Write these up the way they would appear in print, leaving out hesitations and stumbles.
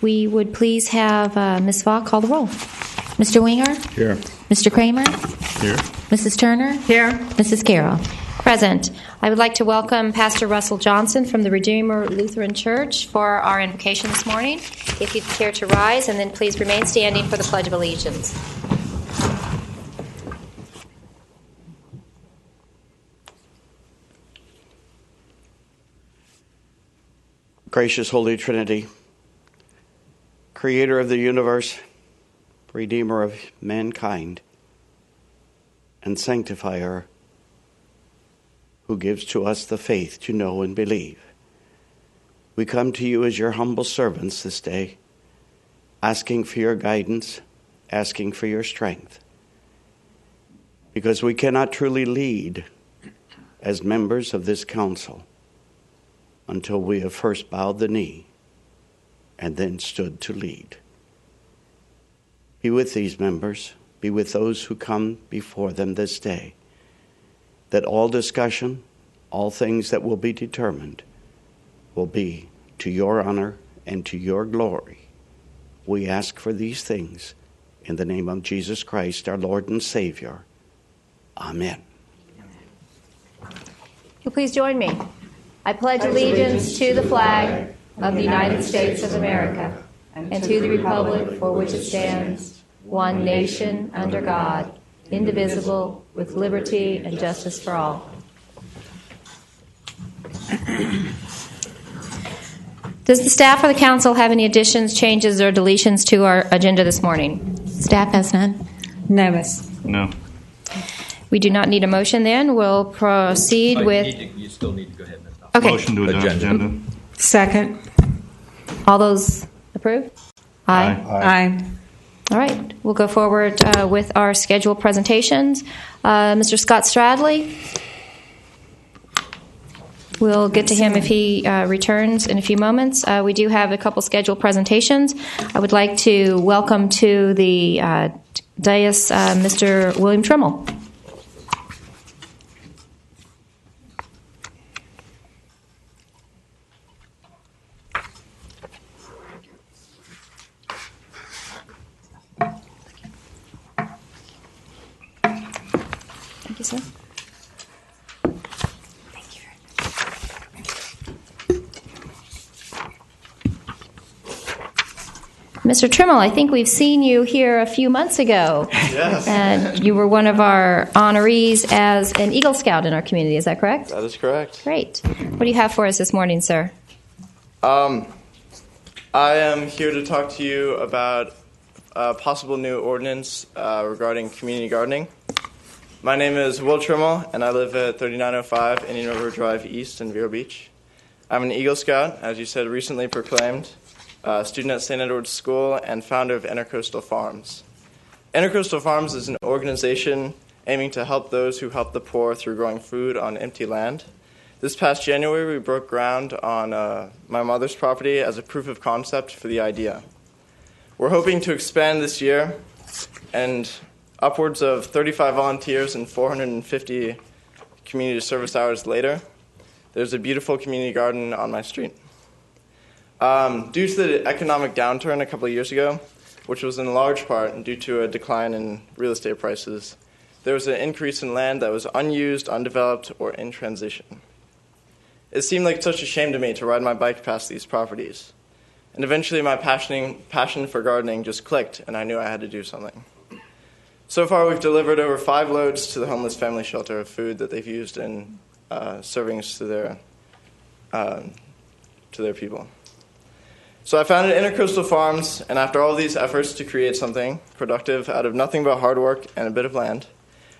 we would please have Ms. Vaught call the roll. Mr. Winger? Here. Mr. Kramer? Here. Mrs. Turner? Here. Mrs. Carroll? Present. I would like to welcome Pastor Russell Johnson from the Redeemer Lutheran Church for our invocation this morning. If you'd care to rise, and then please remain standing for the Pledge of Allegiance. Gracious Holy Trinity, Creator of the universe, Redeemer of mankind, and Sanctifier, who gives to us the faith to know and believe. We come to you as your humble servants this day, asking for your guidance, asking for your strength, because we cannot truly lead as members of this council until we have first bowed the knee and then stood to lead. Be with these members, be with those who come before them this day, that all discussion, all things that will be determined, will be to your honor and to your glory. We ask for these things in the name of Jesus Christ, our Lord and Savior. Amen. You'll please join me. I pledge allegiance to the flag of the United States of America and to the republic for which it stands, one nation under God, indivisible, with liberty and justice for all. Does the staff or the council have any additions, changes, or deletions to our agenda this morning? Staff has none. No, miss. No. We do not need a motion then. We'll proceed with... You still need to go ahead. Okay. Motion to adopt agenda. Second. All those approve? Aye. Aye. All right. We'll go forward with our scheduled presentations. Mr. Scott Stradley. We'll get to him if he returns in a few moments. We do have a couple scheduled presentations. I would like to welcome to the dais Mr. William Trimmel. Thank you, sir. Mr. Trimmel, I think we've seen you here a few months ago. Yes. And you were one of our honorees as an Eagle Scout in our community. Is that correct? That is correct. Great. What do you have for us this morning, sir? I am here to talk to you about a possible new ordinance regarding community gardening. My name is Will Trimmel, and I live at 3905 Indian River Drive East in Vero Beach. I'm an Eagle Scout, as you said, recently proclaimed, student at St. Edward's School, and founder of Intercoastal Farms. Intercoastal Farms is an organization aiming to help those who help the poor through growing food on empty land. This past January, we broke ground on my mother's property as a proof of concept for the idea. We're hoping to expand this year, and upwards of 35 volunteers and 450 community service hours later, there's a beautiful community garden on my street. Due to the economic downturn a couple of years ago, which was in large part due to a decline in real estate prices, there was an increase in land that was unused, undeveloped, or in transition. It seemed like such a shame to me to ride my bike past these properties. And eventually my passion for gardening just clicked, and I knew I had to do something. So far, we've delivered over 5 loads to the homeless family shelter of food that they've used in servings to their people. So I founded Intercoastal Farms, and after all these efforts to create something productive out of nothing but hard work and a bit of land,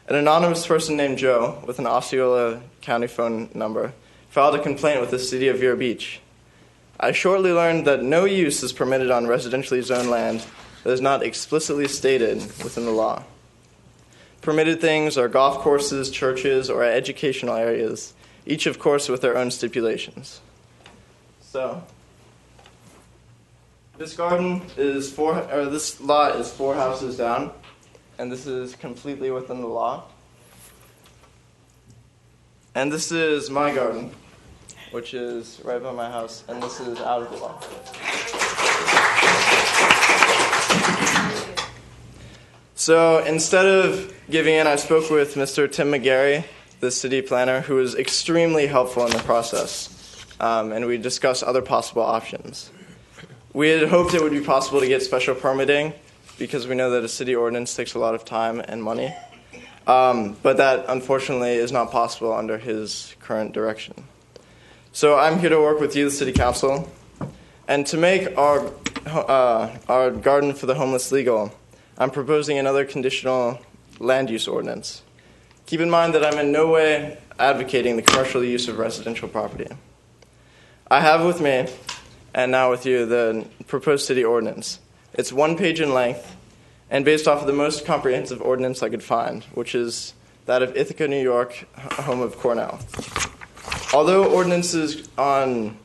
an anonymous person named Joe, with an Osceola County phone number, filed a complaint with the city of Vero Beach. I shortly learned that no use is permitted on residentially zoned land that is not explicitly stated within the law. Permitted things are golf courses, churches, or educational areas, each, of course, with their own stipulations. So, this lot is 4 houses down, and this is completely within the law. And this is my garden, which is right by my house, and this is out of the law. So instead of giving in, I spoke with Mr. Tim McGarry, the city planner, who was extremely helpful in the process, and we discussed other possible options. We had hoped it would be possible to get special permitting because we know that a city ordinance takes a lot of time and money, but that unfortunately is not possible under his current direction. So I'm here to work with you, the city council, and to make our garden for the homeless legal, I'm proposing another conditional land use ordinance. Keep in mind that I'm in no way advocating the commercial use of residential property. I have with me, and now with you, the proposed city ordinance. It's 1 page in length, and based off of the most comprehensive ordinance I could find, which is that of Ithaca, New York, home of Cornell. Although ordinances on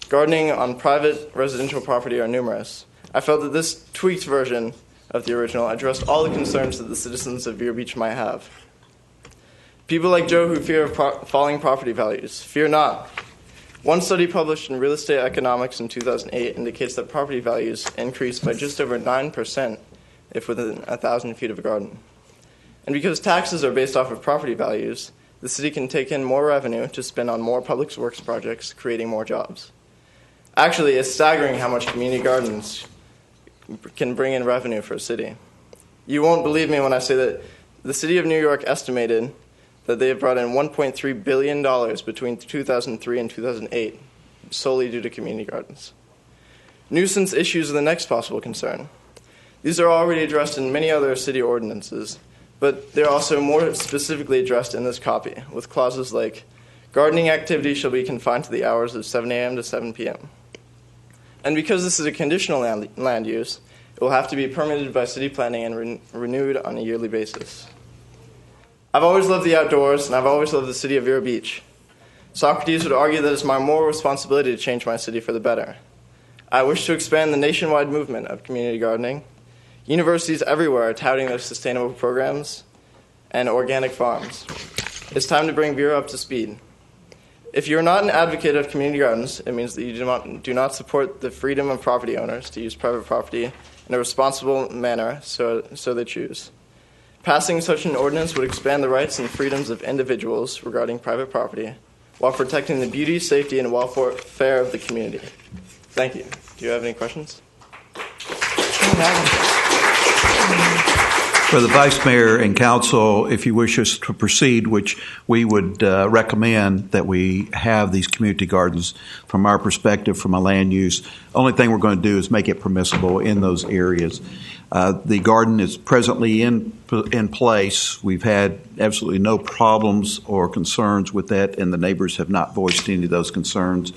gardening on private residential property are numerous, I felt that this tweaked version of the original addressed all the concerns that the citizens of Vero Beach might have. People like Joe who fear falling property values, fear not. One study published in Real Estate Economics in 2008 indicates that property values increase by just over 9% if within 1,000 feet of a garden. And because taxes are based off of property values, the city can take in more revenue to spend on more public works projects, creating more jobs. Actually, it's staggering how much community gardens can bring in revenue for a city. You won't believe me when I say that the city of New York estimated that they have brought in $1.3 billion between 2003 and 2008 solely due to community gardens. Nuisance issues are the next possible concern. These are already addressed in many other city ordinances, but they're also more specifically addressed in this copy, with clauses like, gardening activity shall be confined to the hours of 7 a.m. to 7 p.m. And because this is a conditional land use, it will have to be permitted by city planning and renewed on a yearly basis. I've always loved the outdoors, and I've always loved the city of Vero Beach. Socrates would argue that it's my moral responsibility to change my city for the better. I wish to expand the nationwide movement of community gardening. Universities everywhere are touting their sustainable programs and organic farms. It's time to bring Vero up to speed. If you're not an advocate of community gardens, it means that you do not support the freedom of property owners to use private property in a responsible manner, so they choose. Passing such an ordinance would expand the rights and freedoms of individuals regarding private property while protecting the beauty, safety, and welfare of the community. Thank you. Do you have any questions? For the Vice Mayor and Council, if you wish us to proceed, which we would recommend that we have these community gardens from our perspective, from a land use, only thing we're going to do is make it permissible in those areas. The garden is presently in place. We've had absolutely no problems or concerns with that, and the neighbors have not voiced any of those concerns.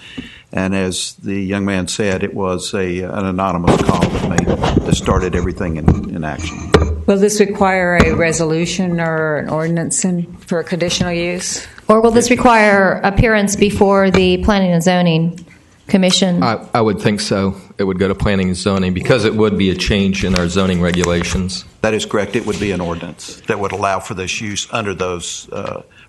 And as the young man said, it was an anonymous call that started everything in action. Will this require a resolution or an ordinance for conditional use? Or will this require appearance before the Planning and Zoning Commission? I would think so. It would go to planning and zoning because it would be a change in our zoning regulations. That is correct. It would be an ordinance that would allow for this use under those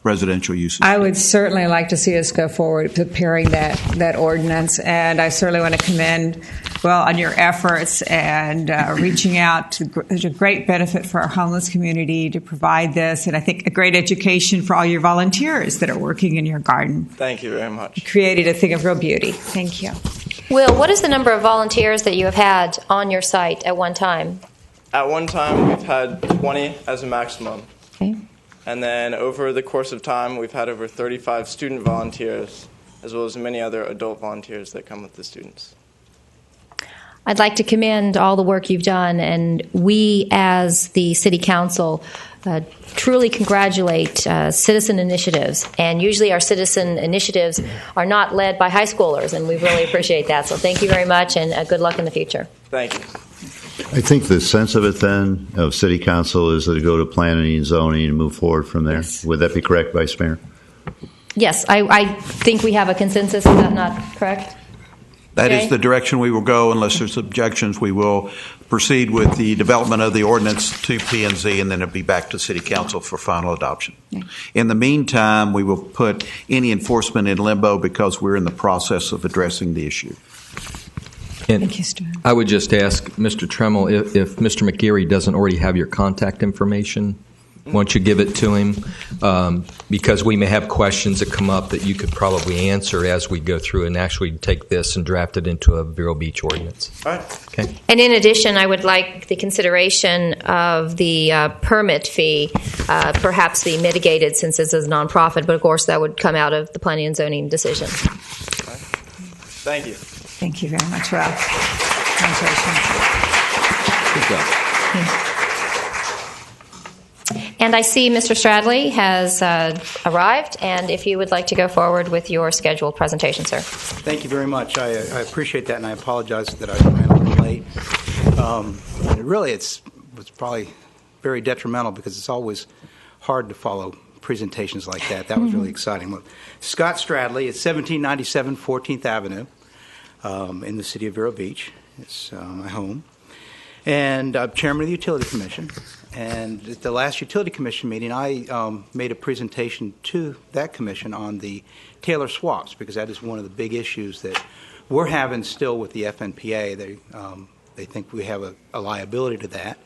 residential uses. I would certainly like to see us go forward preparing that ordinance, and I certainly want to commend, on your efforts and reaching out to there's a great benefit for our homeless community to provide this, and I think a great education for all your volunteers that are working in your garden. Thank you very much. Created a thing of real beauty. Thank you. Will, what is the number of volunteers that you have had on your site at one time? At one time, we've had 20 as a maximum. Okay. And then over the course of time, we've had over 35 student volunteers, as well as many other adult volunteers that come with the students. I'd like to commend all the work you've done, and we as the City Council truly congratulate citizen initiatives. And usually our citizen initiatives are not led by high schoolers, and we really appreciate that. So thank you very much, and good luck in the future. Thank you. I think the sense of it then, of City Council, is to go to planning and zoning and move forward from there. Yes. Would that be correct, Vice Mayor? Yes, I think we have a consensus. Is that not correct? That Okay. is the direction we will go. Unless there's objections, we will proceed with the development of the ordinance to P&Z, and then it'll be back to City Council for final adoption. Okay. In the meantime, we will put any enforcement in limbo because we're in the process of addressing the issue. And Thank you, Stuart. I would just ask Mr. Tremmel if Mr. McGeary doesn't already have your contact information. Once you give it to him, because we may have questions that come up that you could probably answer as we go through and actually take this and draft it into a Vero Beach ordinance. All right. Okay. And in addition, I would like the consideration of the permit fee perhaps be mitigated since this is a nonprofit, but of course that would come out of the planning and zoning decision. Thank you. Thank you very much, Ralph. Congratulations. Good job. And I see Mr. Stradley has arrived, and if you would like to go forward with your scheduled presentation, sir. Thank you very much. I appreciate that, and I apologize that I ran a little late. Really, it was probably very detrimental because it's always hard to follow presentations like that. That was really exciting. Well, Scott Stradley, it's 1797 14th Avenue in the city of Vero Beach. It's my home. And I'm chairman of the Utility Commission. And at the last Utility Commission meeting, I made a presentation to that commission on the Taylor swaps, because that is one of the big issues that we're having still with the FNPA. They think we have a liability to that.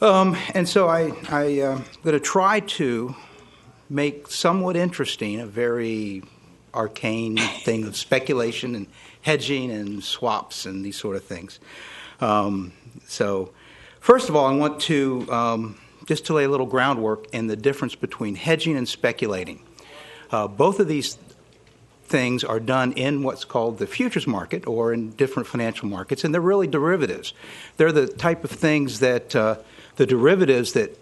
And so I'm going to try to make somewhat interesting a very arcane thing of speculation and hedging and swaps and these sort of things. So first of all, I want to just to lay a little groundwork in the difference between hedging and speculating. Both of these things are done in what's called the futures market or in different financial markets, and they're really derivatives. They're the type of things that the derivatives that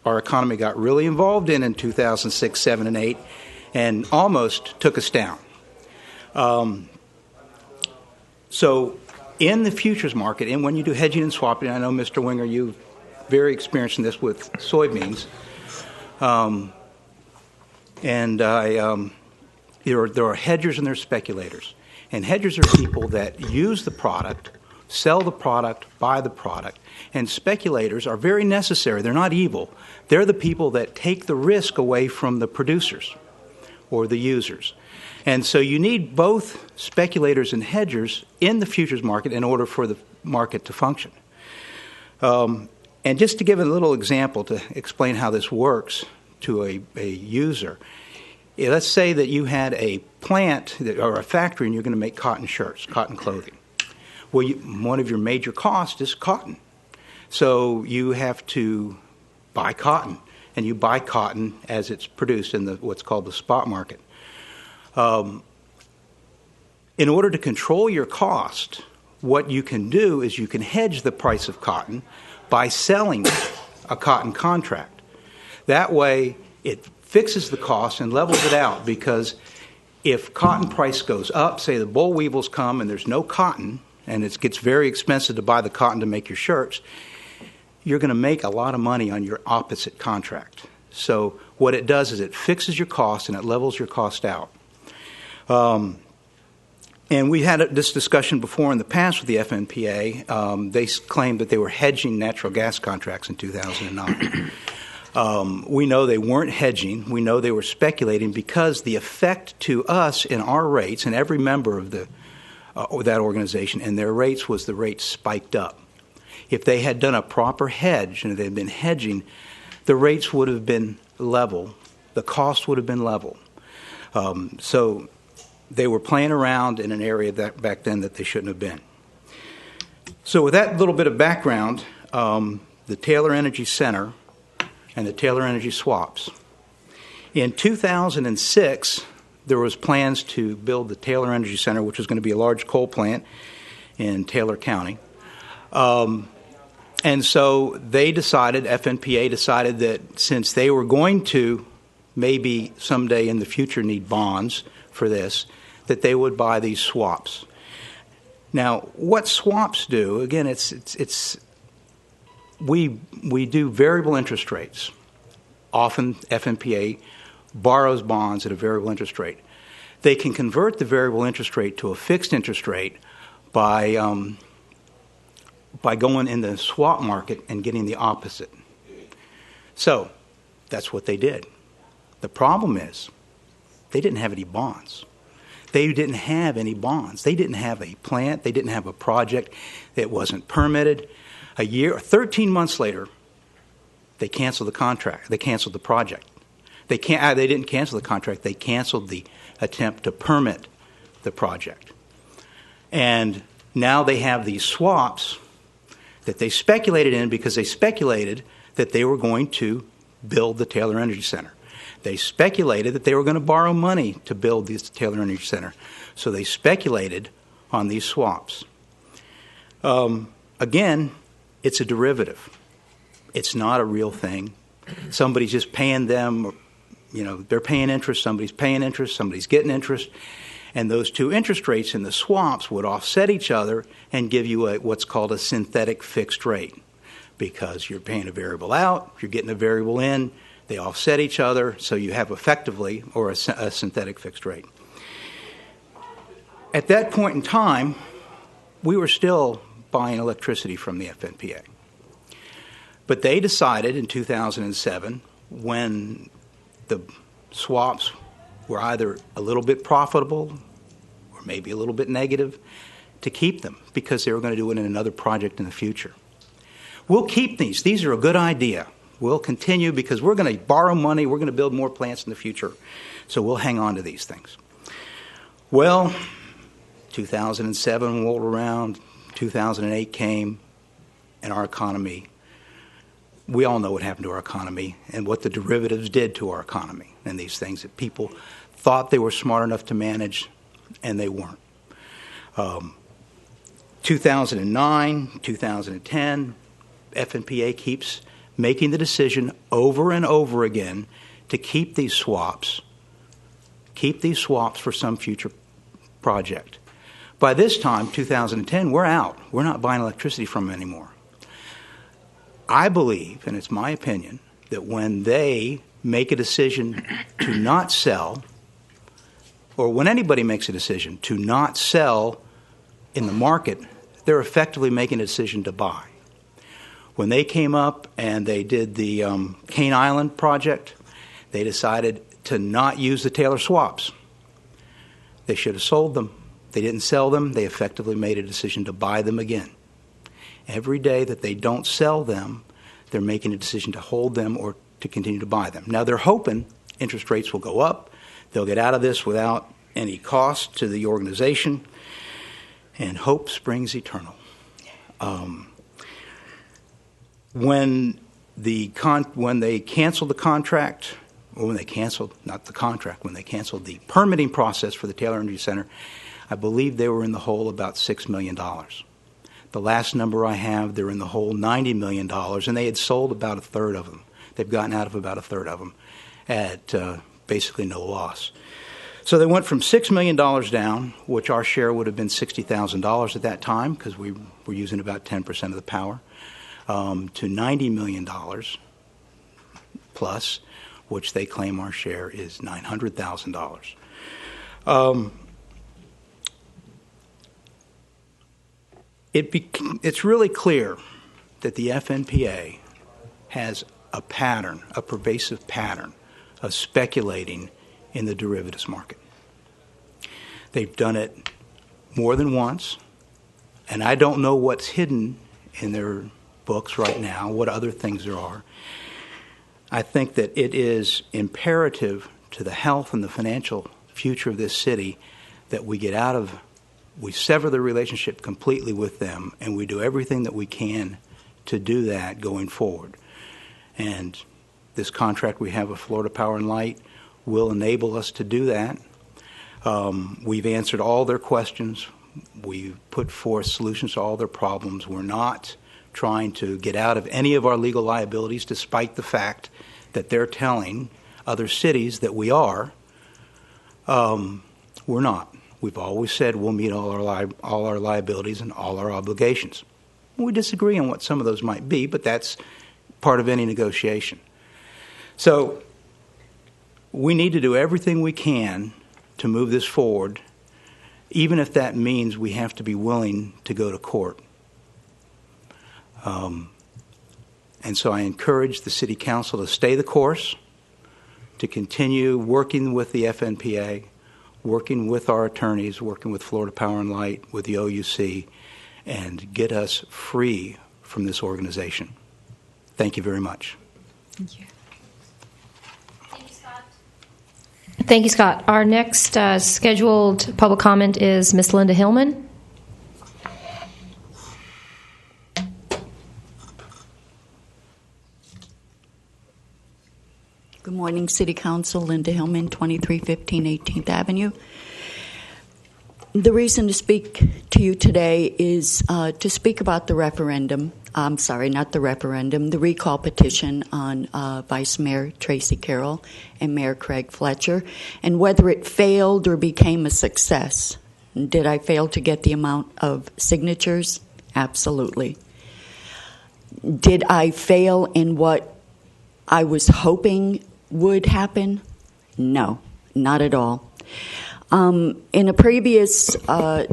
our economy got really involved in 2006, 7, and 8, and almost took us down. So in the futures market, and when you do hedging and swapping, I know, Mr. Winger, you're very experienced in this with soybeans, there are hedgers and there are speculators. And hedgers are people that use the product, sell the product, buy the product. And speculators are very necessary. They're not evil. They're the people that take the risk away from the producers or the users. And so you need both speculators and hedgers in the futures market in order for the market to function. And just to give a little example to explain how this works to a user, let's say that you had a plant or a factory and you're going to make cotton shirts, cotton clothing. Well, one of your major costs is cotton. So you have to buy cotton, and you buy cotton as it's produced in what's called the spot market. In order to control your cost, what you can do is you can hedge the price of cotton by selling a cotton contract. That way, it fixes the cost and levels it out, because if cotton price goes up, say the boll weevils come and there's no cotton, and it gets very expensive to buy the cotton to make your shirts, you're going to make a lot of money on your opposite contract. So what it does is it fixes your cost and it levels your cost out. And we had this discussion before in the past with the FNPA. They claimed that they were hedging natural gas contracts in 2009. We know they weren't hedging. We know they were speculating, because the effect to us in our rates, and every member of that organization and their rates, was the rates spiked up. If they had done a proper hedge and they'd been hedging, the rates would have been level. The cost would have been level. So they were playing around in an area that back then that they shouldn't have been. So with that little bit of background, the Taylor Energy Center and the Taylor Energy Swaps. In 2006, there was plans to build the Taylor Energy Center, which was going to be a large coal plant in Taylor County. And so they decided, FNPA decided, that since they were going to maybe someday in the future need bonds for this, that they would buy these swaps. Now, what swaps do, again, we do variable interest rates. Often FNPA borrows bonds at a variable interest rate. They can convert the variable interest rate to a fixed interest rate by going in the swap market and getting the opposite. So that's what they did. The problem is they didn't have any bonds. they didn't have any bonds. They didn't have a plant. They didn't have a project that wasn't permitted. 13 months later, they canceled the contract. They canceled the project. They didn't cancel the contract. They canceled the attempt to permit the project. And now they have these swaps that they speculated in because they speculated that they were going to build the Taylor Energy Center. They speculated that they were going to borrow money to build this Taylor Energy Center. So they speculated on these swaps. Again, it's a derivative. It's not a real thing. Somebody's just paying them, they're paying interest, somebody's paying interest, somebody's getting interest. And those two interest rates in the swaps would offset each other and give you what's called a synthetic fixed rate. Because you're paying a variable out, you're getting a variable in, they offset each other, so you have effectively, or a synthetic fixed rate. At that point in time, we were still buying electricity from the FNPA. But they decided in 2007, when the swaps were either a little bit profitable or maybe a little bit negative, to keep them because they were going to do it in another project in the future. We'll keep these. These are a good idea. We'll continue because we're going to borrow money. We're going to build more plants in the future. So we'll hang on to these things. Well, 2007 rolled around, 2008 came, and our economy, we all know what happened to our economy and what the derivatives did to our economy and these things that people thought they were smart enough to manage, and they weren't. 2009, 2010, FNPA keeps making the decision over and over again to keep these swaps for some future project. By this time, 2010, we're out. We're not buying electricity from them anymore. I believe, and it's my opinion, that when they make a decision to not sell, or when anybody makes a decision to not sell in the market, they're effectively making a decision to buy. When they came up and they did the Cane Island project, they decided to not use the Taylor swaps. They should have sold them. They didn't sell them. They effectively made a decision to buy them again. Every day that they don't sell them, they're making a decision to hold them or to continue to buy them. Now, they're hoping interest rates will go up. They'll get out of this without any cost to the organization. And hope springs eternal. When they canceled the contract, or when they canceled the permitting process for the Taylor Energy Center, I believe they were in the hole about $6 million. The last number I have, they're in the hole $90 million, and they had sold about a third of them. They've gotten out of about a third of them at basically no loss. So they went from $6 million down, which our share would have been $60,000 at that time because we were using about 10% of the power, to $90 million plus, which they claim our share is $900,000. It's really clear that the FNPA has a pervasive pattern of speculating in the derivatives market. They've done it more than once, and I don't know what's hidden in their books right now, what other things there are. I think that it is imperative to the health and the financial future of this city that we sever the relationship completely with them, and we do everything that we can to do that going forward. And this contract we have with Florida Power and Light will enable us to do that. We've answered all their questions. We've put forth solutions to all their problems. We're not trying to get out of any of our legal liabilities, despite the fact that they're telling other cities that we are. We're not. We've always said we'll meet all our liabilities and all our obligations. We disagree on what some of those might be, but that's part of any negotiation. So we need to do everything we can to move this forward, even if that means we have to be willing to go to court. And so I encourage the City Council to stay the course, to continue working with the FNPA, working with our attorneys, working with Florida Power and Light, with the OUC, and get us free from this organization. Thank you very much. Thank you. Thank you, Scott. Our next scheduled public comment is Ms. Linda Hillman. Good morning, City Council. Linda Hillman, 2315 18th Avenue. The reason to speak to you today is to speak about the referendum. I'm sorry, not the referendum, the recall petition on Vice Mayor Tracy Carroll and Mayor Craig Fletcher, and whether it failed or became a success. Did I fail to get the amount of signatures? Absolutely. Did I fail in what I was hoping would happen? No, not at all. In a previous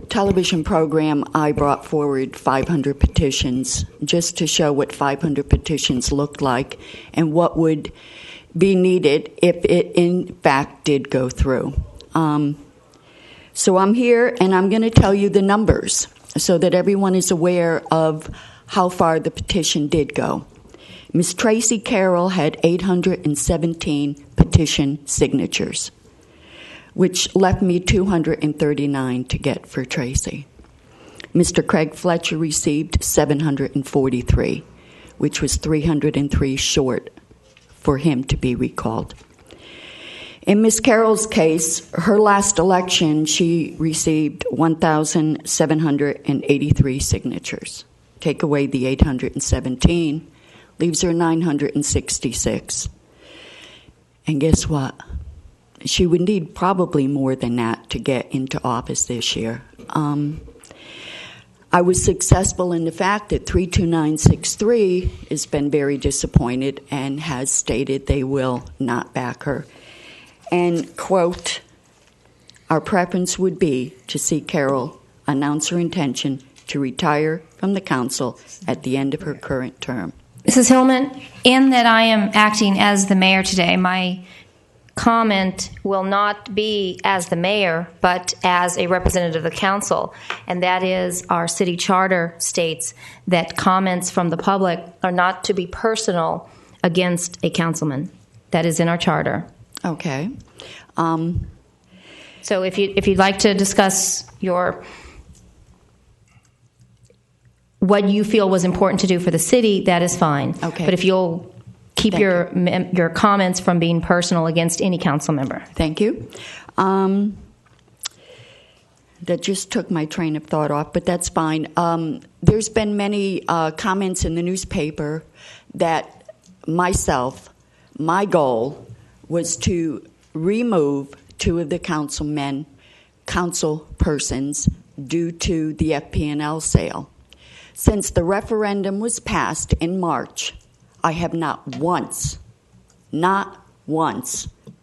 television program, I brought forward 500 petitions just to show what 500 petitions looked like and what would be needed if it in fact did go through. So I'm here and I'm going to tell you the numbers so that everyone is aware of how far the petition did go. Ms. Tracy Carroll had 817 petition signatures, which left me 239 to get for Tracy. Mr. Craig Fletcher received 743, which was 303 short for him to be recalled. In Ms. Carroll's case, her last election, she received 1,783 signatures. Take away the 817, leaves her 966. And guess what? She would need probably more than that to get into office this year. I was successful in the fact that 32963 has been very disappointed and has stated they will not back her. And, quote, our preference would be to see Carroll announce her intention to retire from the council at the end of her current term. Mrs. Hillman, in that I am acting as the mayor today, my comment will not be as the mayor, but as a representative of the council, and that is our city charter states that comments from the public are not to be personal against a councilman. That is in our charter. Okay. So if you'd like to discuss what you feel was important to do for the city, that is fine. Okay. But if you'll keep your comments from being personal against any council member. Thank you. That just took my train of thought off, but that's fine. There's been many comments in the newspaper that my goal was to remove two of the council persons due to the FP&L sale. Since the referendum was passed in March, I have not once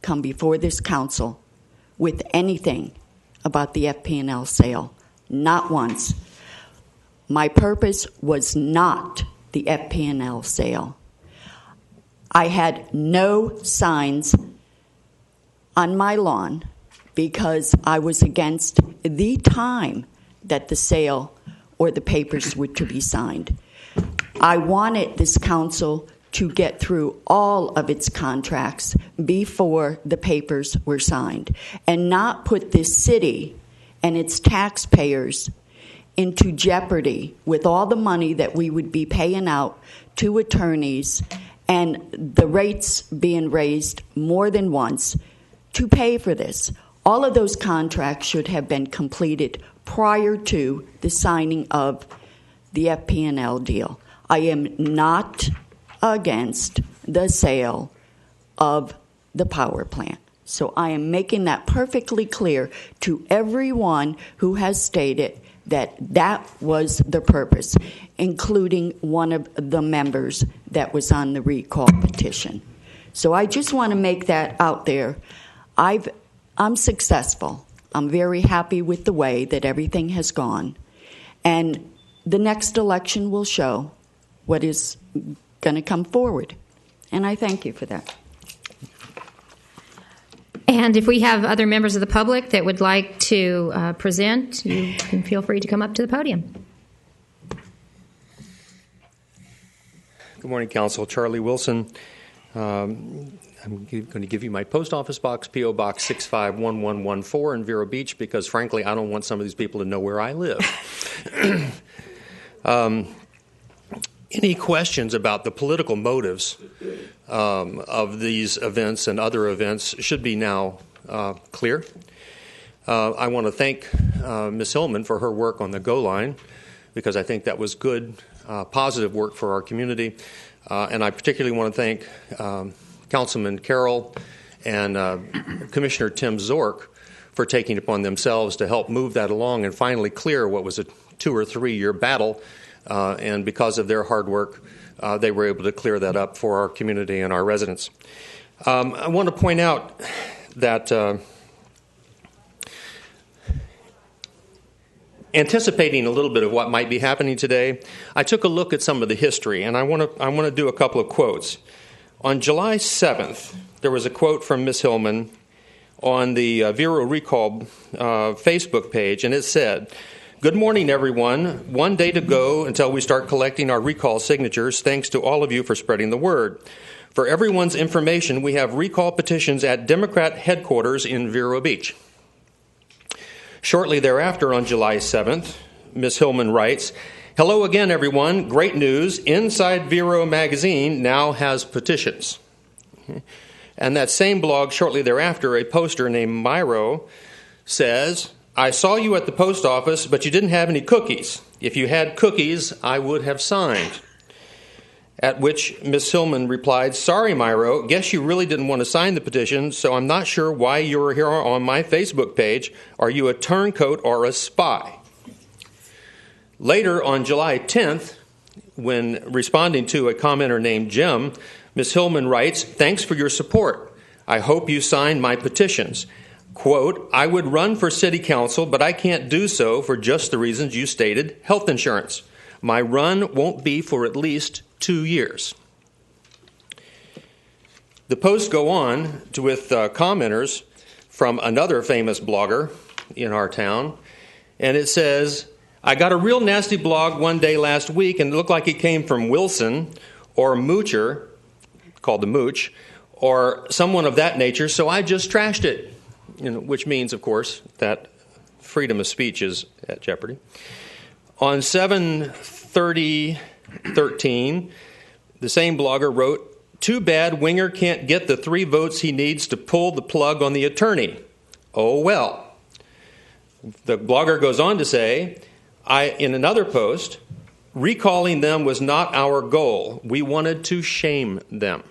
come before this council with anything about the FP&L sale. Not once. My purpose was not the FP&L sale. I had no signs on my lawn because I was against the time that the sale or the papers were to be signed. I wanted this council to get through all of its contracts before the papers were signed and not put this city and its taxpayers into jeopardy with all the money that we would be paying out to attorneys and the rates being raised more than once to pay for this. All of those contracts should have been completed prior to the signing of the FP&L deal. I am not against the sale of the power plant. So I am making that perfectly clear to everyone who has stated that that was the purpose, including one of the members that was on the recall petition. So I just want to make that out there. I'm successful. I'm very happy with the way that everything has gone. And the next election will show what is going to come forward. And I thank you for that. And if we have other members of the public that would like to present, you can feel free to come up to the podium. Good morning, Council. Charlie Wilson. I'm going to give you my post office box, P.O. Box 651114 in Vero Beach, because, frankly, I don't want some of these people to know where I live. Any questions about the political motives of these events and other events should be now clear. I want to thank Ms. Hillman for her work on the Go line, because I think that was good, positive work for our community. And I particularly want to thank Councilman Carroll and Commissioner Tim Zork for taking it upon themselves to help move that along and finally clear what was a 2 or 3 year battle. And because of their hard work, they were able to clear that up for our community and our residents. I want to point out that anticipating a little bit of what might be happening today, I took a look at some of the history, and I want to do a couple of quotes. On July 7th, there was a quote from Ms. Hillman on the VERO Recall Facebook page, and it said, "Good morning, everyone. 1 day to go until we start collecting our recall signatures. Thanks to all of you for spreading the word. For everyone's information, we have recall petitions at Democrat headquarters in Vero Beach." Shortly thereafter, on July 7th, Ms. Hillman writes, "Hello again, everyone. Great news. Inside Vero magazine now has petitions." And that same blog, shortly thereafter, a poster named VERO says, "I saw you at the post office, but you didn't have any cookies. If you had cookies, I would have signed." At which Ms. Hillman replied, "Sorry, Myro, guess you really didn't want to sign the petition, so I'm not sure why you're here on my Facebook page. Are you a turncoat or a spy?" Later, on July 10th, when responding to a commenter named Jim, Ms. Hillman writes, "Thanks for your support. I hope you sign my petitions. Quote, I would run for city council, but I can't do so for just the reasons you stated, health insurance. My run won't be for at least 2 years." The posts go on with commenters from another famous blogger in our town, and it says, "I got a real nasty blog one day last week, and it looked like it came from Wilson or Moocher, called the Mooch, or someone of that nature, so I just trashed it." Which means, of course, that freedom of speech is at jeopardy. On 7/30/13, the same blogger wrote, "Too bad Winger can't get the 3 votes he needs to pull the plug on the attorney. Oh well." The blogger goes on to say, in another post, "Recalling them was not our goal. We wanted to shame them."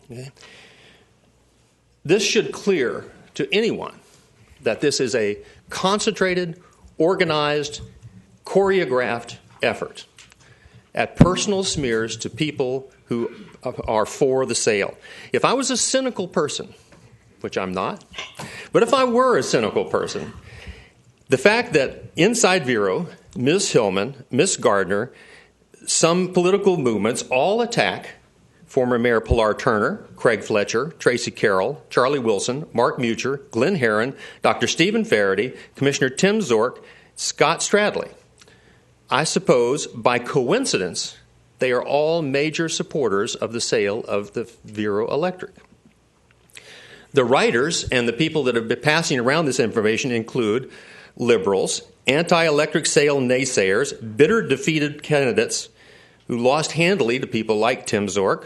Okay. This should clear to anyone that this is a concentrated, organized, choreographed effort at personal smears to people who are for the sale. If I was a cynical person, which I'm not, but if I were a cynical person, the fact that inside Vero, Ms. Hillman, Ms. Gardner, some political movements all attack former Mayor Pilar Turner, Craig Fletcher, Tracy Carroll, Charlie Wilson, Mark Mucher, Glenn Herron, Dr. Stephen Faraday, Commissioner Tim Zork, Scott Stradley. I suppose, by coincidence, they are all major supporters of the sale of the Vero Electric. The writers and the people that have been passing around this information include liberals, anti-electric sale naysayers, bitter defeated candidates who lost handily to people like Tim Zork,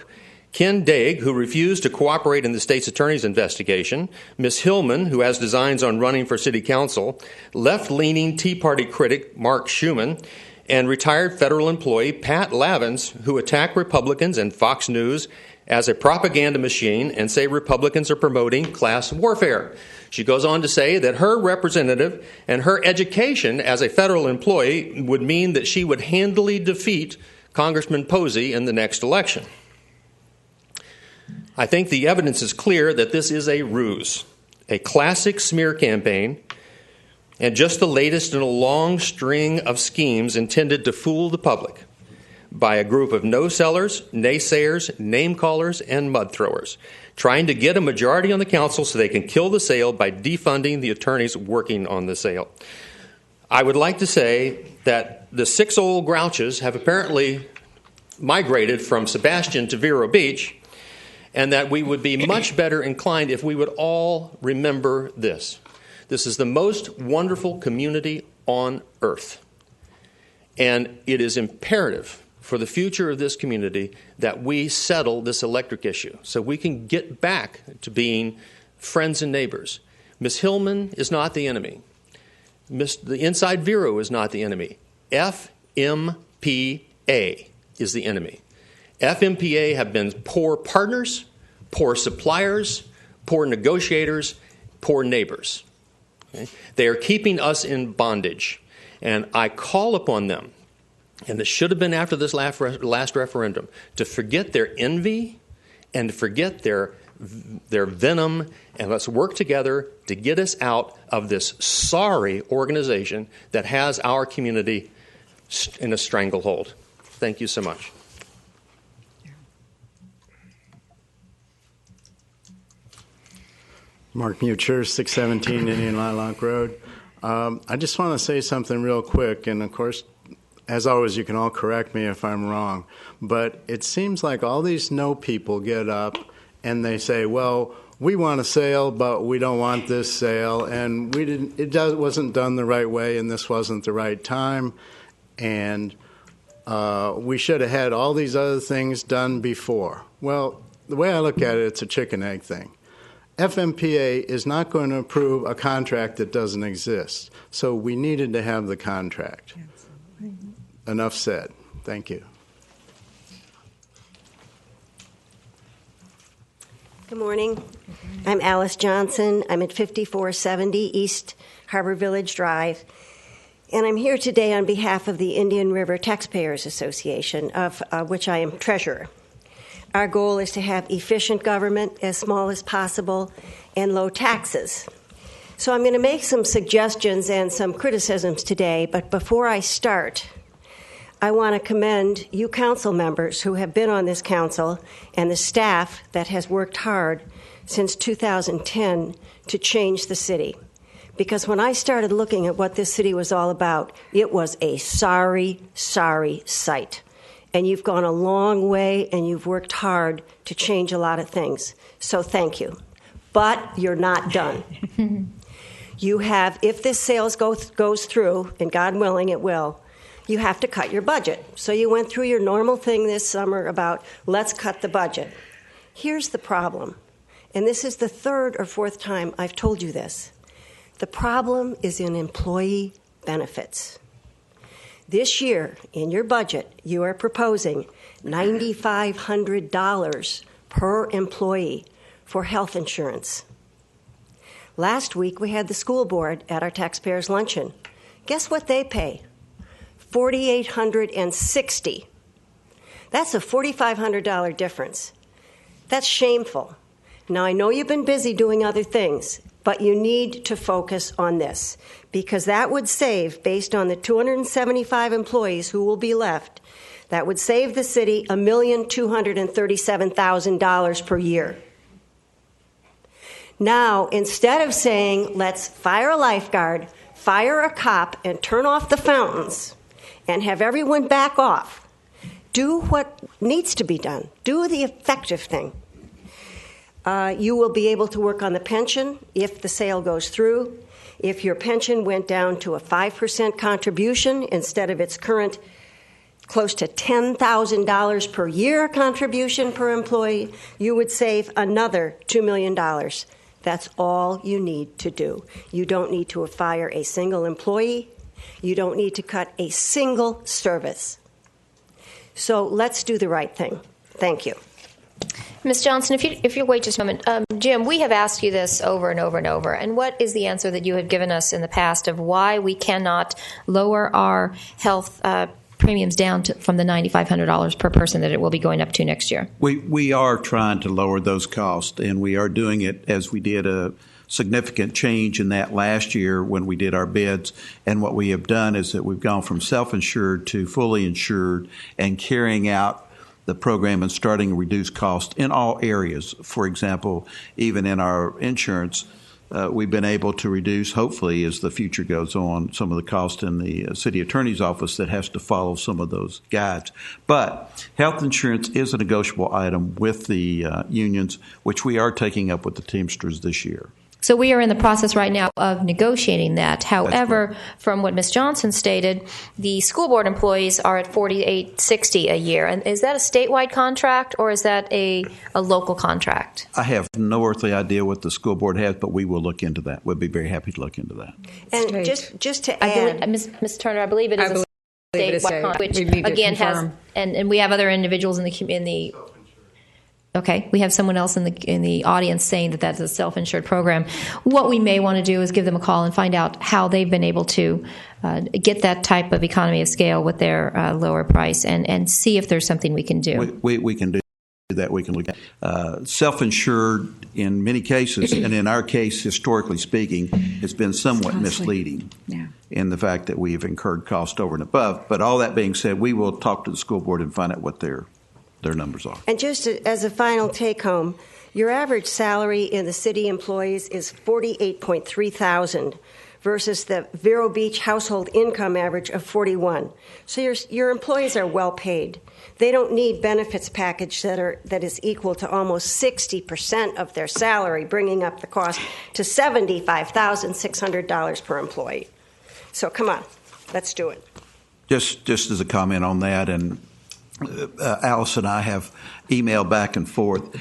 Ken Daig, who refused to cooperate in the state's attorney's investigation, Ms. Hillman, who has designs on running for city council, left-leaning Tea Party critic Mark Schuman, and retired federal employee Pat Lavins, who attack Republicans and Fox News as a propaganda machine and say Republicans are promoting class warfare. She goes on to say that her representative and her education as a federal employee would mean that she would handily defeat Congressman Posey in the next election. I think the evidence is clear that this is a ruse, a classic smear campaign, and just the latest in a long string of schemes intended to fool the public by a group of no-sellers, naysayers, name-callers, and mud-throwers, trying to get a majority on the council so they can kill the sale by defunding the attorneys working on the sale. I would like to say that the 6 old grouches have apparently migrated from Sebastian to Vero Beach, and that we would be much better inclined if we would all remember this. This is the most wonderful community on earth. And it is imperative for the future of this community that we settle this electric issue so we can get back to being friends and neighbors. Ms. Hillman is not the enemy. The Inside VERO is not the enemy. FMPA is the enemy. FMPA have been poor partners, poor suppliers, poor negotiators, poor neighbors. Okay? They are keeping us in bondage. And I call upon them, and this should have been after this last referendum, to forget their envy and to forget their venom, and let's work together to get us out of this sorry organization that has our community in a stranglehold. Thank you so much. Mark Mucher, 617 Indian Lilac Road. I just want to say something real quick, and of course, as always, you can all correct me if I'm wrong, but it seems like all these no people get up and they say, well, we want a sale, but we don't want this sale, and wasn't done the right way, and this wasn't the right time, and we should have had all these other things done before. Well, the way I look at it, it's a chicken-egg thing. FMPA is not going to approve a contract that doesn't exist. So we needed to have the contract. Absolutely. Enough said. Thank you. Good morning. I'm Alice Johnson. I'm at 5470 East Harbor Village Drive. And I'm here today on behalf of the Indian River Taxpayers Association, of which I am treasurer. Our goal is to have efficient government, as small as possible, and low taxes. So I'm going to make some suggestions and some criticisms today, but before I start, I want to commend you council members who have been on this council and the staff that has worked hard since 2010 to change the city. Because when I started looking at what this city was all about, it was a sorry, sorry sight. And you've gone a long way, and you've worked hard to change a lot of things. So thank you. But you're not done. You have, if this sales goes through, and God willing it will, you have to cut your budget. So you went through your normal thing this summer about, let's cut the budget. Here's the problem, and this is the 3rd or 4th time I've told you this. The problem is in employee benefits. This year, in your budget, you are proposing $9,500 per employee for health insurance. Last week, we had the school board at our taxpayers' luncheon. Guess what they pay? $4,860. That's a $4,500 difference. That's shameful. Now, I know you've been busy doing other things, but you need to focus on this, because that would save, based on the 275 employees who will be left, that would save the city $1,237,000 per year. Now, instead of saying, let's fire a lifeguard, fire a cop, and turn off the fountains, and have everyone back off, do what needs to be done. Do the effective thing. You will be able to work on the pension if the sale goes through. If your pension went down to a 5% contribution instead of its current close to $10,000 per year contribution per employee, you would save another $2 million. That's all you need to do. You don't need to fire a single employee. You don't need to cut a single service. So let's do the right thing. Thank you. Ms. Johnson, if you wait just a moment. Jim, we have asked you this over and over and over, and what is the answer that you have given us in the past of why we cannot lower our health premiums down from the $9,500 per person that it will be going up to next year? We are trying to lower those costs, and we are doing it as we did significant change in that last year when we did our bids. And what we have done is that we've gone from self-insured to fully insured and carrying out the program and starting a reduced cost in all areas. For example, even in our insurance, we've been able to reduce, hopefully, as the future goes on, some of the cost in the city attorney's office that has to follow some of those guides. But health insurance is a negotiable item with the unions, which we are taking up with the Teamsters this year. So we are in the process right now of negotiating that. However, from what Ms. Johnson stated, the school board employees are at $48.60 a year. And is that a statewide contract or is that a local contract? I have no earthly idea what the school board has, but we will look into that. We'll be very happy to look into that. And just to add, Ms. Turner, I believe it is a statewide contract, which again has, and we have other individuals in the. Okay, we have someone else in the audience saying that that's a self-insured program. What we may want to do is give them a call and find out how they've been able to get that type of economy of scale with their lower price and see if there's something we can do. We can do that. We can look at self-insured in many cases, and in our case, historically speaking, it's been somewhat misleading in the fact that we've incurred cost over and above. But all that being said, we will talk to the school board and find out what their numbers are. And just as a final take-home, your average salary in the city employees is $48.3 thousand versus the Vero Beach household income average of $41. So your employees are well paid. They don't need benefits package that is equal to almost 60% of their salary, bringing up the cost to $75,600 per employee. So come on, let's do it. Just as a comment on that, and Alice and I have emailed back and forth.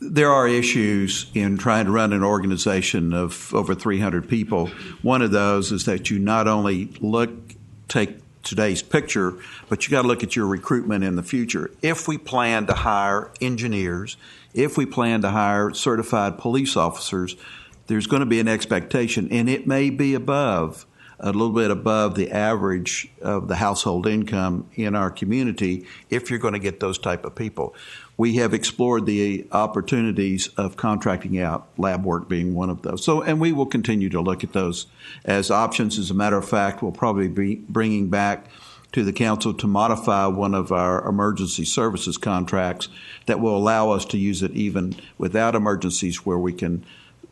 There are issues in trying to run an organization of over 300 people. One of those is that you not only take today's picture, but you got to look at your recruitment in the future. If we plan to hire engineers, if we plan to hire certified police officers, there's going to be an expectation, and it may be a little bit above the average of the household income in our community if you're going to get those type of people. We have explored the opportunities of contracting out, lab work being one of those. And we will continue to look at those as options. As a matter of fact, we'll probably be bringing back to the council to modify one of our emergency services contracts that will allow us to use it even without emergencies, where we can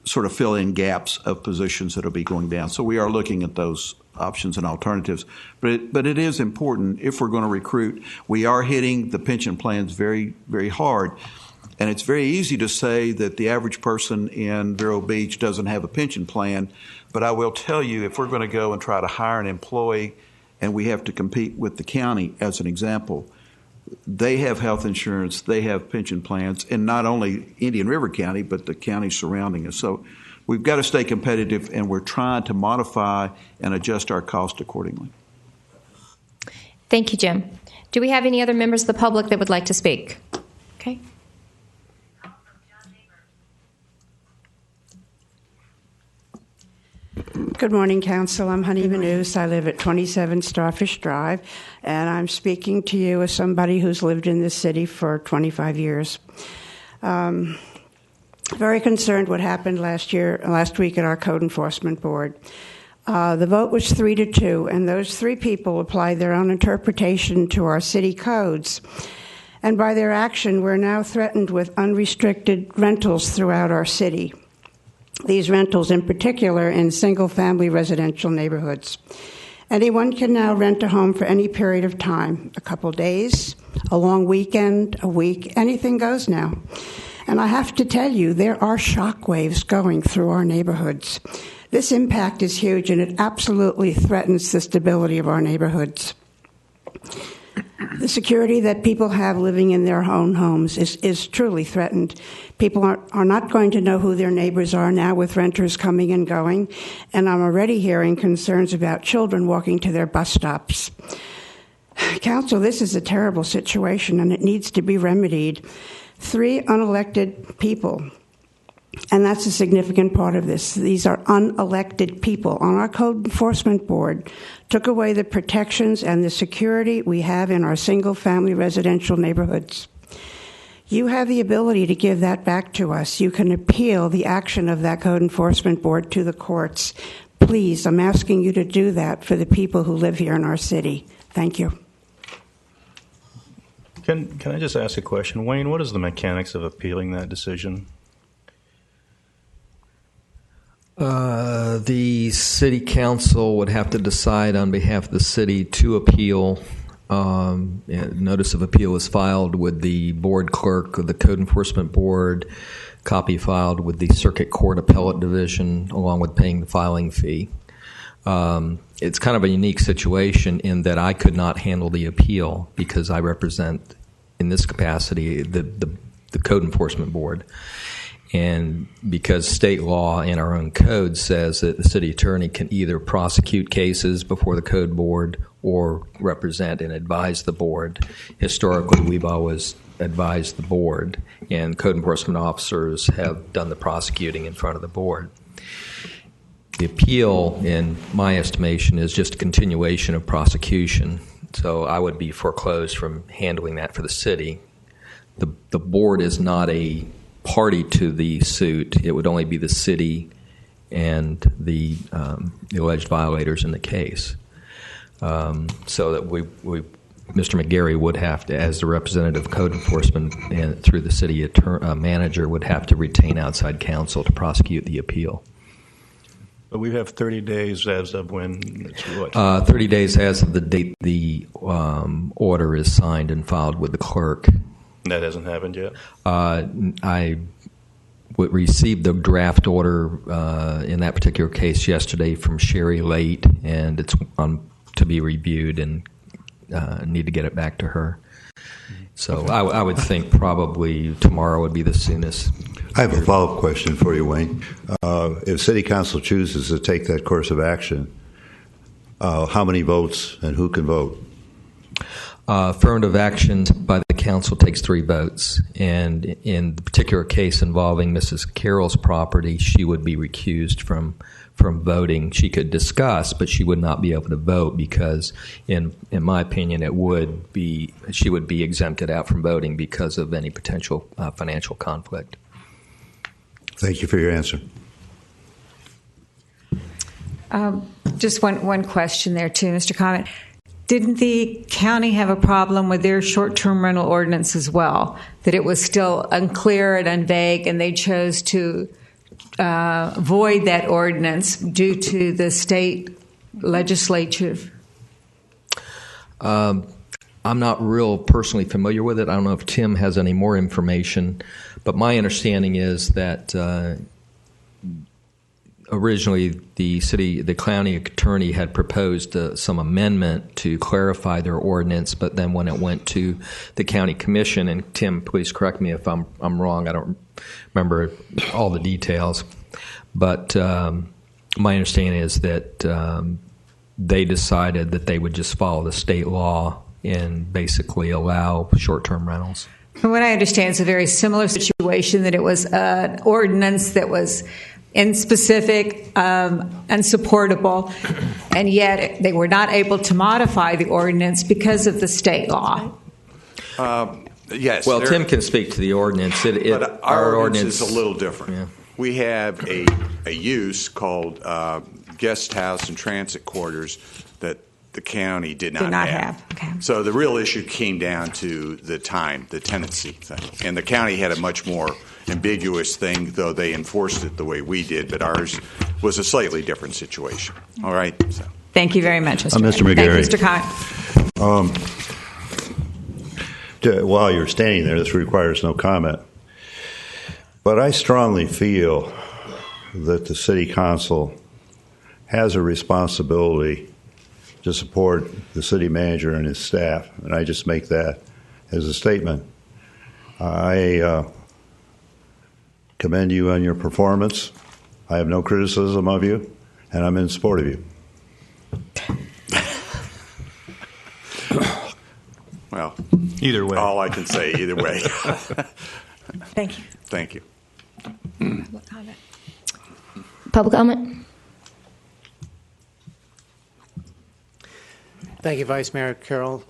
sort of fill in gaps of positions that will be going down. So we are looking at those options and alternatives. But it is important if we're going to recruit. We are hitting the pension plans very, very hard. And it's very easy to say that the average person in Vero Beach doesn't have a pension plan. But I will tell you, if we're going to go and try to hire an employee and we have to compete with the county, as an example, they have health insurance, they have pension plans, and not only Indian River County, but the counties surrounding us. So we've got to stay competitive, and we're trying to modify and adjust our cost accordingly. Thank you, Jim. Do we have any other members of the public that would like to speak? Okay. Good morning, Council. I'm Honey Manous. I live at 27 Starfish Drive, and I'm speaking to you as somebody who's lived in this city for 25 years. Very concerned what happened last week at our Code Enforcement Board. The vote was 3-2, and those three people applied their own interpretation to our city codes. And by their action, we're now threatened with unrestricted rentals throughout our city. These rentals in particular in single-family residential neighborhoods. Anyone can now rent a home for any period of time, a couple days, a long weekend, a week, anything goes now. And I have to tell you, there are shockwaves going through our neighborhoods. This impact is huge, and it absolutely threatens the stability of our neighborhoods. The security that people have living in their own homes is truly threatened. People are not going to know who their neighbors are now with renters coming and going, and I'm already hearing concerns about children walking to their bus stops. Council, this is a terrible situation, and it needs to be remedied. 3 unelected people, and that's a significant part of this. These are unelected people on our Code Enforcement Board, took away the protections and the security we have in our single-family residential neighborhoods. You have the ability to give that back to us. You can appeal the action of that code enforcement board to the courts. Please, I'm asking you to do that for the people who live here in our city. Thank you. Can I just ask a question? Wayne, what is the mechanics of appealing that decision? The city council would have to decide on behalf of the city to appeal. Notice of appeal is filed with the board clerk of the Code Enforcement Board, copy filed with the Circuit Court Appellate Division, along with paying the filing fee. It's kind of a unique situation in that I could not handle the appeal because I represent, in this capacity, the Code Enforcement Board. And because state law and our own code says that the city attorney can either prosecute cases before the code board or represent and advise the board. Historically, we've always advised the board, and code enforcement officers have done the prosecuting in front of the board. The appeal, in my estimation, is just a continuation of prosecution. So I would be foreclosed from handling that for the city. The board is not a party to the suit. It would only be the city and the alleged violators in the case. So that Mr. McGarry would have to, as the representative of code enforcement and through the city manager, would have to retain outside counsel to prosecute the appeal. But we have 30 days as of when it's what? 30 days as of the date the order is signed and filed with the clerk. That hasn't happened yet? I received the draft order in that particular case yesterday from Sherry Late, and it's to be reviewed and need to get it back to her. So I would think probably tomorrow would be the soonest. I have a follow-up question for you, Wayne. If City Council chooses to take that course of action, how many votes and who can vote? Affirmative action by the council takes 3 votes, and in the particular case involving Mrs. Carroll's property, she would be recused from voting. She could discuss, but she would not be able to vote because, in my opinion, she would be exempted out from voting because of any potential financial conflict. Thank you for your answer. Just one question there, too, Mr. Comment. Didn't the county have a problem with their short-term rental ordinance as well, that it was still unclear and vague, and they chose to void that ordinance due to the state legislature? I'm not real personally familiar with it. I don't know if Tim has any more information, but my understanding is that originally the county attorney had proposed some amendment to clarify their ordinance, but then when it went to the county commission, and Tim, please correct me if I'm wrong, I don't remember all the details, but my understanding is that they decided that they would just follow the state law and basically allow short-term rentals. From what I understand, it's a very similar situation, that it was an ordinance that was inspecific, unsupportable, and yet they were not able to modify the ordinance because of the state law. Yes. Well, Tim can speak to the ordinance. But our ordinance is a little different. Yeah. We have a use called guest house and transit quarters that the county did not have. Okay. So the real issue came down to the tenancy thing. And the county had a much more ambiguous thing, though they enforced it the way we did, but ours was a slightly different situation. All right? So. Thank you very much, Mr. Mr. McGarry. Thank you, Mr. Cott. While you're standing there, this requires no comment. But I strongly feel that the City Council has a responsibility to support the city manager and his staff, and I just make that as a statement. I commend you on your performance. I have no criticism of you, and I'm in support of you. Well, either way. All I can say, either way. Thank you. Thank you. Public comment. Public comment? Thank you, Vice Mayor Carroll.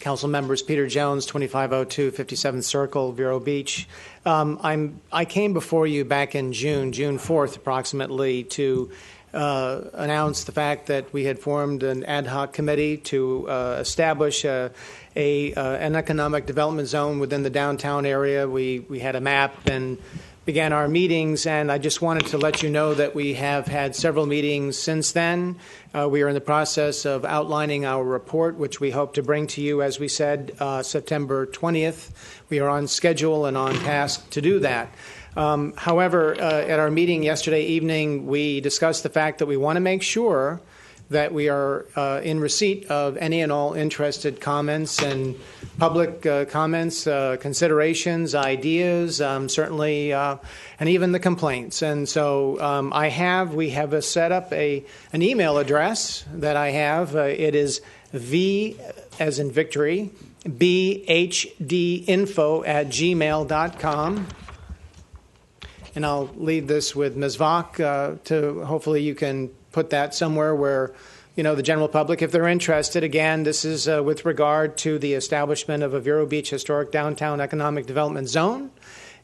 Council members, Peter Jones, 2502 57th Circle, Vero Beach. I came before you back in June 4th approximately, to announce the fact that we had formed an ad hoc committee to establish an economic development zone within the downtown area. We had a map and began our meetings, and I just wanted to let you know that we have had several meetings since then. We are in the process of outlining our report, which we hope to bring to you, as we said, September 20th. We are on schedule and on task to do that. However, at our meeting yesterday evening, we discussed the fact that we want to make sure that we are in receipt of any and all interested comments and public comments, considerations, ideas, certainly, and even the complaints. And so we have set up an email address that I have. It is V as in victory, bhdinfo@gmail.com. And I'll leave this with Ms. Vach to hopefully you can put that somewhere where, the general public, if they're interested. Again, this is with regard to the establishment of a Vero Beach Historic Downtown Economic Development Zone.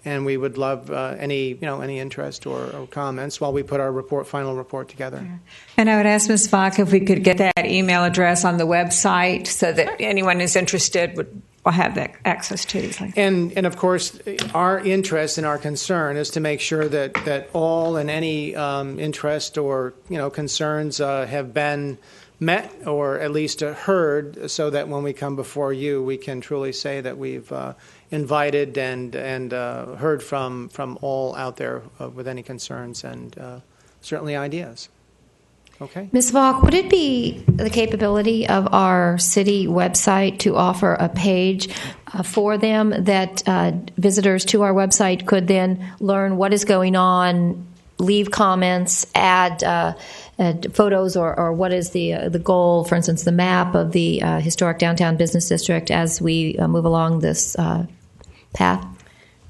And we would love any interest or comments while we put our final report together. Yeah. And I would ask Ms. Vach if we could get that email address on the website so that anyone who's interested will have that access to these links. And of course, our interest and our concern is to make sure that all and any interest or concerns have been met or at least heard, so that when we come before you, we can truly say that we've invited and heard from all out there with any concerns and certainly ideas. Okay. Ms. Vach, would it be the capability of our city website to offer a page for them that visitors to our website could then learn what is going on, leave comments, add photos, or what is the goal, for instance, the map of the historic downtown business district as we move along this path?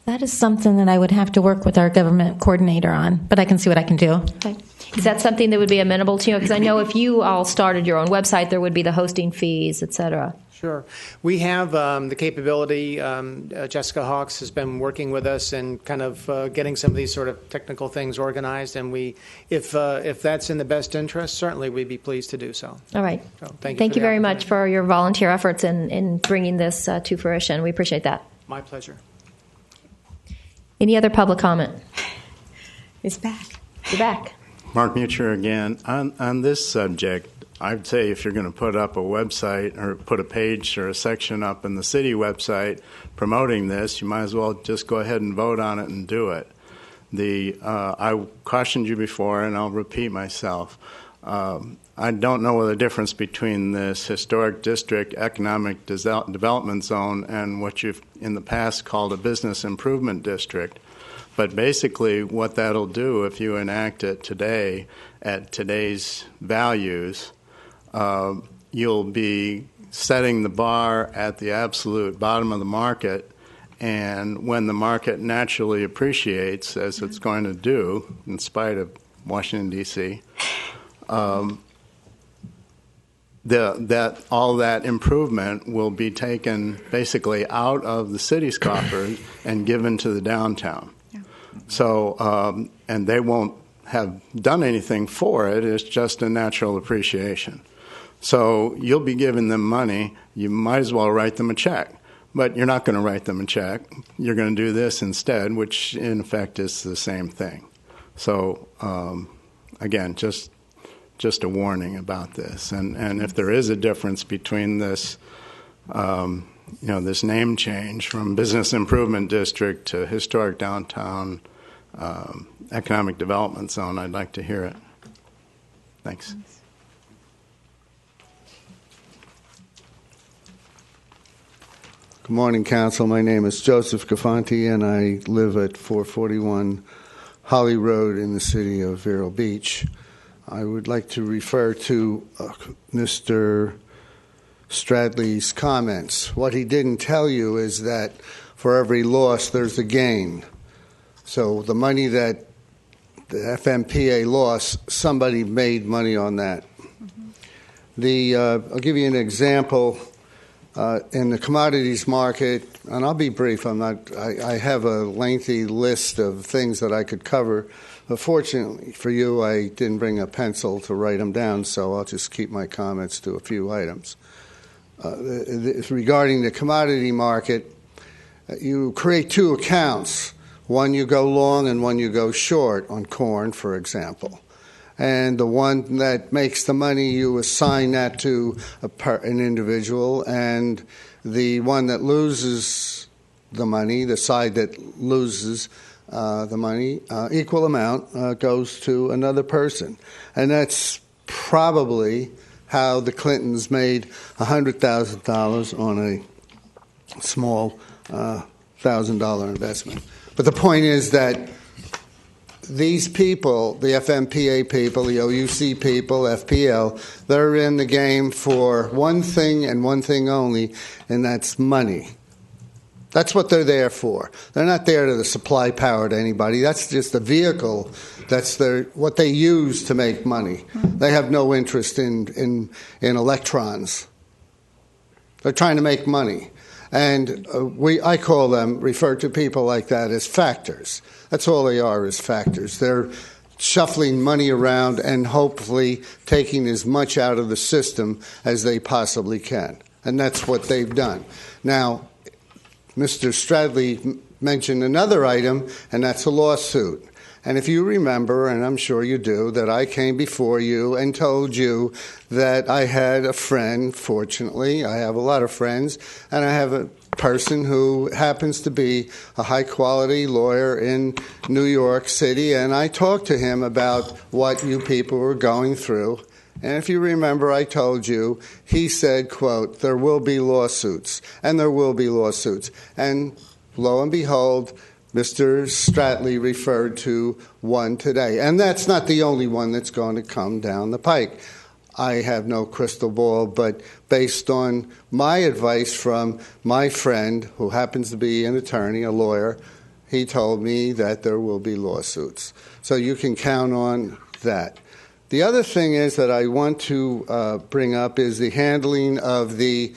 That is something that I would have to work with our government coordinator on, but I can see what I can do. Okay. Is that something that would be amenable to you? Because I know if you all started your own website, there would be the hosting fees, et cetera. Sure. We have the capability. Jessica Hawks has been working with us and kind of getting some of these sort of technical things organized. And if that's in the best interest, certainly we'd be pleased to do so. All right. So thank you very much for your volunteer efforts in bringing this to fruition. We appreciate that. My pleasure. Any other public comment? It's back. You're back. Mark Mucher again. On this subject, I'd say if you're going to put up a website or put a page or a section up in the city website promoting this, you might as well just go ahead and vote on it and do it. I cautioned you before, and I'll repeat myself. I don't know the difference between this historic district economic development zone and what you've in the past called a business improvement district. But basically what that'll do if you enact it today at today's values, you'll be setting the bar at the absolute bottom of the market. And when the market naturally appreciates, as it's going to do in spite of Washington, D.C., that all that improvement will be taken basically out of the city's coffers and given to the downtown. Yeah. So, and they won't have done anything for it. It's just a natural appreciation. So you'll be giving them money. You might as well write them a check. But you're not going to write them a check. You're going to do this instead, which in effect is the same thing. So, again, just a warning about this. And if there is a difference between this, this name change from Business Improvement District to Historic Downtown Economic Development Zone, I'd like to hear it. Thanks. Good morning, Council. My name is Joseph Gafanti, and I live at 441 Holly Road in the city of Vero Beach. I would like to refer to Mr. Stradley's comments. What he didn't tell you is that for every loss, there's a gain. So the money that the FMPA lost, somebody made money on that. Mm-hmm. I'll give you an example. in the commodities market, and I'll be brief. I have a lengthy list of things that I could cover. But fortunately for you, I didn't bring a pencil to write them down, so I'll just keep my comments to a few items. Regarding the commodity market, you create two accounts. One you go long and one you go short on corn, for example. And the one that makes the money, you assign that to an individual, and the one that loses the money, the side that loses the money, equal amount, goes to another person. And that's probably how the Clintons made $100,000 on a small $1,000 investment. But the point is that these people, the FMPA people, the OUC people, FPL, they're in the game for one thing and one thing only, and that's money. That's what they're there for. They're not there to supply power to anybody. That's just a vehicle. That's what they use to make money. They have no interest in electrons. They're trying to make money. And I refer to people like that as factors. That's all they are, is factors. They're shuffling money around and hopefully taking as much out of the system as they possibly can. And that's what they've done. Now, Mr. Stradley mentioned another item, and that's a lawsuit. And if you remember, and I'm sure you do, that I came before you and told you that I had a friend, fortunately, I have a lot of friends, and I have a person who happens to be a high-quality lawyer in New York City, and I talked to him about what you people were going through. And if you remember, I told you, he said, quote, there will be lawsuits, and there will be lawsuits. And lo and behold, Mr. Stradley referred to one today. And that's not the only one that's going to come down the pike. I have no crystal ball, but based on my advice from my friend, who happens to be an attorney, a lawyer, he told me that there will be lawsuits. So you can count on that. The other thing is that I want to bring up is the handling of the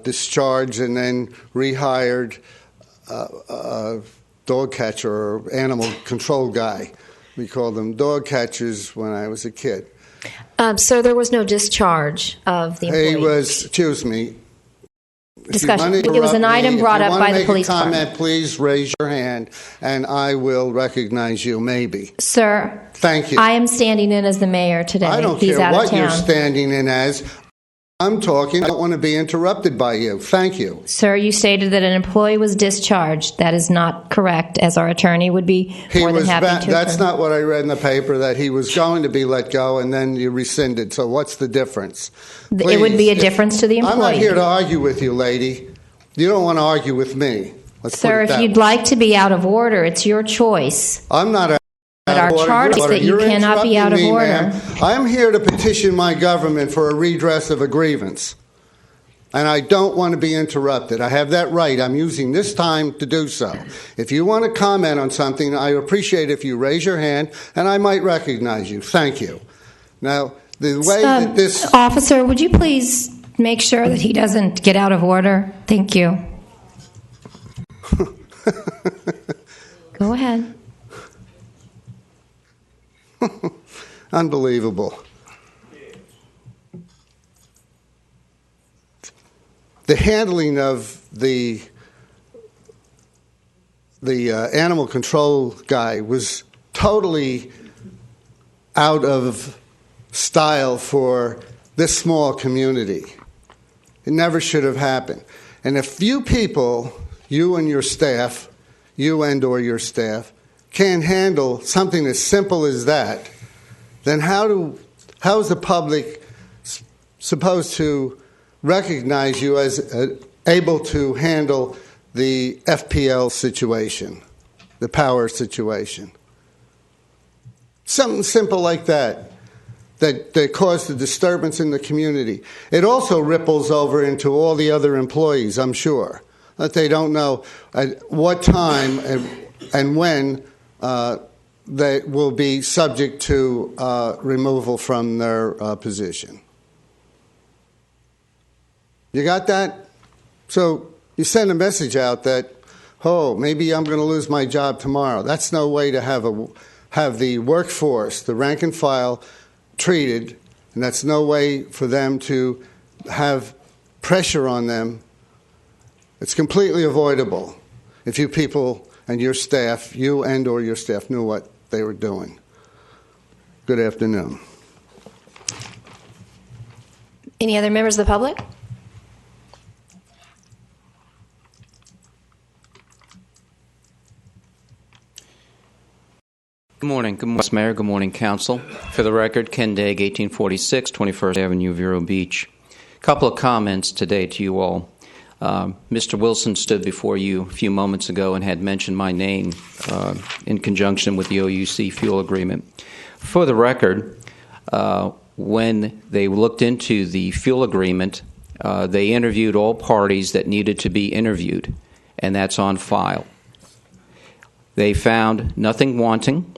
discharged and then rehired dog catcher or animal control guy. We called them dog catchers when I was a kid. So there was no discharge of the employee? He was, excuse me. Discussion. It was an item brought up by the police department. Comment, please raise your hand, and I will recognize you, maybe. Sir. Thank you. I am standing in as the mayor today. I don't He's care out of what town. you're standing in as. I'm talking. I don't want to be interrupted by you. Thank you. Sir, you stated that an employee was discharged. That is not correct, as our attorney would be more than happy to. That's not what I read in the paper, that he was going to be let go and then you rescinded. So what's the difference? Please, it would be a difference to the employee. I'm not here to argue with you, lady. You don't want to argue with me. Sir, if you'd like to be out of order, it's your choice. I'm not out but our of order. charge is that you cannot be out of order. Ma'am. I'm here to petition my government for a redress of a grievance. And I don't want to be interrupted. I have that right. I'm using this time to do so. If you want to comment on something, I appreciate if you raise your hand, and I might recognize you. Thank you. Now, the way that this... Officer, would you please make sure that he doesn't get out of order? Thank you. Go ahead. Unbelievable. The handling of the animal control guy was totally out of style for this small community. It never should have happened. And if you people, you and your staff, you and or your staff, can't handle something as simple as that, then how is the public supposed to recognize you as able to handle the FPL situation, the power situation? Something simple like that caused a disturbance in the community. It also ripples over into all the other employees, I'm sure, that they don't know at what time and when they will be subject to removal from their position. You got that? So you send a message out that, oh, maybe I'm going to lose my job tomorrow. That's no way to have the workforce, the rank and file, treated, and that's no way for them to have pressure on them. It's completely avoidable if you people and your staff, you and or your staff, knew what they were doing. Good afternoon. Any other members of the public? Good morning. Good morning, Mayor. Good morning, Council. For the record, Ken Daig, 1846, 21st Avenue, Vero Beach. A couple of comments today to you all. Mr. Wilson stood before you a few moments ago and had mentioned my name in conjunction with the OUC fuel agreement. For the record, when they looked into the fuel agreement, they interviewed all parties that needed to be interviewed, and that's on file. They found nothing wanting,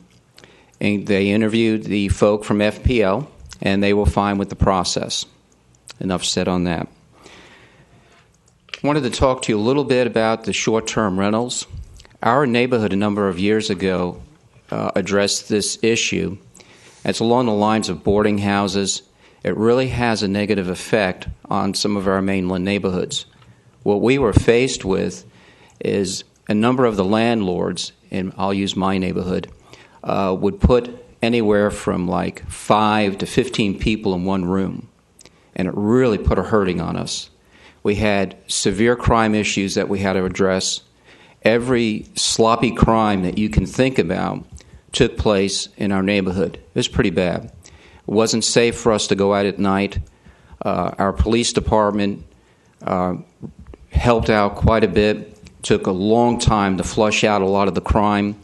and they interviewed the folk from FPL, and they were fine with the process. Enough said on that. I wanted to talk to you a little bit about the short-term rentals. Our neighborhood a number of years ago addressed this issue. It's along the lines of boarding houses. It really has a negative effect on some of our mainland neighborhoods. What we were faced with is a number of the landlords, and I'll use my neighborhood, would put anywhere from like 5 to 15 people in one room, and it really put a hurting on us. We had severe crime issues that we had to address. Every sloppy crime that you can think about took place in our neighborhood. It was pretty bad. It wasn't safe for us to go out at night. Our police department helped out quite a bit. Took a long time to flush out a lot of the crime,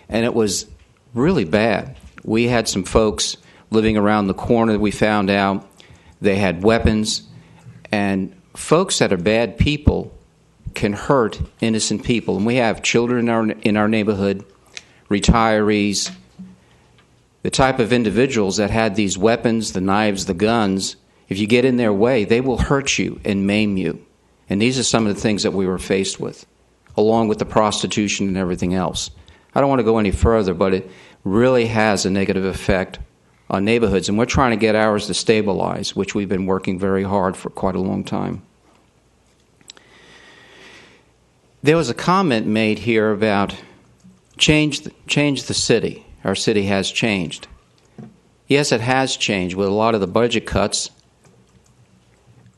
and it was really bad. We had some folks living around the corner that we found out. They had weapons, and folks that are bad people can hurt innocent people. And we have children in our neighborhood, retirees, the type of individuals that had these weapons, the knives, the guns. If you get in their way, they will hurt you and maim you. And these are some of the things that we were faced with, along with the prostitution and everything else. I don't want to go any further, but it really has a negative effect on neighborhoods, and we're trying to get ours to stabilize, which we've been working very hard for quite a long time. There was a comment made here about change the city. Our city has changed. Yes, it has changed. With a lot of the budget cuts,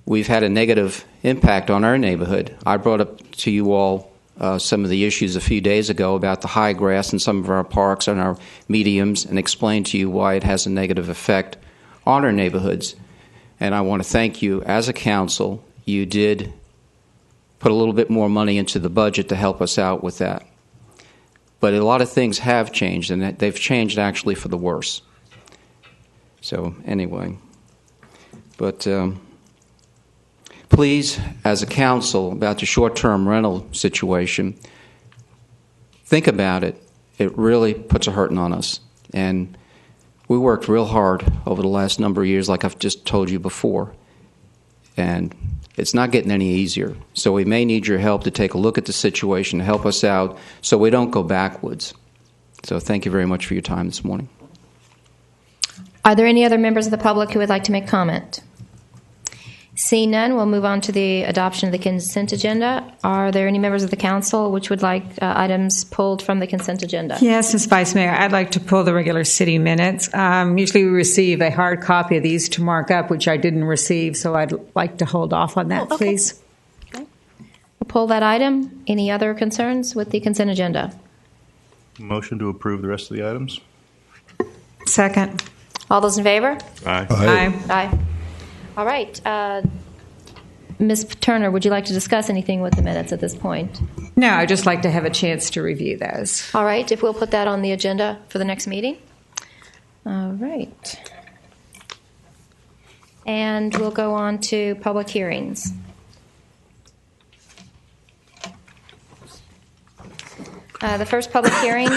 we've had a negative impact on our neighborhood. I brought up to you all some of the issues a few days ago about the high grass in some of our parks and our mediums, and explained to you why it has a negative effect on our neighborhoods. And I want to thank you as a council. You did put a little bit more money into the budget to help us out with that. But a lot of things have changed, and they've changed actually for the worse. So anyway, but please, as a council, about the short-term rental situation, think about it. It really puts a hurting on us. And we worked real hard over the last number of years, like I've just told you before. And it's not getting any easier. So we may need your help to take a look at the situation, to help us out so we don't go backwards. So thank you very much for your time this morning. Are there any other members of the public who would like to make comment? Seeing none, we'll move on to the adoption of the consent agenda. Are there any members of the council which would like items pulled from the consent agenda? Yes, Ms. Vice Mayor, I'd like to pull the regular city minutes. Usually we receive a hard copy of these to mark up, which I didn't receive, so I'd like to hold off on that, please. Okay. We'll pull that item. Any other concerns with the consent agenda? Motion to approve the rest of the items. Second. All those in favor? Aye. Aye. Aye. All right. Ms. Turner, would you like to discuss anything with the minutes at this point? No, I'd just like to have a chance to review those. All right. If we'll put that on the agenda for the next meeting. All right. And we'll go on to public hearings. The first public hearing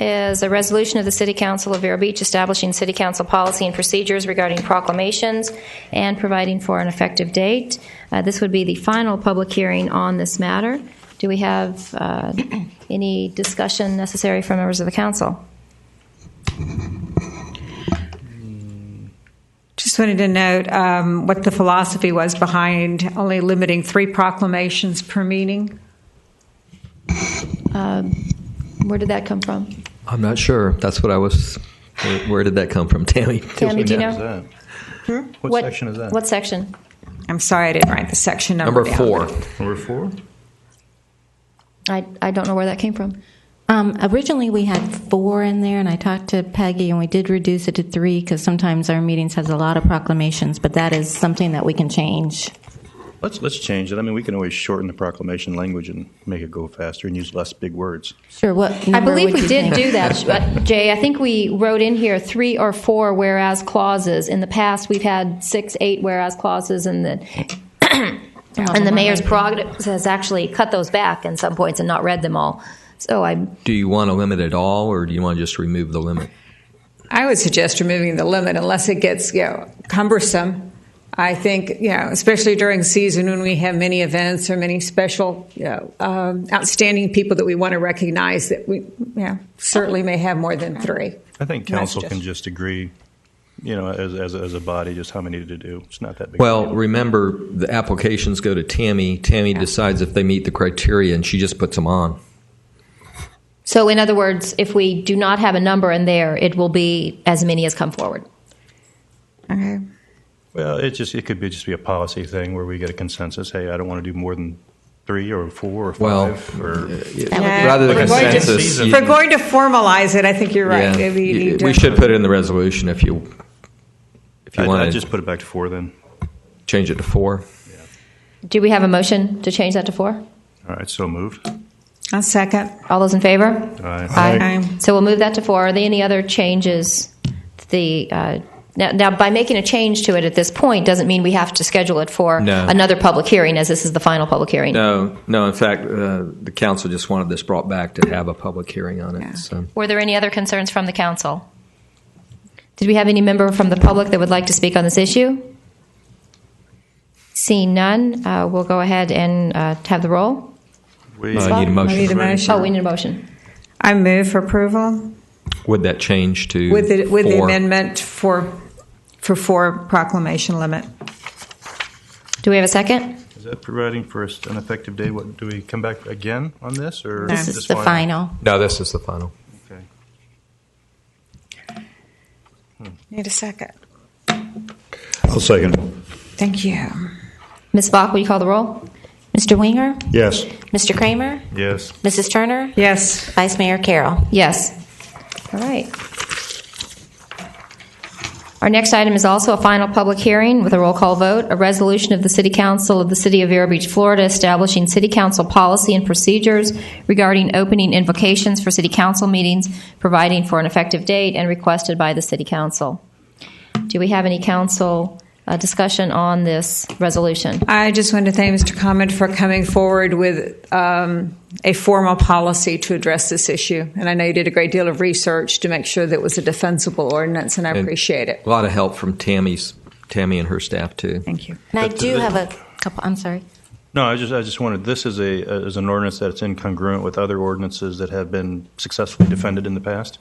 is a resolution of the City Council of Vero Beach establishing City Council policy and procedures regarding proclamations and providing for an effective date. This would be the final public hearing on this matter. Do we have any discussion necessary from members of the council? Just wanted to note what the philosophy was behind only limiting 3 proclamations per meeting. Where did that come from? I'm not sure. That's what I was. Where did that come from, Tammy? Tammy, do you know? What section is that? What section? I'm sorry, I didn't write the section number down. 4. Number 4? I don't know where that came from. Originally, we had 4 in there, and I talked to Peggy, and we did reduce it to 3 because sometimes our meetings has a lot of proclamations, but that is something that we can change. Let's change it. I mean, we can always shorten the proclamation language and make it go faster and use less big words. Sure. What I number believe would we you did think? do that, Jay. I think we wrote in here 3 or 4 whereas clauses. In the past, we've had 6, 8 whereas clauses, and the mayor's prerogative has actually cut those back in some points and not read them all. So Do you want to limit it all, or do you want to just remove the limit? I would suggest removing the limit unless it gets cumbersome. I think, especially during season when we have many events or many special, outstanding people that we want to recognize, that we certainly may have more than 3. I think council can just agree, as a body, just how many to do. It's not that big. Well, remember, the applications go to Tammy. Tammy decides if they meet the criteria, and she just puts them on. So, in other words, if we do not have a number in there, it will be as many as come forward. Okay. Well, it could just be a policy thing where we get a consensus. Hey, I don't want to do more than 3 or 4 or 5. Rather than consensus, if we're going to formalize it, I think you're right. Yeah, Maybe you need to. we should put it in the resolution if you want I'd to. just put it back to 4 then. Change it to 4. Do we have a motion to change that to 4? All right, so moved. A second. All those in favor? Aye. Aye. So we'll move that to 4. Are there any other changes? Now, by making a change to it at this point doesn't mean we have to schedule it for another public hearing, as this is the final public hearing. No. In fact, the council just wanted this brought back to have a public hearing on it. Yeah. So. Were there any other concerns from the council? Did we have any member from the public that would like to speak on this issue? Seeing none, we'll go ahead and have the roll. We need a motion. Oh, we need a motion. I move for approval. Would that change to with the 4? amendment for 4 proclamation limit? Do we have a second? Is that providing for an effective date? What, do we come back again on this, or this is the final? No, this is the final. Okay. Need a second. I'll second. Thank you. Ms. Bach, will you call the roll? Mr. Winger? Yes. Mr. Kramer? Yes. Mrs. Turner? Yes. Vice Mayor Carroll? Yes. All right. Our next item is also a final public hearing with a roll call vote, a resolution of the City Council of the City of Vero Beach, Florida, establishing City Council policy and procedures regarding opening invocations for City Council meetings, providing for an effective date, and requested by the City Council. Do we have any council discussion on this resolution? I just want to thank Mr. Comment for coming forward with a formal policy to address this issue. And I know you did a great deal of research to make sure that it was a defensible ordinance, and I appreciate it. A lot of help from Tammy and her staff, too. Thank you. And I do have a couple. I'm sorry. No, I just wanted, this is an ordinance that's incongruent with other ordinances that have been successfully defended in the past.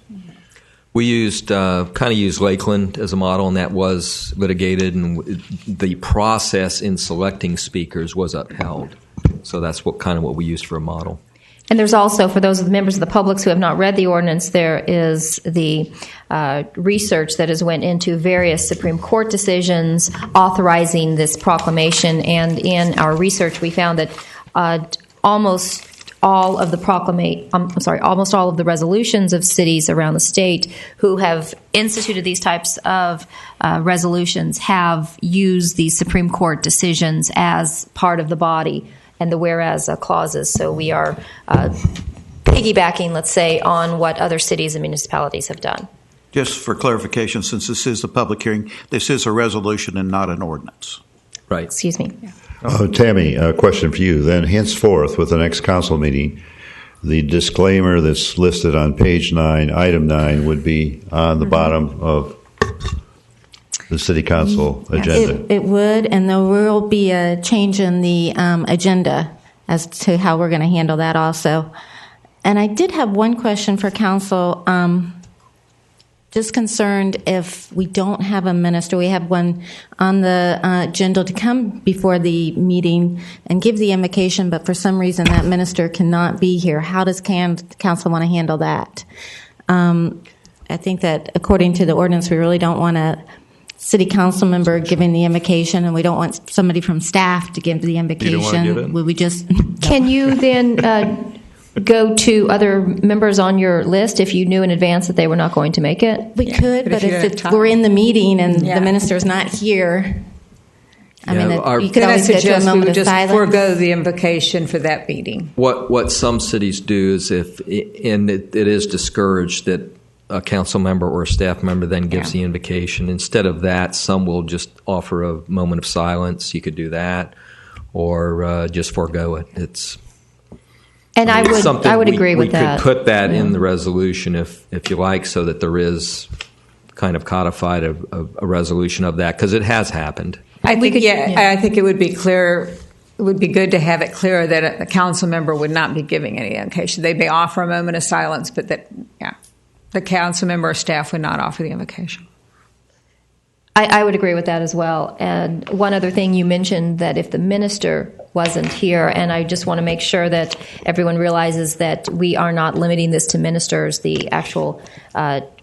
We used Lakeland as a model, and that was litigated, and the process in selecting speakers was upheld. So that's what we used for a model. And there's also, for those of the members of the public who have not read the ordinance, there is the research that has went into various Supreme Court decisions authorizing this proclamation. And in our research, we found that almost all of the resolutions of cities around the state who have instituted these types of resolutions have used these Supreme Court decisions as part of the body and the whereas clauses. So we are piggybacking, let's say, on what other cities and municipalities have done. Just for clarification, since this is a public hearing, this is a resolution and not an ordinance. Right. Excuse me. Yeah. Tammy, a question for you. Then, henceforth, with the next council meeting, the disclaimer that's listed on page 9, item 9, would be on the bottom of the city council agenda. It would, and there will be a change in the agenda as to how we're going to handle that also. And I did have one question for council. Just concerned if we don't have a minister, we have one on the agenda to come before the meeting and give the invocation, but for some reason that minister cannot be here. How does council want to handle that? I think that according to the ordinance, we really don't want a city council member giving the invocation, and we don't want somebody from staff to give the invocation. You don't want to give it? Would we just? Can you then go to other members on your list if you knew in advance that they were not going to make it? We could, but if we're in the meeting and the minister's not here, I mean, you could always get to a moment of silence. Forego the invocation for that meeting. What some cities do is and it is discouraged that a council member or a staff member then gives the invocation. Instead of that, some will just offer a moment of silence. You could do that, or just forego it. And I would agree with that. We could put that in the resolution if you like, so that there is kind of codified a resolution of that, because it has happened. I think it would be clear. It would be good to have it clear that a council member would not be giving any invocation. They may offer a moment of silence, but the council member or staff would not offer the invocation. I would agree with that as well. And one other thing, you mentioned that if the minister wasn't here, and I just want to make sure that everyone realizes that we are not limiting this to ministers. The actual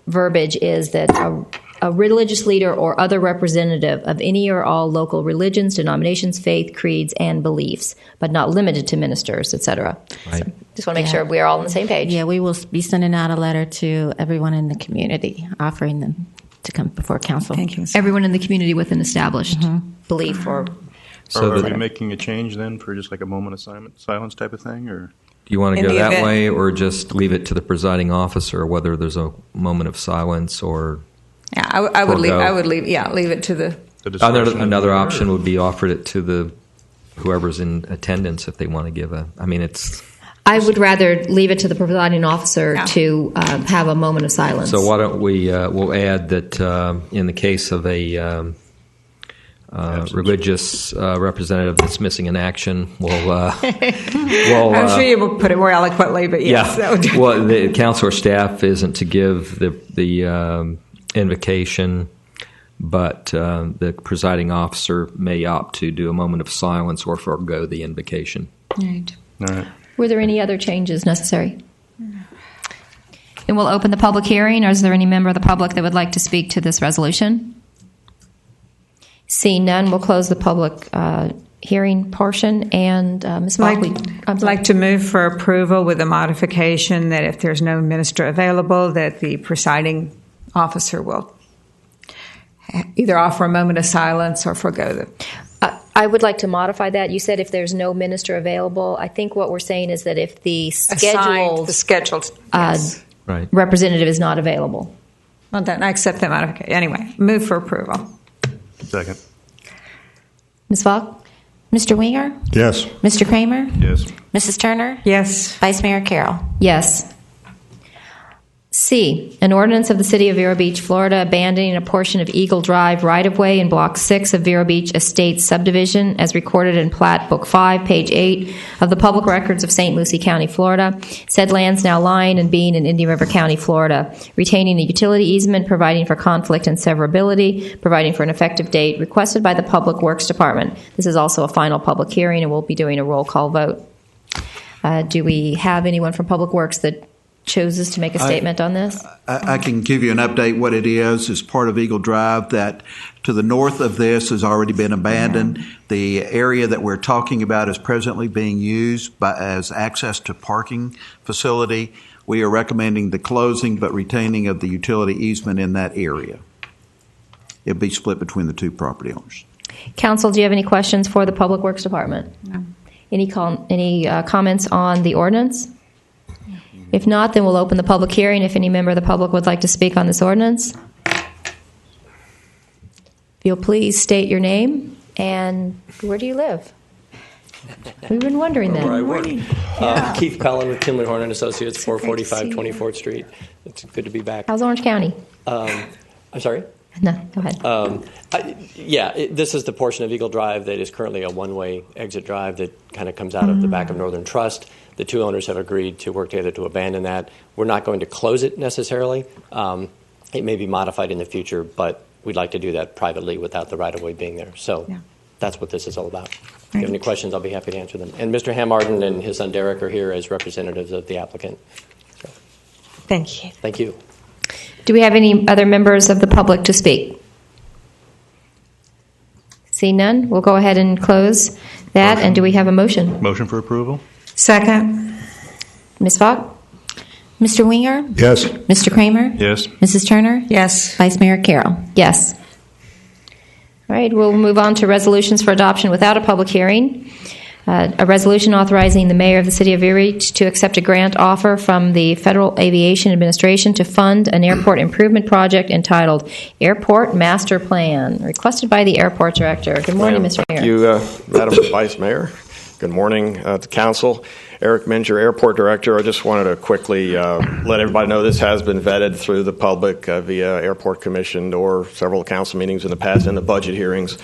verbiage is that a religious leader or other representative of any or all local religions, denominations, faith, creeds, and beliefs, but not limited to ministers, etc. Right. So just want to make sure we are all on the same page. Yeah, we will be sending out a letter to everyone in the community, offering them to come before council. Thank you. Everyone in the community with an established belief or. So are we making a change then for just like a moment of silence type of thing, or? Do you want to go that way, or just leave it to the presiding officer, whether there's a moment of silence or? Yeah, I would leave. Leave it to the. Another option would be offered it to whoever's in attendance if they want to give a. I mean, it's. I would rather leave it to the presiding officer to have a moment of silence. So why don't we'll add that in the case of a religious representative that's missing in action, I'm sure you will put it more eloquently, but yes. Yeah. Well, the council or staff isn't to give the invocation, but the presiding officer may opt to do a moment of silence or forego the invocation. Right. All right. Were there any other changes necessary? And we'll open the public hearing, or is there any member of the public that would like to speak to this resolution? Seeing none, we'll close the public hearing portion. And Ms. Buckley, I'd like to move for approval with a modification that if there's no minister available, that the presiding officer will either offer a moment of silence or forego the. I would like to modify that. You said if there's no minister available. I think what we're saying is that if the scheduled representative is not available. Well, then I accept that modification. Anyway, move for approval. Second. Ms. Falk? Mr. Winger? Yes. Mr. Kramer? Yes. Mrs. Turner? Yes. Vice Mayor Carroll? Yes. C, an ordinance of the City of Vero Beach, Florida, abandoning a portion of Eagle Drive right-of-way in Block 6 of Vero Beach Estates subdivision as recorded in Plat Book 5, page 8 of the Public Records of St. Lucie County, Florida. Said lands now lying and being in Indian River County, Florida. Retaining a utility easement, providing for conflict and severability, providing for an effective date, requested by the Public Works Department. This is also a final public hearing, and we'll be doing a roll call vote. Do we have anyone from Public Works that chooses to make a statement on this? I can give you an update. What it is part of Eagle Drive that to the north of this has already been abandoned. The area that we're talking about is presently being used as access to parking facility. We are recommending the closing but retaining of the utility easement in that area. It'll be split between the two property owners. Council, do you have any questions for the Public Works Department? No. Any comments on the ordinance? If not, then we'll open the public hearing if any member of the public would like to speak on this ordinance. If you'll please state your name and where do you live? We've been wondering that. Keith Pellin with Timley Horn and Associates, 445 24th Street. It's good to be back. How's Orange County? I'm sorry? No, go ahead. This is the portion of Eagle Drive that is currently a one-way exit drive that kind of comes out of the back of Northern Trust. The two owners have agreed to work together to abandon that. We're not going to close it necessarily. It may be modified in the future, but we'd like to do that privately without the right-of-way being there. So that's what this is all about. If you have any questions, I'll be happy to answer them. And Mr. Hamarden and his son Derek are here as representatives of the applicant. So, thank you. Thank you. Do we have any other members of the public to speak? See none, we'll go ahead and close that. And do we have a motion? Motion for approval? Second. Ms. Falk? Mr. Winger? Yes. Mr. Kramer? Yes. Mrs. Turner? Yes. Vice Mayor Carroll? Yes. All right, we'll move on to resolutions for adoption without a public hearing. A resolution authorizing the mayor of the city of Erie to accept a grant offer from the Federal Aviation Administration to fund an airport improvement project entitled Airport Master Plan, requested by the airport director. Good morning, Mr. Mayor. Thank you, Madam Vice Mayor. Good morning to Council. Eric Minger, Airport Director. I just wanted to quickly let everybody know this has been vetted through the public via Airport Commission or several council meetings in the past and the budget hearings.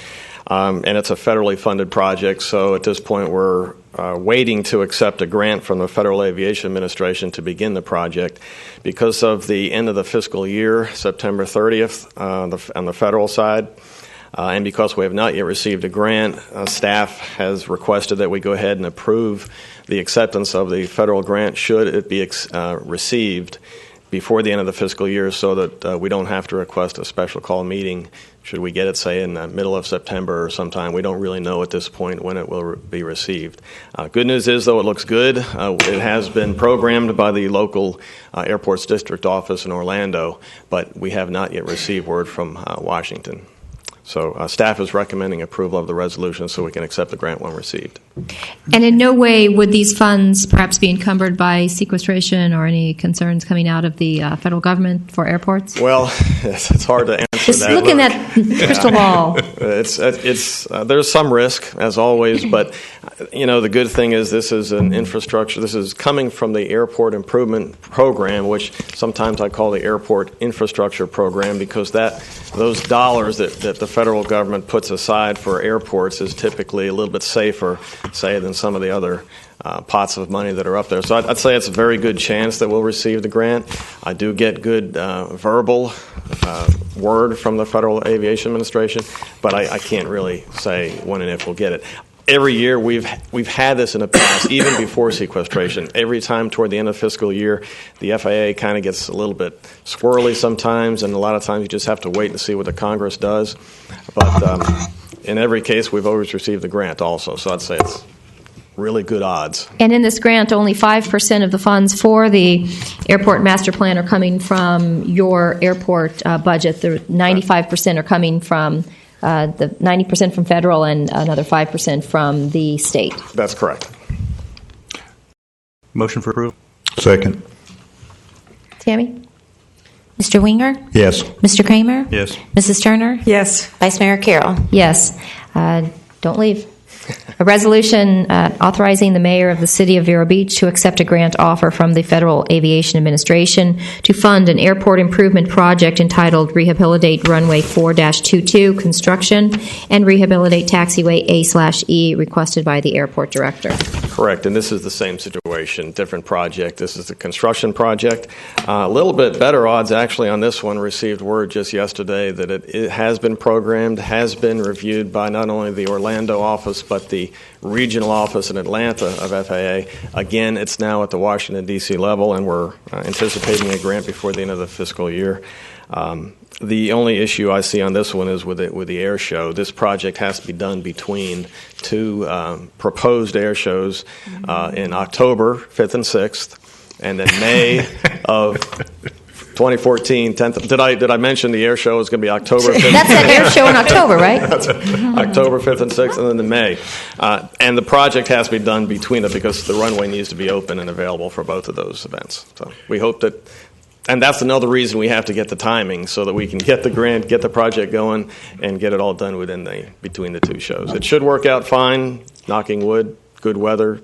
And it's a federally funded project, so at this point we're waiting to accept a grant from the Federal Aviation Administration to begin the project. Because of the end of the fiscal year, September 30th, on the federal side, and because we have not yet received a grant, staff has requested that we go ahead and approve the acceptance of the federal grant should it be received before the end of the fiscal year, so that we don't have to request a special call meeting should we get it, say, in the middle of September or sometime. We don't really know at this point when it will be received. Good news is, though, it looks good. It has been programmed by the local Airports District Office in Orlando, but we have not yet received word from Washington. So staff is recommending approval of the resolution so we can accept the grant when received. And in no way would these funds perhaps be encumbered by sequestration or any concerns coming out of the federal government for airports? Well, it's hard to answer Just that. look in that crystal ball. There's some risk, as always, but the good thing is this is an infrastructure. This is coming from the Airport Improvement Program, which sometimes I call the Airport Infrastructure Program, because those dollars that the federal government puts aside for airports is typically a little bit safer, say, than some of the other pots of money that are up there. So I'd say it's a very good chance that we'll receive the grant. I do get good verbal word from the Federal Aviation Administration, but I can't really say when and if we'll get it. Every year we've had this in the past, even before sequestration. Every time toward the end of fiscal year, the FAA kind of gets a little bit squirrely sometimes, and a lot of times you just have to wait and see what the Congress does. But in every case, we've always received the grant also, so I'd say it's really good odds. And in this grant, only 5% of the funds for the airport master plan are coming from your airport budget. The 95% are coming from the 90% from federal and another 5% from the state. That's correct. Motion for approval. Second. Tammy? Mr. Winger? Yes. Mr. Kramer? Yes. Mrs. Turner? Yes. Vice Mayor Carroll? Yes. Don't leave. A resolution authorizing the mayor of the city of Vero Beach to accept a grant offer from the Federal Aviation Administration to fund an airport improvement project entitled Rehabilitate Runway 4-22 Construction and Rehabilitate Taxiway A/E, requested by the airport director. Correct, and this is the same situation, different project. This is the construction project. A little bit better odds actually on this one. Received word just yesterday that it has been programmed, has been reviewed by not only the Orlando office but the regional office in Atlanta of FAA. Again, it's now at the Washington, D.C. level, and we're anticipating a grant before the end of the fiscal year. The only issue I see on this one is with the air show. This project has to be done between two proposed air shows in October 5th and 6th, and then May of 2014, 10th. Did I mention the air show is going to be October 5th? That's that air show in October, right? That's October 5th and 6th, and then in May. And the project has to be done between it because the runway needs to be open and available for both of those events. So we hope that, and that's another reason we have to get the timing so that we can get the grant, get the project going, and get it all done between the two shows. It should work out fine, knocking wood, good weather,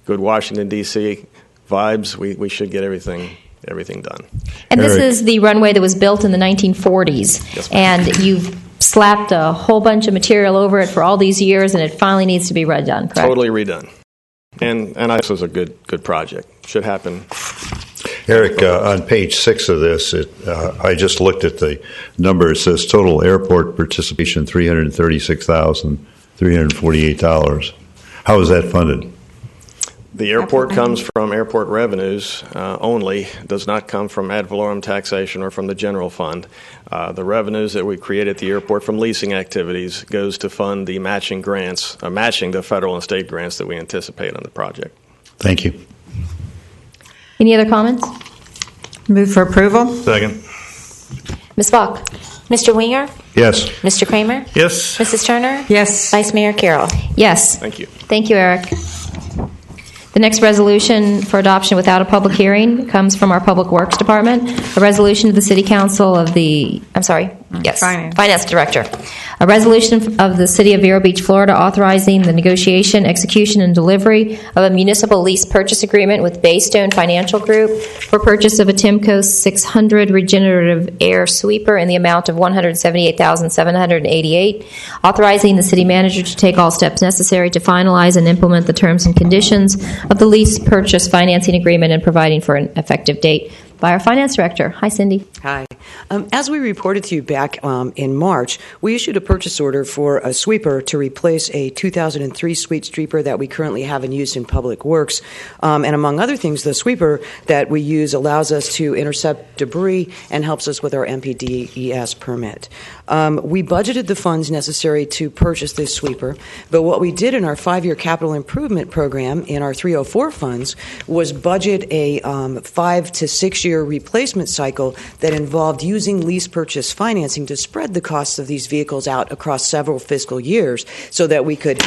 good Washington, D.C. vibes, we should get everything done. And this is the runway that was built in the 1940s. Yes, ma'am. And you've slapped a whole bunch of material over it for all these years, and it finally needs to be redone, correct? Totally redone. And this was a good project. Should happen. Eric, on page 6 of this, I just looked at the number. It says total airport participation $336,348. How is that funded? The airport comes from airport revenues only, does not come from ad valorem taxation or from the general fund. The revenues that we create at the airport from leasing activities goes to fund the matching grants, matching the federal and state grants that we anticipate on the project. Thank you. Any other comments? Move for approval. Second. Ms. Falk? Mr. Winger? Yes. Mr. Kramer? Yes. Mrs. Turner? Yes. Vice Mayor Carroll? Yes. Thank you. Thank you, Eric. The next resolution for adoption without a public hearing comes from our Public Works Department, a resolution of the City Council of the, Finance Director. A resolution of the City of Vero Beach, Florida, authorizing the negotiation, execution, and delivery of a municipal lease purchase agreement with Baystone Financial Group for purchase of a Timco 600 regenerative air sweeper in the amount of $178,788, authorizing the city manager to take all steps necessary to finalize and implement the terms and conditions of the lease purchase financing agreement and providing for an effective date by our Finance Director. Hi, Cindy. Hi. As we reported to you back in March, we issued a purchase order for a sweeper to replace a 2003 sweep sweeper that we currently have in use in Public Works. And among other things, the sweeper that we use allows us to intercept debris and helps us with our MPDES permit. We budgeted the funds necessary to purchase this sweeper, but what we did in our 5-year capital improvement program in our 304 funds was budget a 5 to 6 year replacement cycle that involved using lease purchase financing to spread the costs of these vehicles out across several fiscal years so that we could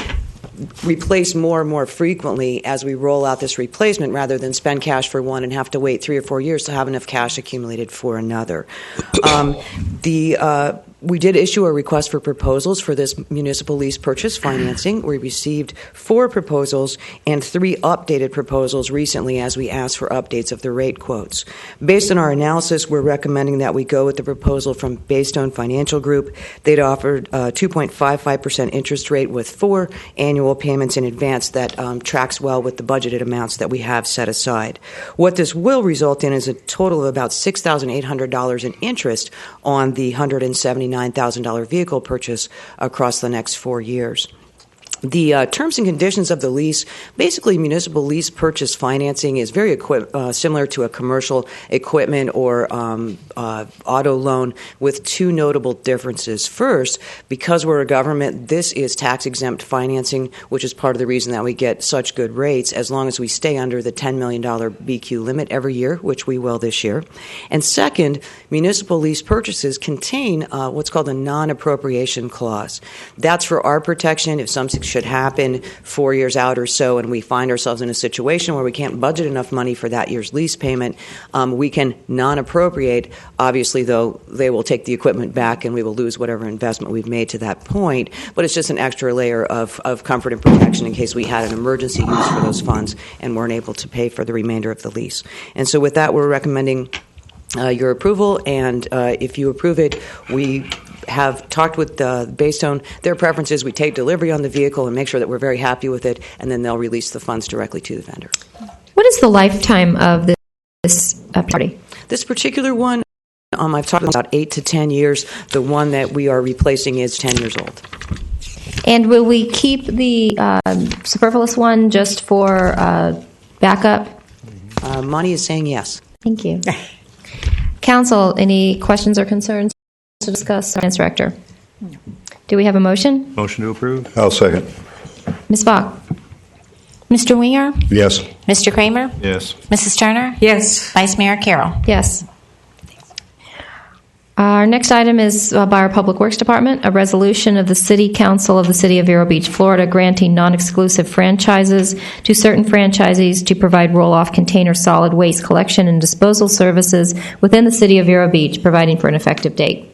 replace more and more frequently as we roll out this replacement rather than spend cash for one and have to wait 3 or 4 years to have enough cash accumulated for another. We did issue a request for proposals for this municipal lease purchase financing. We received 4 proposals and 3 updated proposals recently as we asked for updates of the rate quotes. Based on our analysis, we're recommending that we go with the proposal from Baystone Financial Group. They'd offered a 2.55% interest rate with 4 annual payments in advance that tracks well with the budgeted amounts that we have set aside. What this will result in is a total of about $6,800 in interest on the $179,000 vehicle purchase across the next 4 years. The terms and conditions of the lease, basically municipal lease purchase financing is very similar to a commercial equipment or auto loan with 2 notable differences. First, because we're a government, this is tax-exempt financing, which is part of the reason that we get such good rates as long as we stay under the $10 million BQ limit every year, which we will this year. And second, municipal lease purchases contain what's called a non-appropriation clause. That's for our protection if something should happen 4 years out or so and we find ourselves in a situation where we can't budget enough money for that year's lease payment, we can non-appropriate. Obviously, though, they will take the equipment back and we will lose whatever investment we've made to that point, but it's just an extra layer of comfort and protection in case we had an emergency use for those funds and weren't able to pay for the remainder of the lease. And so with that, we're recommending your approval, and if you approve it, we have talked with Baystone. Their preference is we take delivery on the vehicle and make sure that we're very happy with it, and then they'll release the funds directly to the vendor. What is the lifetime of this property? This particular one, I've talked about 8 to 10 years. The one that we are replacing is 10 years old. And will we keep the superfluous one just for backup? Monty is saying yes. Thank you. Council, any questions or concerns to discuss? Finance Director. Do we have a motion? Motion to approve. I'll second. Ms. Falk? Mr. Winger? Yes. Mr. Kramer? Yes. Mrs. Turner? Yes. Vice Mayor Carroll? Yes. Our next item is by our Public Works Department, a resolution of the City Council of the City of Vero Beach, Florida, granting non-exclusive franchises to certain franchisees to provide roll-off container solid waste collection and disposal services within the City of Vero Beach, providing for an effective date.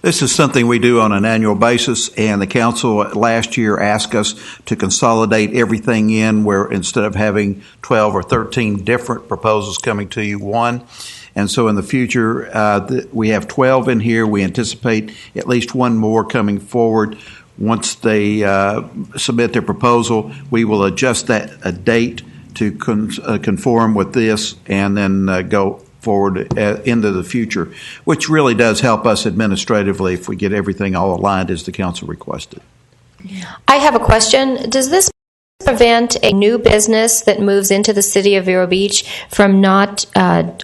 This is something we do on an annual basis, and the council last year asked us to consolidate everything in where instead of having 12 or 13 different proposals coming to you, one. And so in the future, we have 12 in here. We anticipate at least one more coming forward. Once they submit their proposal, we will adjust a date to conform with this and then go forward into the future, which really does help us administratively if we get everything all aligned as the council requested. I have a question. Does this prevent a new business that moves into the city of Vero Beach from not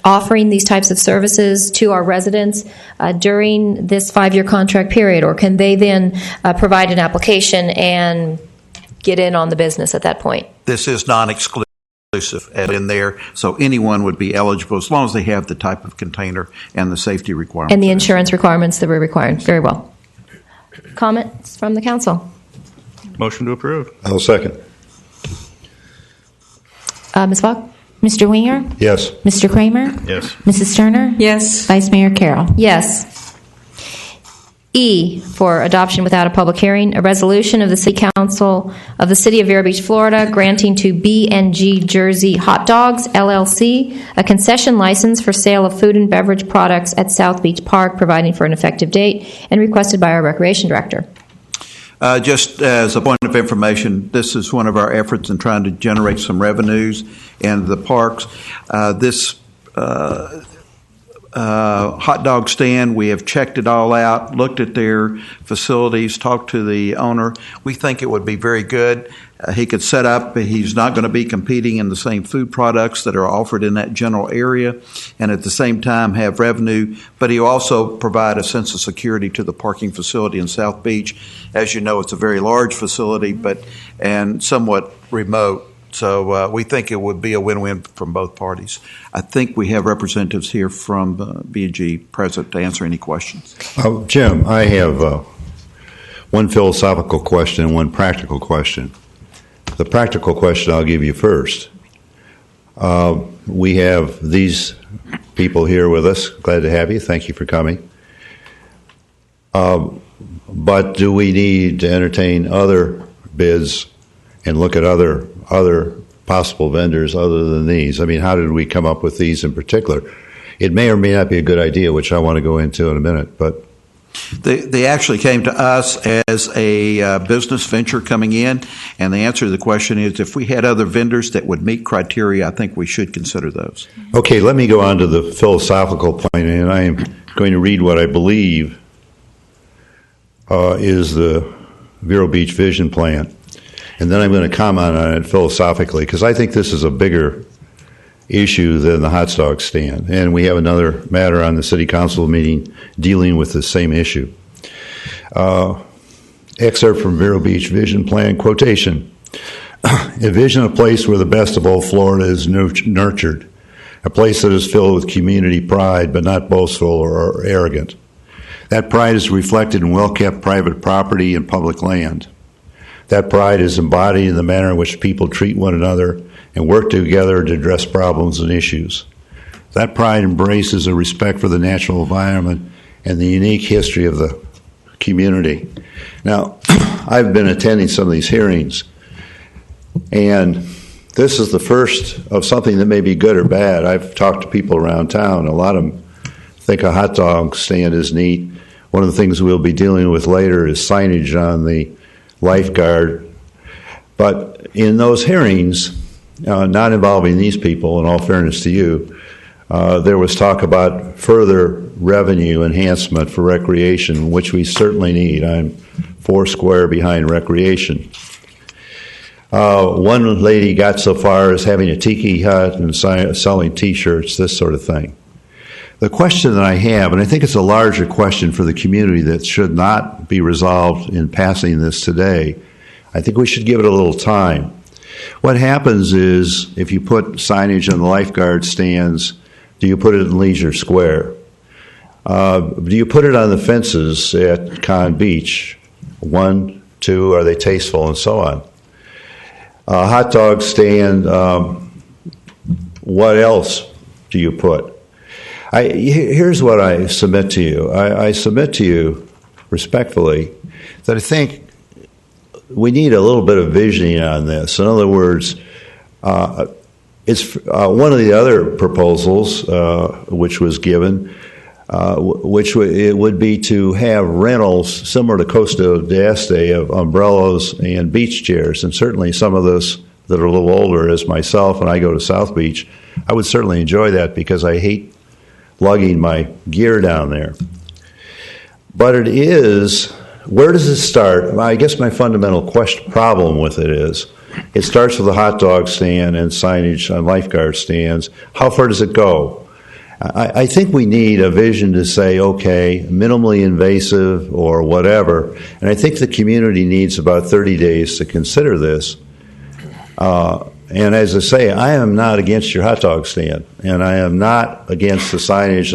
offering these types of services to our residents during this 5-year contract period, or can they then provide an application and get in on the business at that point? This is non-exclusive in there, so anyone would be eligible as long as they have the type of container and the safety requirements. And the insurance requirements that we're requiring. Very well. Comments from the council? Motion to approve. I'll second. Ms. Fogg? Mr. Winger? Yes. Mr. Kramer? Yes. Mrs. Turner? Yes. Vice Mayor Carroll? Yes. E, for adoption without a public hearing, a resolution of the City Council of the City of Vero Beach, Florida, granting to B&G Jersey Hot Dogs, LLC, a concession license for sale of food and beverage products at South Beach Park, providing for an effective date, and requested by our Recreation Director. Just as a point of information, this is one of our efforts in trying to generate some revenues in the parks. This hot dog stand, we have checked it all out, looked at their facilities, talked to the owner. We think it would be very good. He could set up, he's not going to be competing in the same food products that are offered in that general area, and at the same time have revenue, but he'll also provide a sense of security to the parking facility in South Beach. As you know, it's a very large facility, and somewhat remote. So we think it would be a win-win from both parties. I think we have representatives here from B&G present to answer any questions. Jim, I have one philosophical question and one practical question. The practical question I'll give you first. We have these people here with us. Glad to have you. Thank you for coming. But do we need to entertain other bids and look at other possible vendors other than these? I mean, how did we come up with these in particular? It may or may not be a good idea, which I want to go into in a minute, but they actually came to us as a business venture coming in, and the answer to the question is if we had other vendors that would meet criteria, I think we should consider those. Okay, let me go on to the philosophical point, and I am going to read what I believe is the Vero Beach Vision Plan. And then I'm going to comment on it philosophically, because I think this is a bigger issue than the hot dog stand. And we have another matter on the City Council meeting dealing with the same issue. Excerpt from Vero Beach Vision Plan, quotation. Envision a place where the best of old Florida is nurtured, a place that is filled with community pride but not boastful or arrogant. That pride is reflected in well-kept private property and public land. That pride is embodied in the manner in which people treat one another and work together to address problems and issues. That pride embraces a respect for the natural environment and the unique history of the community. Now, I've been attending some of these hearings, and this is the first of something that may be good or bad. I've talked to people around town. A lot of them think a hot dog stand is neat. One of the things we'll be dealing with later is signage on the lifeguard. But in those hearings, not involving these people, in all fairness to you, there was talk about further revenue enhancement for recreation, which we certainly need. I'm foursquare behind recreation. One lady got so far as having a tiki hut and selling T-shirts, this sort of thing. The question that I have, and I think it's a larger question for the community that should not be resolved in passing this today, I think we should give it a little time. What happens is, if you put signage on the lifeguard stands, do you put it in Leisure Square? Do you put it on the fences at Con Beach? 1, 2, are they tasteful, and so on? Hot dog stand, what else do you put? Here's what I submit to you. I submit to you respectfully, that I think we need a little bit of visioning on this. In other words, it's one of the other proposals which was given, it would be to have rentals similar to Costa d'Este of umbrellas and beach chairs, and certainly some of those that are a little older, as myself, and I go to South Beach, I would certainly enjoy that because I hate lugging my gear down there. But it is, where does it start? I guess my fundamental problem with it is, it starts with a hot dog stand and signage on lifeguard stands. How far does it go? I think we need a vision to say, okay, minimally invasive or whatever, and I think the community needs about 30 days to consider this. And as I say, I am not against your hot dog stand, and I am not against the signage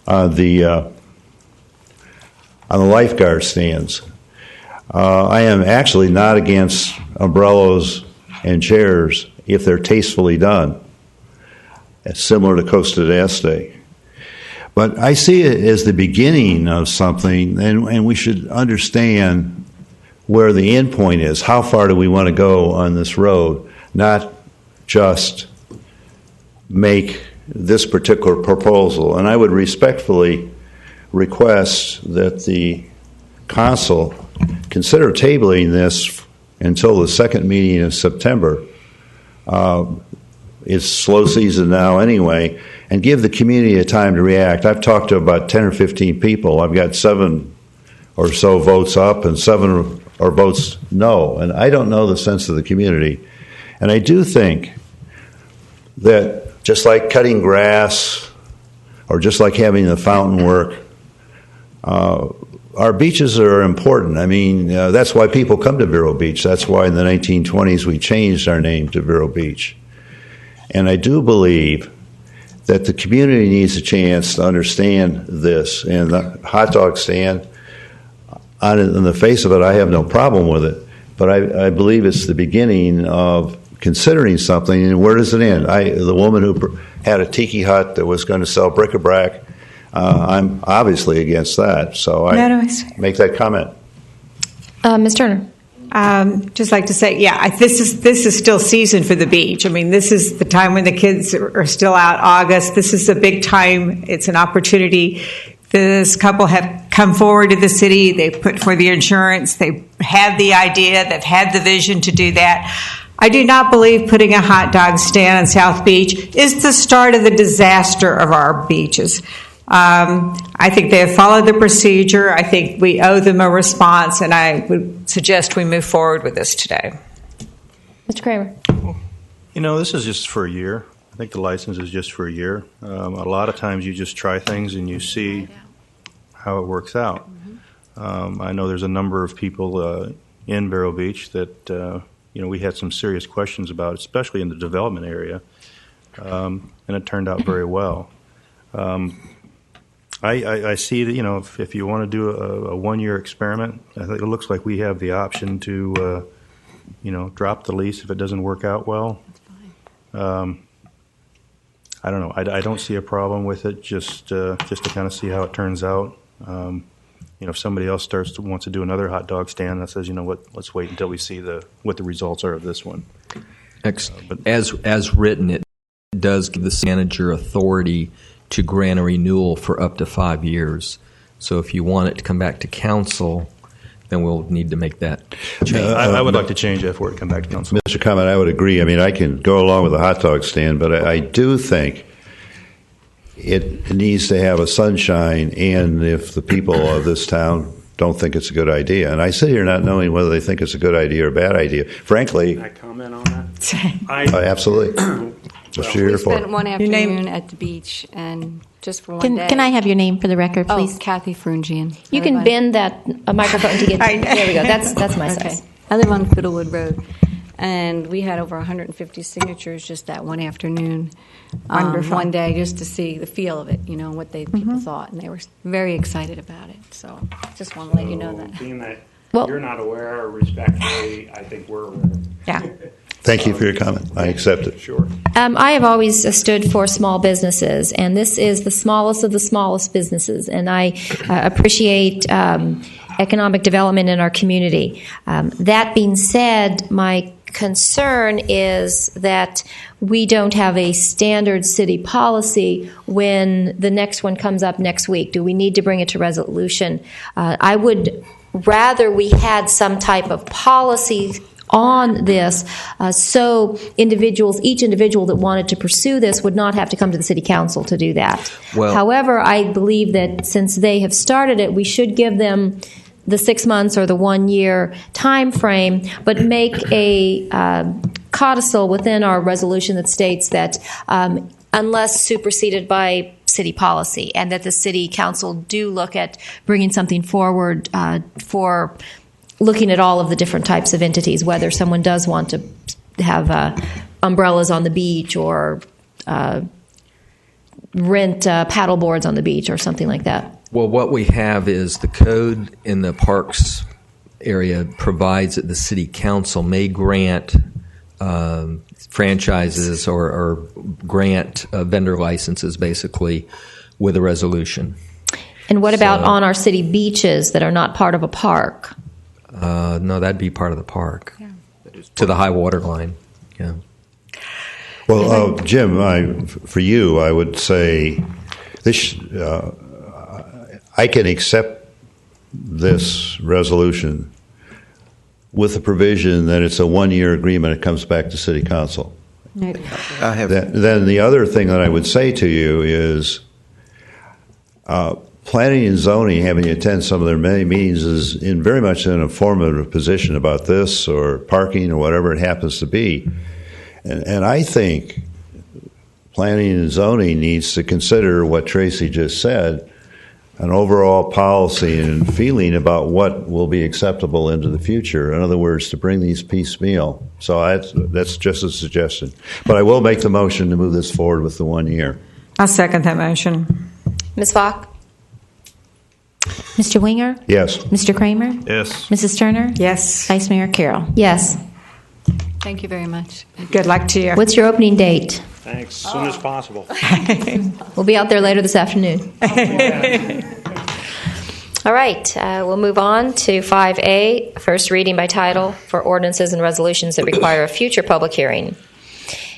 on the lifeguard stands. I am actually not against umbrellas and chairs if they're tastefully done, similar to Costa d'Este. But I see it as the beginning of something, and we should understand where the end point is. How far do we want to go on this road? Not just make this particular proposal. And I would respectfully request that the council consider tabling this until the second meeting in September. It's slow season now anyway, and give the community a time to react. I've talked to about 10 or 15 people. I've got 7 or so votes up and 7 or votes no, and I don't know the sense of the community. And I do think that just like cutting grass or just like having the fountain work, our beaches are important. I mean, that's why people come to Vero Beach. That's why in the 1920s we changed our name to Vero Beach. And I do believe that the community needs a chance to understand this. And the hot dog stand, on the face of it, I have no problem with it. But I believe it's the beginning of considering something. And where does it end? The woman who had a tiki hut that was going to sell bric-a-brac, I'm obviously against that. So I make that comment. Ms. Turner. Just like to say, this is still season for the beach. I mean, this is the time when the kids are still out. August. This is a big time. It's an opportunity. This couple have come forward to the city. They put for the insurance. They had the idea. They've had the vision to do that. I do not believe putting a hot dog stand on South Beach is the start of the disaster of our beaches. I think they have followed the procedure. I think we owe them a response, and I would suggest we move forward with this today. Mr. Kramer. You know, this is just for a year. I think the license is just for a year. A lot of times you just try things and you see how it works out. I know there's a number of people in Vero Beach that we had some serious questions about, especially in the development area, and it turned out very well. I see that, if you want to do a one-year experiment, I think it looks like we have the option to, drop the lease if it doesn't work out well. That's fine. I don't know. I don't see a problem with it, just to kind of see how it turns out. If somebody else wants to do another hot dog stand, that says, let's wait until we see what the results are of this one. But as written, it does give the manager authority to grant a renewal for up to 5 years. So if you want it to come back to council, then we'll need to make that change. I would like to change that for it to come back to council. Mr. Comment, I would agree. I mean, I can go along with the hot dog stand, but I do think it needs to have a sunshine, and if the people of this town don't think it's a good idea, and I sit here not knowing whether they think it's a good idea or a bad idea. Frankly, Can I comment on that? Absolutely. Just We spent one afternoon at the beach, and just for one day. Can I have your name for the record, please? Kathy Frungian. You can bend that microphone to get. There we go. That's my size. I live on Fiddlewood Road, and we had over 150 signatures just that one afternoon. Wonderful. One day, just to see the feel of it, what people thought, and they were very excited about it. So, just want to let you know that. Being that you're not aware, or respectfully, I think we're aware. Yeah. Thank you for your comment. I accept it. Sure. I have always stood for small businesses, and this is the smallest of the smallest businesses, and I appreciate economic development in our community. That being said, my concern is that we don't have a standard city policy when the next one comes up next week. Do we need to bring it to resolution? I would rather we had some type of policy on this, so each individual that wanted to pursue this would not have to come to the city council to do that. Well, however, I believe that since they have started it, we should give them the 6 months or the 1 year time frame, but make a codicil within our resolution that states that unless superseded by city policy, and that the city council do look at bringing something forward for looking at all of the different types of entities, whether someone does want to have umbrellas on the beach or rent paddle boards on the beach or something like that. Well, what we have is the code in the parks area provides that the city council may grant franchises or grant vendor licenses, basically, with a resolution. And what about on our city beaches that are not part of a park? No, that'd be part of the park, to the high water line. Yeah. Well, Jim, for you, I would say this. I can accept this resolution with the provision that it's a 1 year agreement. It comes back to City Council. Then the other thing that I would say to you is planning and zoning, having you attend some of their many meetings, is in very much an informative position about this or parking or whatever it happens to be. And I think planning and zoning needs to consider what Tracy just said, an overall policy and feeling about what will be acceptable into the future. In other words, to bring these piecemeal. So that's just a suggestion. But I will make the motion to move this forward with the 1 year. I'll second that motion. Ms. Falk? Mr. Winger? Yes. Mr. Kramer? Yes. Mrs. Turner? Yes. Vice Mayor Carroll? Yes. Thank you very much. Good luck to you. What's your opening date? Thanks. As soon as possible. We'll be out there later this afternoon. All right, we'll move on to 5A, first reading by title for ordinances and resolutions that require a future public hearing.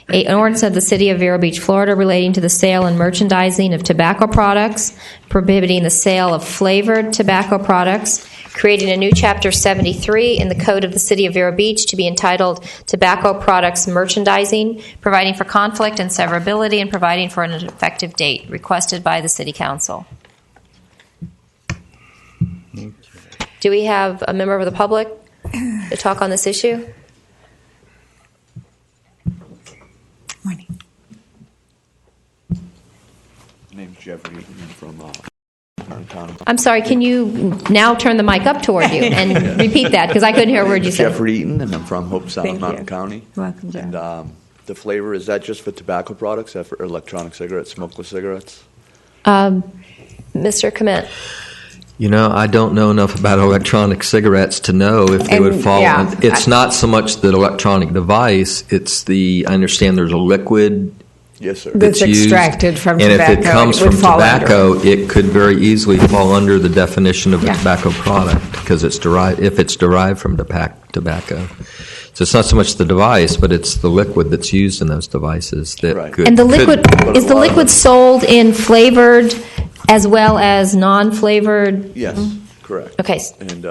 An ordinance of the City of Vero Beach, Florida, relating to the sale and merchandising of tobacco products, prohibiting the sale of flavored tobacco products, creating a new Chapter 73 in the Code of the City of Vero Beach to be entitled Tobacco Products Merchandising, providing for conflict and severability, and providing for an effective date, requested by the City Council. Do we have a member of the public to talk on this issue? Morning. My name's Jeffrey Eaton from County. I'm sorry, can you now turn the mic up toward you and repeat that, because I couldn't hear a word you said. Jeffrey Eaton, and I'm from Hope Sound, Mountain County. Welcome, Jeff. And the flavor, is that just for tobacco products, or for electronic cigarettes, smokeless cigarettes? Mr. Comment. You know, I don't know enough about electronic cigarettes to know if they would fall. Yeah, it's not so much the electronic device; it's I understand there's a liquid. Yes, sir. That's extracted from and tobacco. And if it comes from tobacco, it could very easily fall under the definition of a tobacco product because it's derived. If it's derived from tobacco, so it's not so much the device, but it's the liquid that's used in those devices that could. And the liquid is the liquid sold in flavored as well as non-flavored? Yes, correct. Okay. And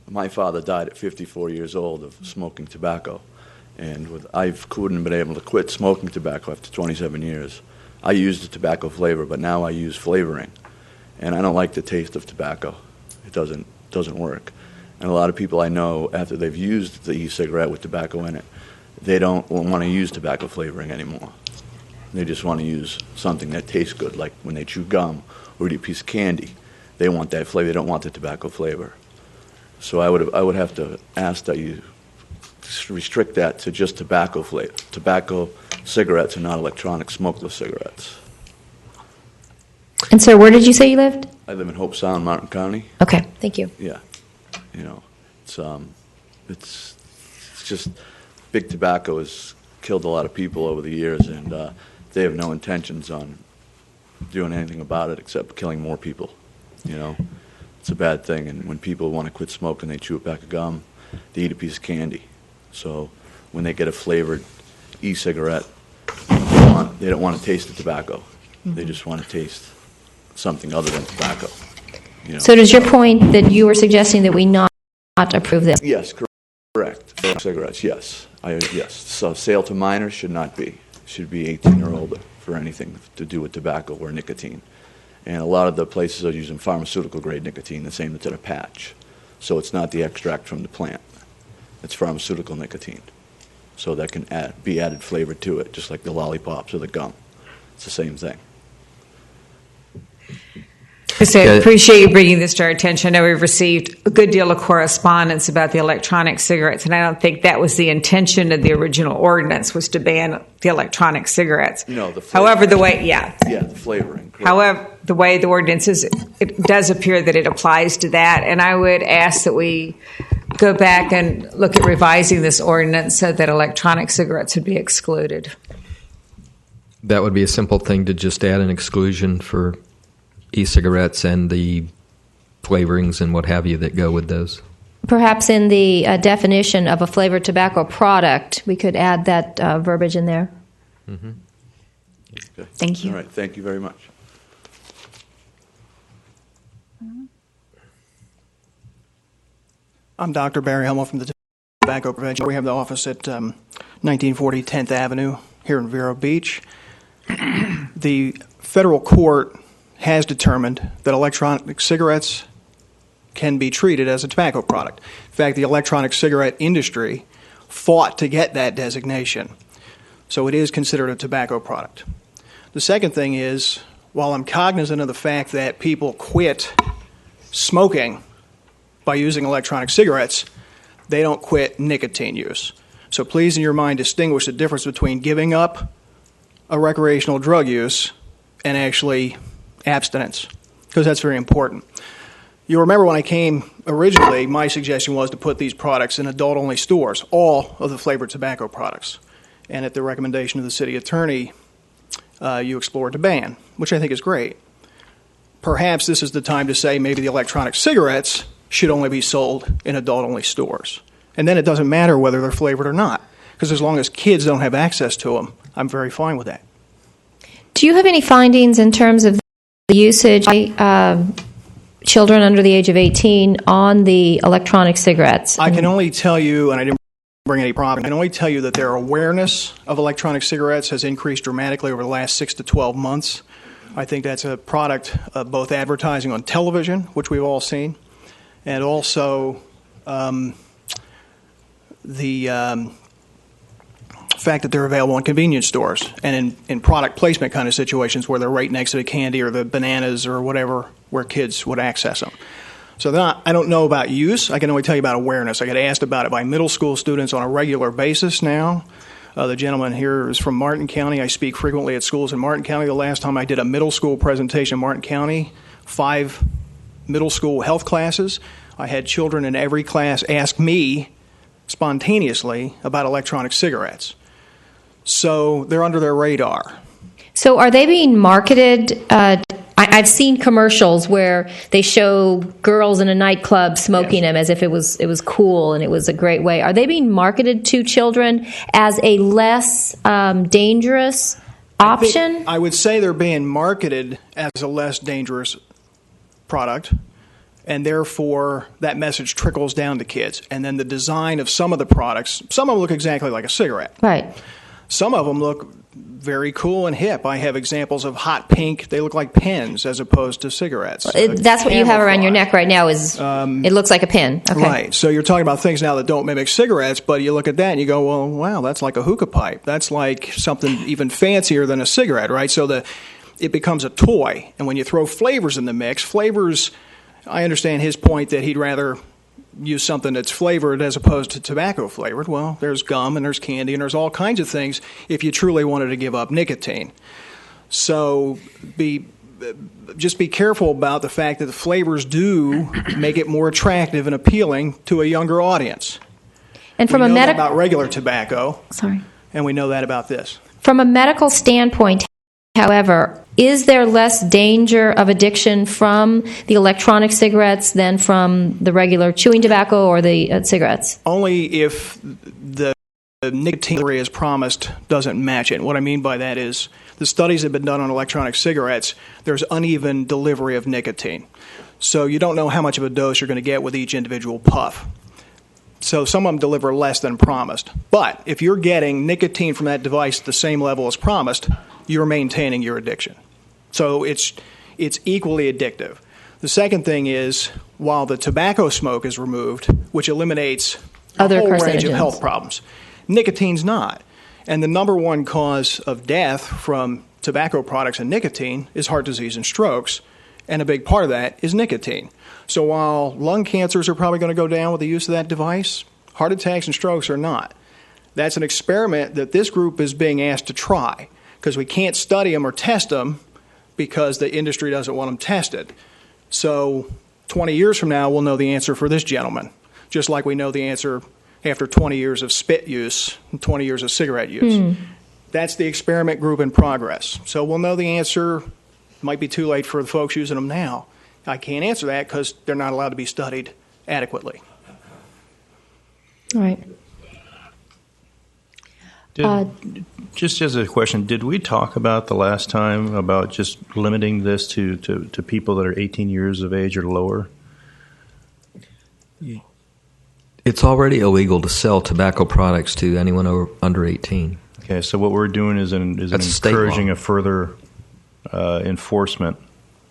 my father died at 54 years old of smoking tobacco. And I couldn't have been able to quit smoking tobacco after 27 years. I used the tobacco flavor, but now I use flavoring. And I don't like the taste of tobacco. It doesn't work. And a lot of people I know, after they've used the e-cigarette with tobacco in it, they don't want to use tobacco flavoring anymore. They just want to use something that tastes good, like when they chew gum or eat a piece of candy. They want that flavor. They don't want the tobacco flavor. So I would have to ask that you restrict that to just tobacco cigarettes and not electronic smokeless cigarettes. And sir, where did you say you lived? I live in Hope Sound, Mountain County. Okay, thank you. Yeah, it's just big tobacco has killed a lot of people over the years, and they have no intentions on doing anything about it except killing more people. You know, it's a bad thing. And when people want to quit smoking, they chew a pack of gum, they eat a piece of candy. So when they get a flavored e-cigarette, they don't want to taste the tobacco. Mm-hmm. They just want to taste something other than tobacco. You know? So does your point that you were suggesting that we not approve this? Yes, correct. Cigarettes, yes. Yes. So sale to minors should not be. Should be 18 or older for anything to do with tobacco or nicotine. And a lot of the places are using pharmaceutical-grade nicotine, the same that's in a patch. So it's not the extract from the plant. It's pharmaceutical nicotine. So that can be added flavor to it, just like the lollipops or the gum. It's the same thing. I appreciate you bringing this to our attention. I know we've received a good deal of correspondence about the electronic cigarettes, and I don't think that was the intention of the original ordinance, was to ban the electronic cigarettes. No, the flavoring. However, the way, yeah. Yeah, the flavoring. Correct. However, the way the ordinance is, it does appear that it applies to that, and I would ask that we go back and look at revising this ordinance so that electronic cigarettes would be excluded. That would be a simple thing to just add an exclusion for e-cigarettes and the flavorings and what have you that go with those. Perhaps in the definition of a flavored tobacco product, we could add that verbiage in there. Mm-hmm. Okay. Thank you. All right, thank you very much. I'm Dr. Barry Hummel from the Tobacco Prevention. We have the office at 1940 10th Avenue here in Vero Beach. The federal court has determined that electronic cigarettes can be treated as a tobacco product. In fact, the electronic cigarette industry fought to get that designation. So it is considered a tobacco product. The second thing is, while I'm cognizant of the fact that people quit smoking by using electronic cigarettes, they don't quit nicotine use. So please, in your mind, distinguish the difference between giving up a recreational drug use and actually abstinence, because that's very important. You'll remember when I came originally, my suggestion was to put these products in adult-only stores, all of the flavored tobacco products. And at the recommendation of the city attorney, you explored to ban, which I think is great. Perhaps this is the time to say maybe the electronic cigarettes should only be sold in adult-only stores. And then it doesn't matter whether they're flavored or not, because as long as kids don't have access to them, I'm very fine with that. Do you have any findings in terms of the usage by children under the age of 18 on the electronic cigarettes? I can only tell you, and I didn't bring any problem, I can only tell you that their awareness of electronic cigarettes has increased dramatically over the last 6 to 12 months. I think that's a product of both advertising on television, which we've all seen, and also the fact that they're available in convenience stores and in product placement kind of situations where they're right next to the candy or the bananas or whatever where kids would access them. So I don't know about use. I can only tell you about awareness. I get asked about it by middle school students on a regular basis now. The gentleman here is from Martin County. I speak frequently at schools in Martin County. The last time I did a middle school presentation in Martin County, 5 middle school health classes, I had children in every class ask me spontaneously about electronic cigarettes. So they're under their radar. So are they being marketed? I've seen commercials where they show girls in a nightclub smoking them as if it was cool and it was a great way. Are they being marketed to children as a less dangerous option? I would say they're being marketed as a less dangerous product, and therefore that message trickles down to kids. And then the design of some of the products, some of them look exactly like a cigarette. Right. Some of them look very cool and hip. I have examples of hot pink. They look like pens as opposed to cigarettes. That's what you have around your neck right now is it looks like a pin. Okay. Right. So you're talking about things now that don't mimic cigarettes, but you look at that and you go, well, wow, that's like a hookah pipe. That's like something even fancier than a cigarette, right? So it becomes a toy. And when you throw flavors in the mix, I understand his point that he'd rather use something that's flavored as opposed to tobacco flavored. Well, there's gum and there's candy and there's all kinds of things if you truly wanted to give up nicotine. So just be careful about the fact that the flavors do make it more attractive and appealing to a younger audience. And from we a know that medical about regular tobacco, sorry, and we know that about this. from a medical standpoint, however, is there less danger of addiction from the electronic cigarettes than from the regular chewing tobacco or the cigarettes? Only if the nicotine delivery as promised doesn't match it. What I mean by that is the studies that have been done on electronic cigarettes, there's uneven delivery of nicotine. So you don't know how much of a dose you're going to get with each individual puff. So some of them deliver less than promised. But if you're getting nicotine from that device at the same level as promised, you're maintaining your addiction. So it's equally addictive. The second thing is, while the tobacco smoke is removed, which eliminates a Other whole range of carcinogens. health problems, nicotine's not. And the number one cause of death from tobacco products and nicotine is heart disease and strokes, and a big part of that is nicotine. So while lung cancers are probably going to go down with the use of that device, heart attacks and strokes are not. That's an experiment that this group is being asked to try, because we can't study them or test them because the industry doesn't want them tested. So 20 years from now, we'll know the answer for this gentleman, just like we know the answer after 20 years of spit use and 20 years of cigarette use. That's the experiment group in progress. So we'll know the answer. Might be too late for the folks using them now. I can't answer that because they're not allowed to be studied adequately. All right. Just as a question, did we talk about the last time about just limiting this to people that are 18 years of age or lower? It's already illegal to sell tobacco products to anyone under 18. Okay, so what we're doing is That's state encouraging law. a further enforcement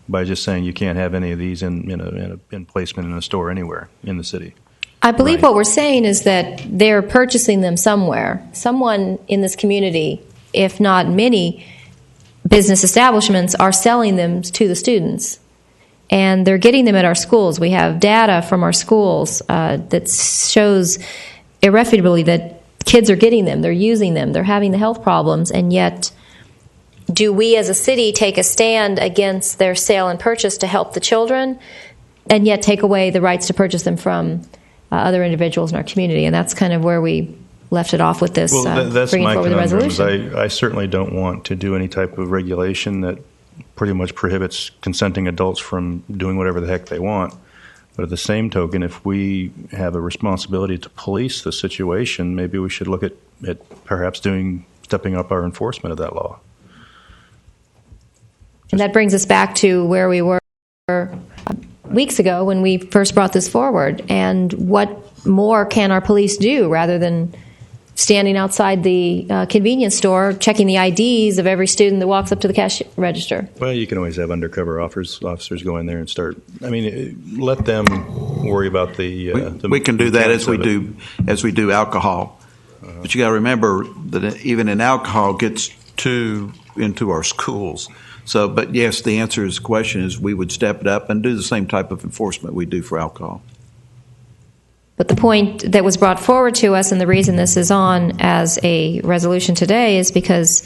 by just saying you can't have any of these in placement in a store anywhere in the city. I believe what we're saying is that they're purchasing them somewhere. Someone in this community, if not many business establishments, are selling them to the students. And they're getting them at our schools. We have data from our schools that shows irrefutably that kids are getting them, they're using them, they're having the health problems, and yet do we as a city take a stand against their sale and purchase to help the children and yet take away the rights to purchase them from other individuals in our community? And that's kind of where we left it off with this, That's bringing my forward the conundrum. resolution. I certainly don't want to do any type of regulation that pretty much prohibits consenting adults from doing whatever the heck they want. But at the same token, if we have a responsibility to police the situation, maybe we should look at perhaps stepping up our enforcement of that law. And that brings us back to where we were weeks ago when we first brought this forward. And what more can our police do rather than standing outside the convenience store checking the IDs of every student that walks up to the cash register? Well, you can always have undercover officers go in there and start. I mean, let them worry about the. We can do that as we mechanics do alcohol. But you got to remember that even in alcohol gets into our schools. So, but yes, the answer to the question is we would step it up and do the same type of enforcement we do for alcohol. But the point that was brought forward to us, and the reason this is on as a resolution today, is because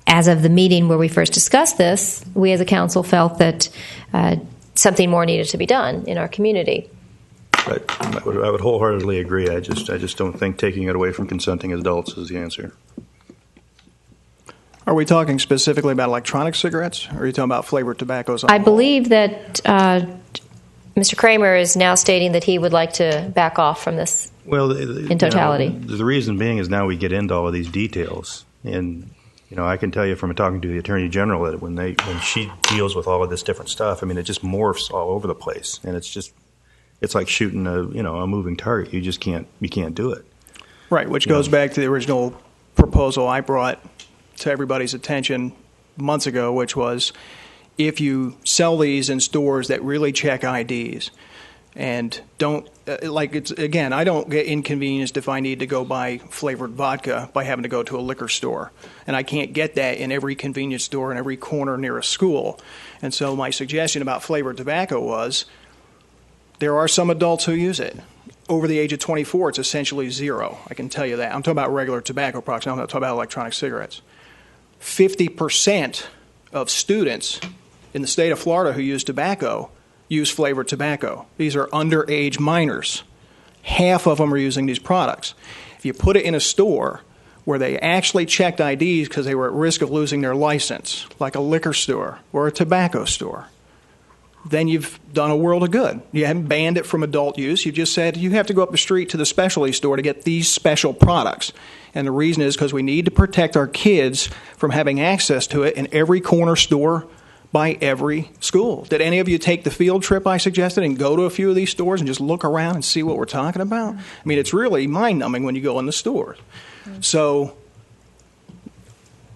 as of the meeting where we first discussed this, we as a council felt that something more needed to be done in our community. I would wholeheartedly agree. I just don't think taking it away from consenting adults is the answer. Are we talking specifically about electronic cigarettes, or are you talking about flavored tobaccos? I believe that Mr. Kramer is now stating that he would like to back off from this in totality. The reason being is now we get into all of these details. And, I can tell you from talking to the Attorney General that when she deals with all of this different stuff, I mean, it just morphs all over the place. And it's like shooting a moving target. You can't do it. Right, which goes back to the original proposal I brought to everybody's attention months ago, which was if you sell these in stores that really check IDs and don't, I don't get inconvenienced if I need to go buy flavored vodka by having to go to a liquor store. And I can't get that in every convenience store in every corner near a school. And so my suggestion about flavored tobacco was there are some adults who use it. Over the age of 24, it's essentially zero. I can tell you that. I'm talking about regular tobacco products. I'm not talking about electronic cigarettes. 50% of students in the state of Florida who use tobacco use flavored tobacco. These are underage minors. half of them are using these products. If you put it in a store where they actually checked IDs because they were at risk of losing their license, like a liquor store or a tobacco store, then you've done a world of good. You haven't banned it from adult use. You just said you have to go up the street to the specialty store to get these special products. And the reason is because we need to protect our kids from having access to it in every corner store by every school. Did any of you take the field trip I suggested and go to a few of these stores and just look around and see what we're talking about? I mean, it's really mind-numbing when you go in the stores. So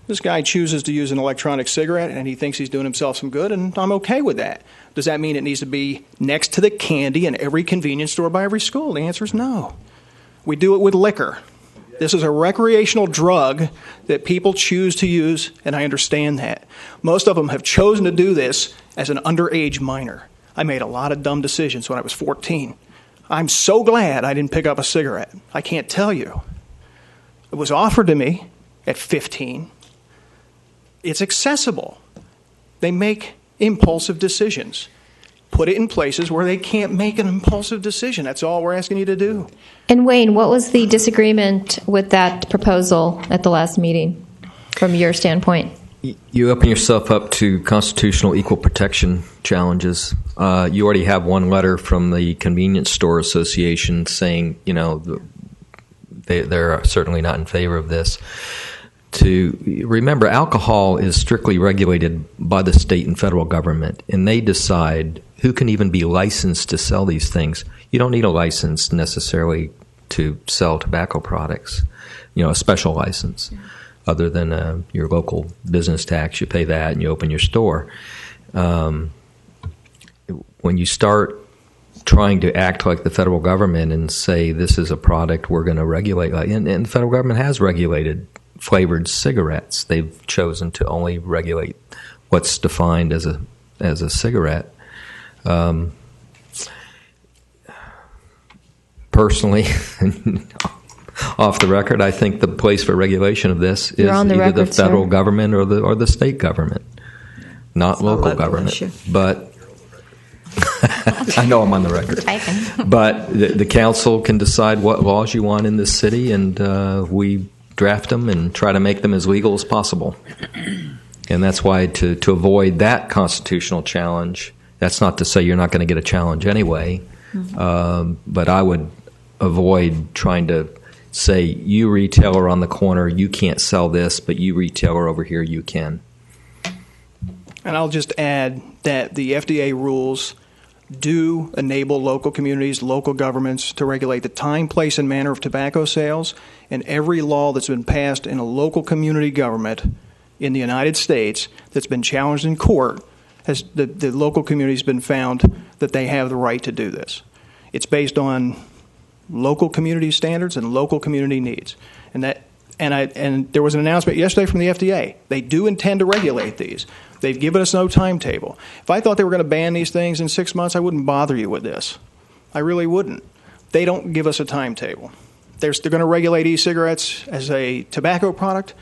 this guy chooses to use an electronic cigarette, and he thinks he's doing himself some good, and I'm okay with that. Does that mean it needs to be next to the candy in every convenience store by every school? The answer is no. We do it with liquor. This is a recreational drug that people choose to use, and I understand that. Most of them have chosen to do this as an underage minor. I made a lot of dumb decisions when I was 14. I'm so glad I didn't pick up a cigarette. I can't tell you. It was offered to me at 15. It's accessible. They make impulsive decisions. Put it in places where they can't make an impulsive decision. That's all we're asking you to do. And Wayne, what was the disagreement with that proposal at the last meeting from your standpoint? You open yourself up to constitutional equal protection challenges. You already have one letter from the Convenience Store Association saying, they're certainly not in favor of this. To remember, alcohol is strictly regulated by the state and federal government, and they decide who can even be licensed to sell these things. You don't need a license necessarily to sell tobacco products, a special license, other than your local business tax. You pay that and you open your store. When you start trying to act like the federal government and say this is a product we're going to regulate, and the federal government has regulated flavored cigarettes. They've chosen to only regulate what's defined as a cigarette. Personally, off the record, I think the place for regulation of this is either the federal government or the state government, not local government. But I know I'm on the record. But the council can decide what laws you want in this city, and we draft them and try to make them as legal as possible. And that's why to avoid that constitutional challenge, that's not to say you're not going to get a challenge anyway, but I would avoid trying to say, you retailer on the corner, you can't sell this, but you retailer over here, you can. And I'll just add that the FDA rules do enable local communities, local governments to regulate the time, place, and manner of tobacco sales. And every law that's been passed in a local community government in the United States that's been challenged in court, the local community has been found that they have the right to do this. It's based on local community standards and local community needs. And there was an announcement yesterday from the FDA. They do intend to regulate these. They've given us no timetable. If I thought they were going to ban these things in 6 months, I wouldn't bother you with this. I really wouldn't. They don't give us a timetable. They're going to regulate e-cigarettes as a tobacco product.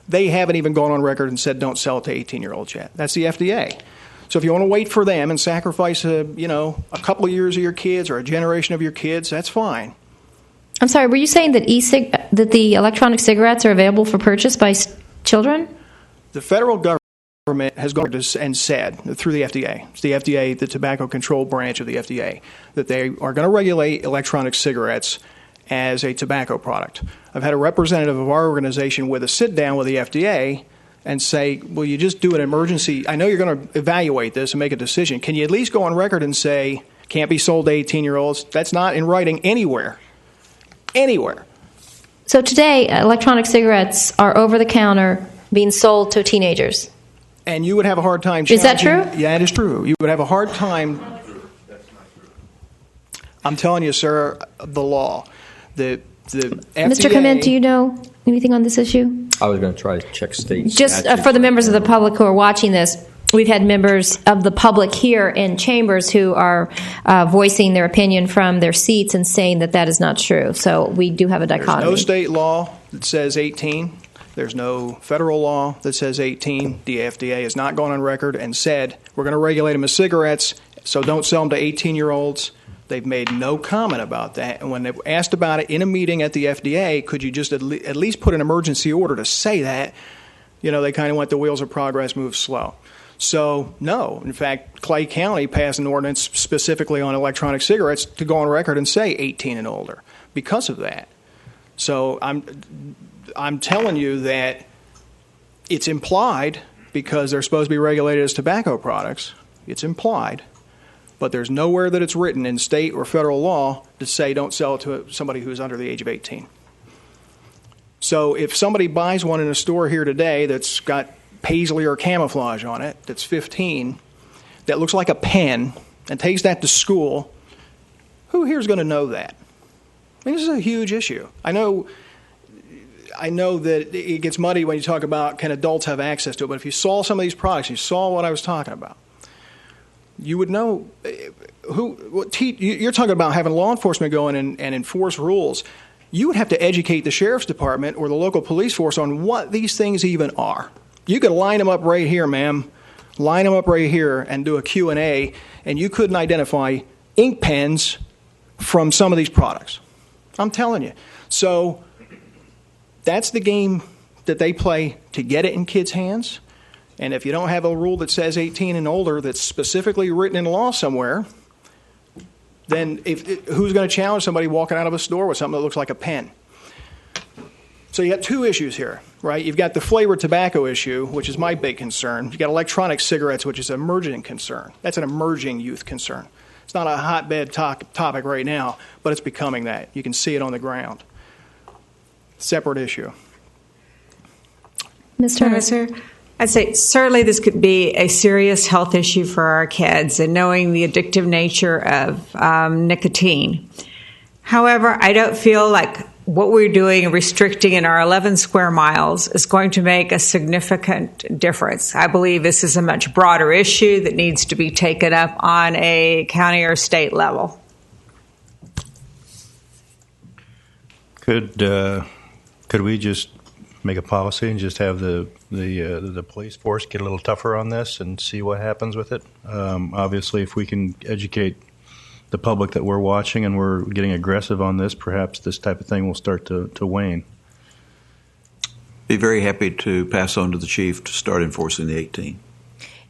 They haven't even gone on record and said don't sell it to 18-year-olds yet. That's the FDA. So if you want to wait for them and sacrifice a couple of years of your kids or a generation of your kids, that's fine. I'm sorry, were you saying that that the electronic cigarettes are available for purchase by children? The federal government has gone and said through the FDA, it's the FDA, the tobacco control branch of the FDA, that they are going to regulate electronic cigarettes as a tobacco product. I've had a representative of our organization with a sit down with the FDA and say, will you just do an emergency? I know you're going to evaluate this and make a decision. Can you at least go on record and say, can't be sold to 18-year-olds? That's not in writing anywhere. Anywhere. So today, electronic cigarettes are over the counter being sold to teenagers. And you would have a hard time challenging. Is that true? Yeah, it is true. You would have a hard time. I'm telling you, sir, the law. The FDA, Mr. Clement, do you know anything on this issue? I was going to try to check state Just for the members of the public who are watching this, we've had members of the public here in chambers who are voicing their opinion from their seats and saying that that is not true. So we do have a dichotomy. There's no state law that says 18. There's no federal law that says 18. The FDA has not gone on record and said, we're going to regulate them as cigarettes, so don't sell them to 18-year-olds. They've made no comment about that. And when they asked about it in a meeting at the FDA, could you just at least put an emergency order to say that? They kind of went the wheels of progress move slow. So, no. In fact, Clay County passed an ordinance specifically on electronic cigarettes to go on record and say 18 and older because of that. So I'm telling you that it's implied because they're supposed to be regulated as tobacco products. It's implied. But there's nowhere that it's written in state or federal law to say don't sell it to somebody who's under the age of 18. So if somebody buys one in a store here today that's got paisley or camouflage on it, that's 15, that looks like a pen, and takes that to school, who here is going to know that? I mean, this is a huge issue. I know that it gets muddy when you talk about can adults have access to it, but if you saw some of these products, you saw what I was talking about, you would know you're talking about having law enforcement go in and enforce rules. You would have to educate the sheriff's department or the local police force on what these things even are. You could line them up right here, ma'am, line them up right here and do a Q&A, and you couldn't identify ink pens from some of these products. I'm telling you. So that's the game that they play to get it in kids' hands. And if you don't have a rule that says 18 and older that's specifically written in law somewhere, then who's going to challenge somebody walking out of a store with something that looks like a pen? So you got two issues here, right? You've got the flavored tobacco issue, which is my big concern. You've got electronic cigarettes, which is an emerging concern. That's an emerging youth concern. It's not a hotbed topic right now, but it's becoming that. You can see it on the ground. Separate issue. Ms. Turner? I'd say certainly this could be a serious health issue for our kids, and knowing the addictive nature of nicotine. However, I don't feel like what we're doing, restricting in our 11 square miles, is going to make a significant difference. I believe this is a much broader issue that needs to be taken up on a county or state level. Could we just make a policy and just have the police force get a little tougher on this and see what happens with it? Obviously, if we can educate the public that we're watching and we're getting aggressive on this, perhaps this type of thing will start to wane. Be very happy to pass on to the chief to start enforcing the 18.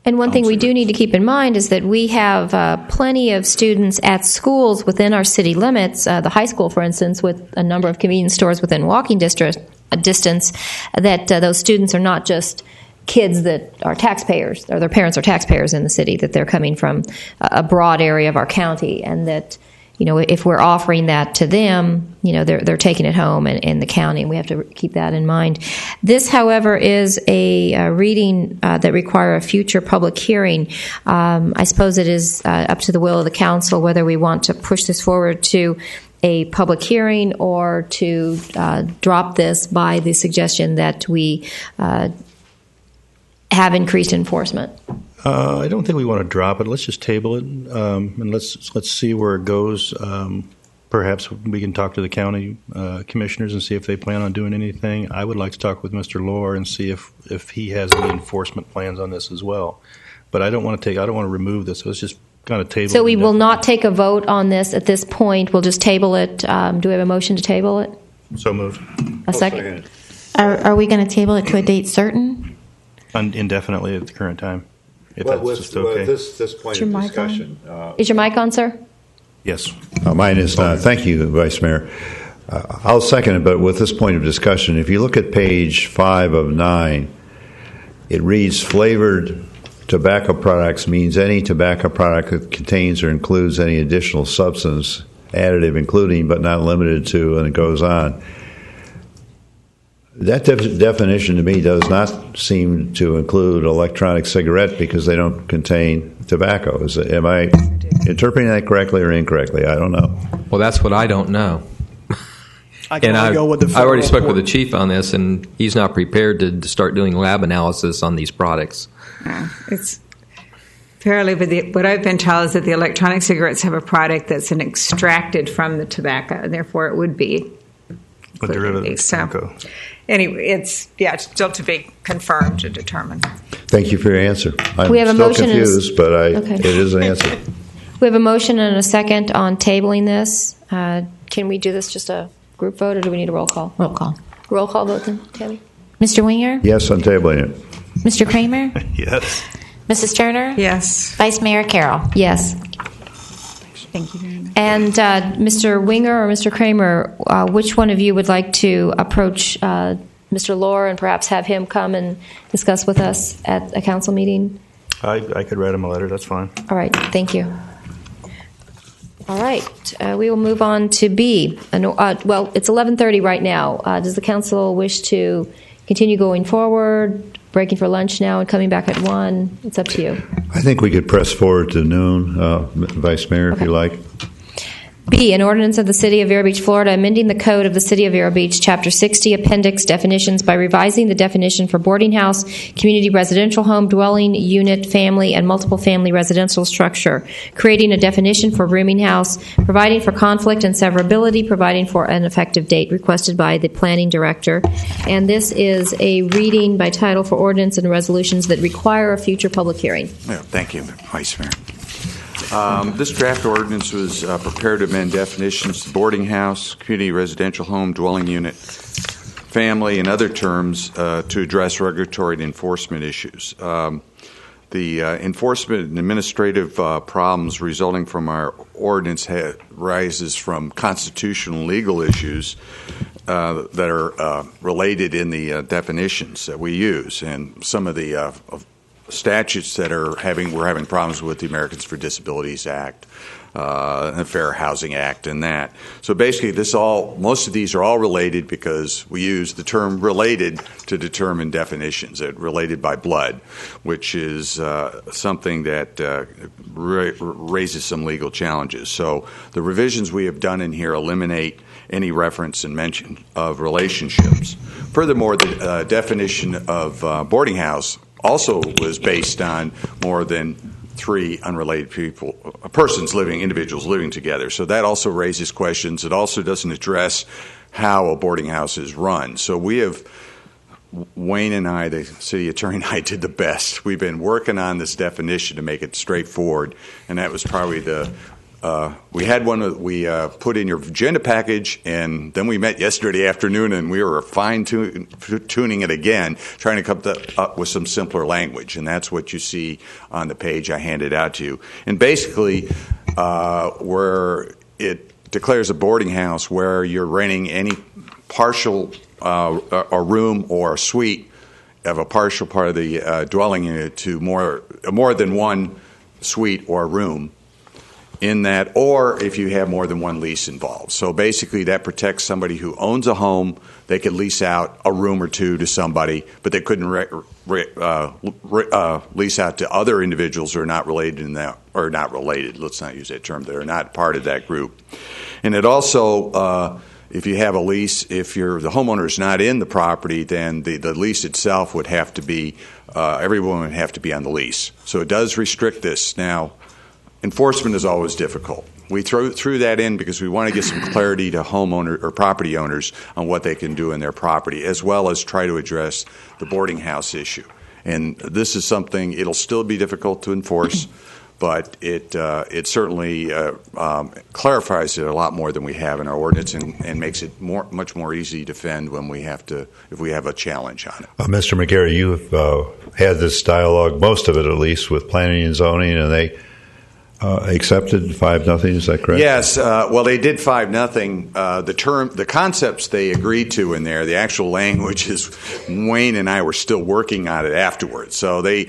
And one thing we do need to keep in mind is that we have plenty of students at schools within our city limits, the high school, for instance, with a number of convenience stores within walking distance, that those students are not just kids that are taxpayers, or their parents are taxpayers in the city, that they're coming from a broad area of our county, and that, if we're offering that to them, they're taking it home in the county, and we have to keep that in mind. This, however, is a reading that require a future public hearing. I suppose it is up to the will of the council whether we want to push this forward to a public hearing or to drop this by the suggestion that we have increased enforcement. I don't think we want to drop it. Let's just table it, and let's see where it goes. Perhaps we can talk to the county commissioners and see if they plan on doing anything. I would like to talk with Mr. Lohr and see if he has any enforcement plans on this as well. But I don't want to remove this. So let's just kind of table it. So we will not take a vote on this at this point. We'll just table it. Do we have a motion to table it? So moved. A second? Are we going to table it to a date certain? Indefinitely at the current time, if that's just okay. This point of discussion. Is your mic on, sir? Yes. Mine is not. Thank you, Vice Mayor. I'll second it, but with this point of discussion, if you look at page 5 of 9, it reads flavored tobacco products means any tobacco product that contains or includes any additional substance, additive, including but not limited to, and it goes on. That definition to me does not seem to include electronic cigarette because they don't contain tobacco. Am I interpreting that correctly or incorrectly? I don't know. Well, that's what I don't know. I already spoke with the chief on this, and he's not prepared to start doing lab analysis on these products. It's apparently, what I've been told is that the electronic cigarettes have a product that's extracted from the tobacco, and therefore it would be a derivative of tobacco. Anyway, it's still to be confirmed and determined. Thank you for your answer. I'm We have a still motion confused, but it is an answer. We have a motion and a second on tabling this. Can we do this just a group vote, or do we need a roll call? Roll call. Roll call vote then, Tammy? Mr. Winger? Yes, on tabling it. Mr. Kramer? Yes. Mrs. Turner? Yes. Vice Mayor Carroll? Yes. Thank you very much. And Mr. Winger or Mr. Kramer, which one of you would like to approach Mr. Lohr and perhaps have him come and discuss with us at a council meeting? I could write him a letter. That's fine. All right, thank you. All right, we will move on to B. Well, it's 11:30 right now. Does the council wish to continue going forward, breaking for lunch now and coming back at 1? It's up to you. I think we could press forward to noon, Vice Mayor, if you like. B, an ordinance of the City of Vero Beach, Florida, amending the code of the City of Vero Beach, Chapter 60, Appendix Definitions by revising the definition for boarding house, community residential home, dwelling unit, family, and multiple family residential structure, creating a definition for rooming house, providing for conflict and severability, providing for an effective date requested by the Planning Director. And this is a reading by title for ordinance and resolutions that require a future public hearing. Yeah, thank you, Vice Mayor. This draft ordinance was prepared to amend definitions to boarding house, community residential home, dwelling unit, family, and other terms to address regulatory and enforcement issues. The enforcement and administrative problems resulting from our ordinance rises from constitutional and legal issues that are related in the definitions that we use, and some of the statutes that we're having problems with, the Americans for Disabilities Act, the Fair Housing Act, and that. So basically, most of these are all related because we use the term related to determine definitions. Related by blood, which is something that raises some legal challenges. So the revisions we have done in here eliminate any reference and mention of relationships. Furthermore, the definition of boarding house also was based on more than 3 unrelated individuals living together. So that also raises questions. It also doesn't address how a boarding house is run. So Wayne and I, the city attorney and I, did the best. We've been working on this definition to make it straightforward, and that was probably we had one that we put in your agenda package, and then we met yesterday afternoon, and we were fine-tuning it again, trying to come up with some simpler language, and that's what you see on the page I handed out to you. And basically, where it declares a boarding house where you're renting any partial a room or a suite of a partial part of the dwelling unit to more than one suite or room in that, or if you have more than one lease involved. So basically that protects somebody who owns a home. They could lease out a room or two to somebody, but they couldn't lease out to other individuals who are not related in that, or not related, let's not use that term, that are not part of that group. And it also, if you have a lease, if the homeowner is not in the property, then the lease itself would have to be, everyone would have to be on the lease. So it does restrict this. Now, enforcement is always difficult. We threw that in because we want to get some clarity to homeowner or property owners on what they can do in their property, as well as try to address the boarding house issue. And this is something, it'll still be difficult to enforce, but it certainly clarifies it a lot more than we have in our ordinance, and makes it much more easy to defend when if we have a challenge on it. Mr. McGarry, you've had this dialogue, most of it at least, with planning and zoning, and they accepted 5-0. Is that correct? Yes. Well, they did 5-0. The concepts they agreed to in there, the actual language is Wayne and I were still working on it afterwards. So they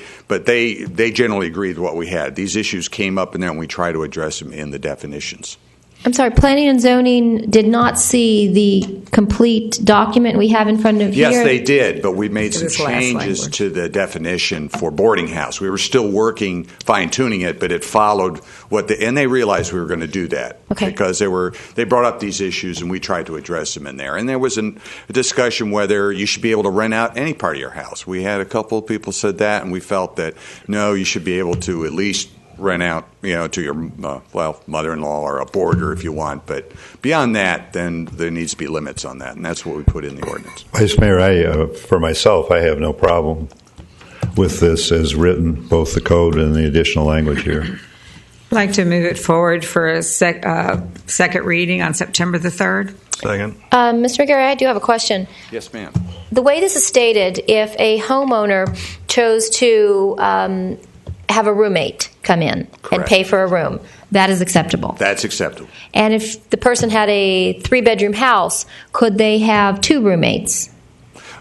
generally agreed with what we had. These issues came up in there, and we try to address them in the definitions. I'm sorry, Planning and Zoning did not see the complete document we have in front of here? Yes, they did, but we made some changes to the definition for boarding house. We were still working, fine-tuning it, but it followed and they realized we were going to do that. Okay. Because they brought up these issues, and we tried to address them in there. And there was a discussion whether you should be able to rent out any part of your house. We had a couple of people said that, and we felt that, no, you should be able to at least rent out, to your mother-in-law or a boarder if you want. But beyond that, then there needs to be limits on that, and that's what we put in the ordinance. Vice Mayor, for myself, I have no problem with this as written, both the code and the additional language here. I'd like to move it forward for a second reading on September the 3rd. Second. Mr. McGarry, I do have a question. Yes, ma'am. The way this is stated, if a homeowner chose to have a roommate come in and pay for a room, that is acceptable. That's acceptable. And if the person had a 3-bedroom house, could they have 2 roommates?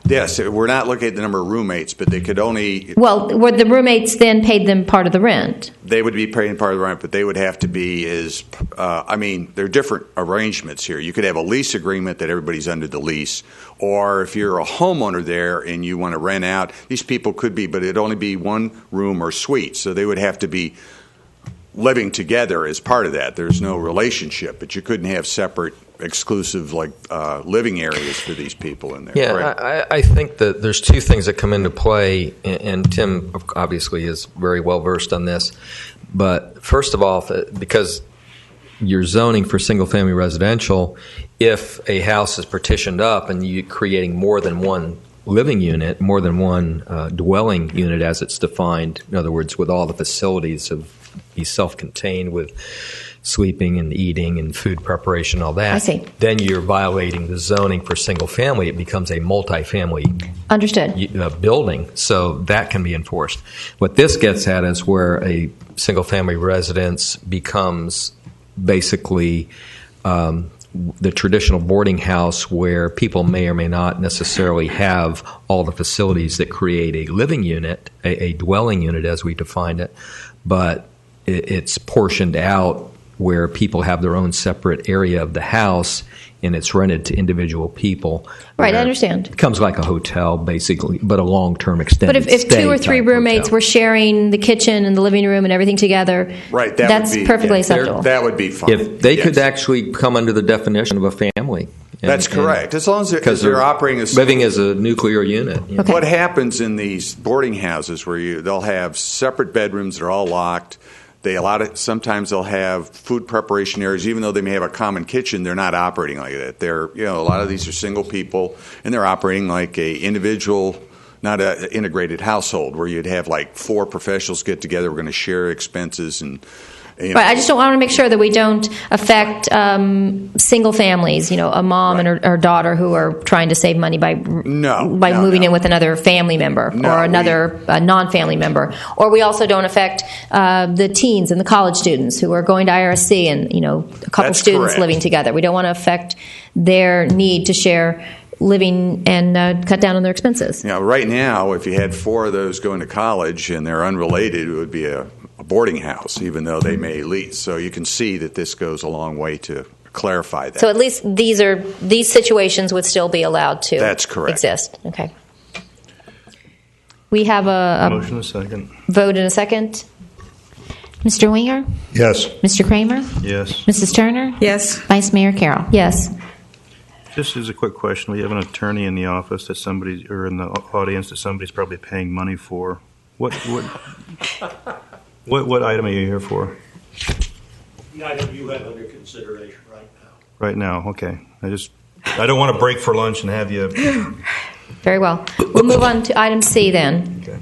Yes, we're not looking at the number of roommates, but they could only. Well, would the roommates then paid them part of the rent? They would be paying part of the rent, but they would have to be there are different arrangements here. You could have a lease agreement that everybody's under the lease, or if you're a homeowner there and you want to rent out, these people could be, but it'd only be 1 room or suite, so they would have to be living together as part of that. There's no relationship, but you couldn't have separate exclusive living areas for these people in there. Yeah, I think that there's 2 things that come into play, and Tim obviously is very well versed on this. But first of all, because you're zoning for single-family residential, if a house is partitioned up and you're creating more than 1 living unit, more than 1 dwelling unit as it's defined, in other words, with all the facilities of be self-contained with sleeping and eating and food preparation, all that. I see. Then you're violating the zoning for single family. It becomes a multifamily building, so that can be enforced. What this gets at is where a single family residence becomes basically the traditional boarding house where people may or may not necessarily have all the facilities that create a living unit, a dwelling unit as we defined it, but it's portioned out where people have their own separate area of the house and it's rented to individual people. Right, I understand. It becomes like a hotel, basically, but a long-term extended But if stay 2 or 3 type roommates hotel. were sharing the kitchen and the living room and everything together, right, that's perfectly acceptable. That would be fine. If they could actually come under the definition of a family. That's correct. As long as they're operating as living as a nuclear unit. Okay. What happens in these boarding houses where they'll have separate bedrooms that are all locked. Sometimes they'll have food preparation areas, even though they may have a common kitchen. They're not operating like that. A lot of these are single people, and they're operating like a individual, not an integrated household where you'd have like 4 professionals get together. We're going to share expenses and. Right, I just want to make sure that we don't affect single families, a mom and her daughter who are trying to save money by moving in with another family member or another non-family member. Or we also don't affect the teens and the college students who are going to IRSC and, a couple That's students correct. living together. We don't want to affect their need to share living and cut down on their expenses. Right now, if you had 4 of those going to college and they're unrelated, it would be a boarding house, even though they may lease. So you can see that this goes a long way to clarify that. So at least these situations would still be allowed to That's correct. exist. Okay. We have a Motion a second. vote in a second. Mr. Winger? Yes. Mr. Kramer? Yes. Mrs. Turner? Yes. Vice Mayor Carroll? Yes. Just as a quick question, we have an attorney in the office that somebody, or in the audience that somebody's probably paying money for. What item are you here for? The item you have under consideration right now. Right now, okay. I don't want to break for lunch and have you. Very well. We'll move on to item C then. Okay.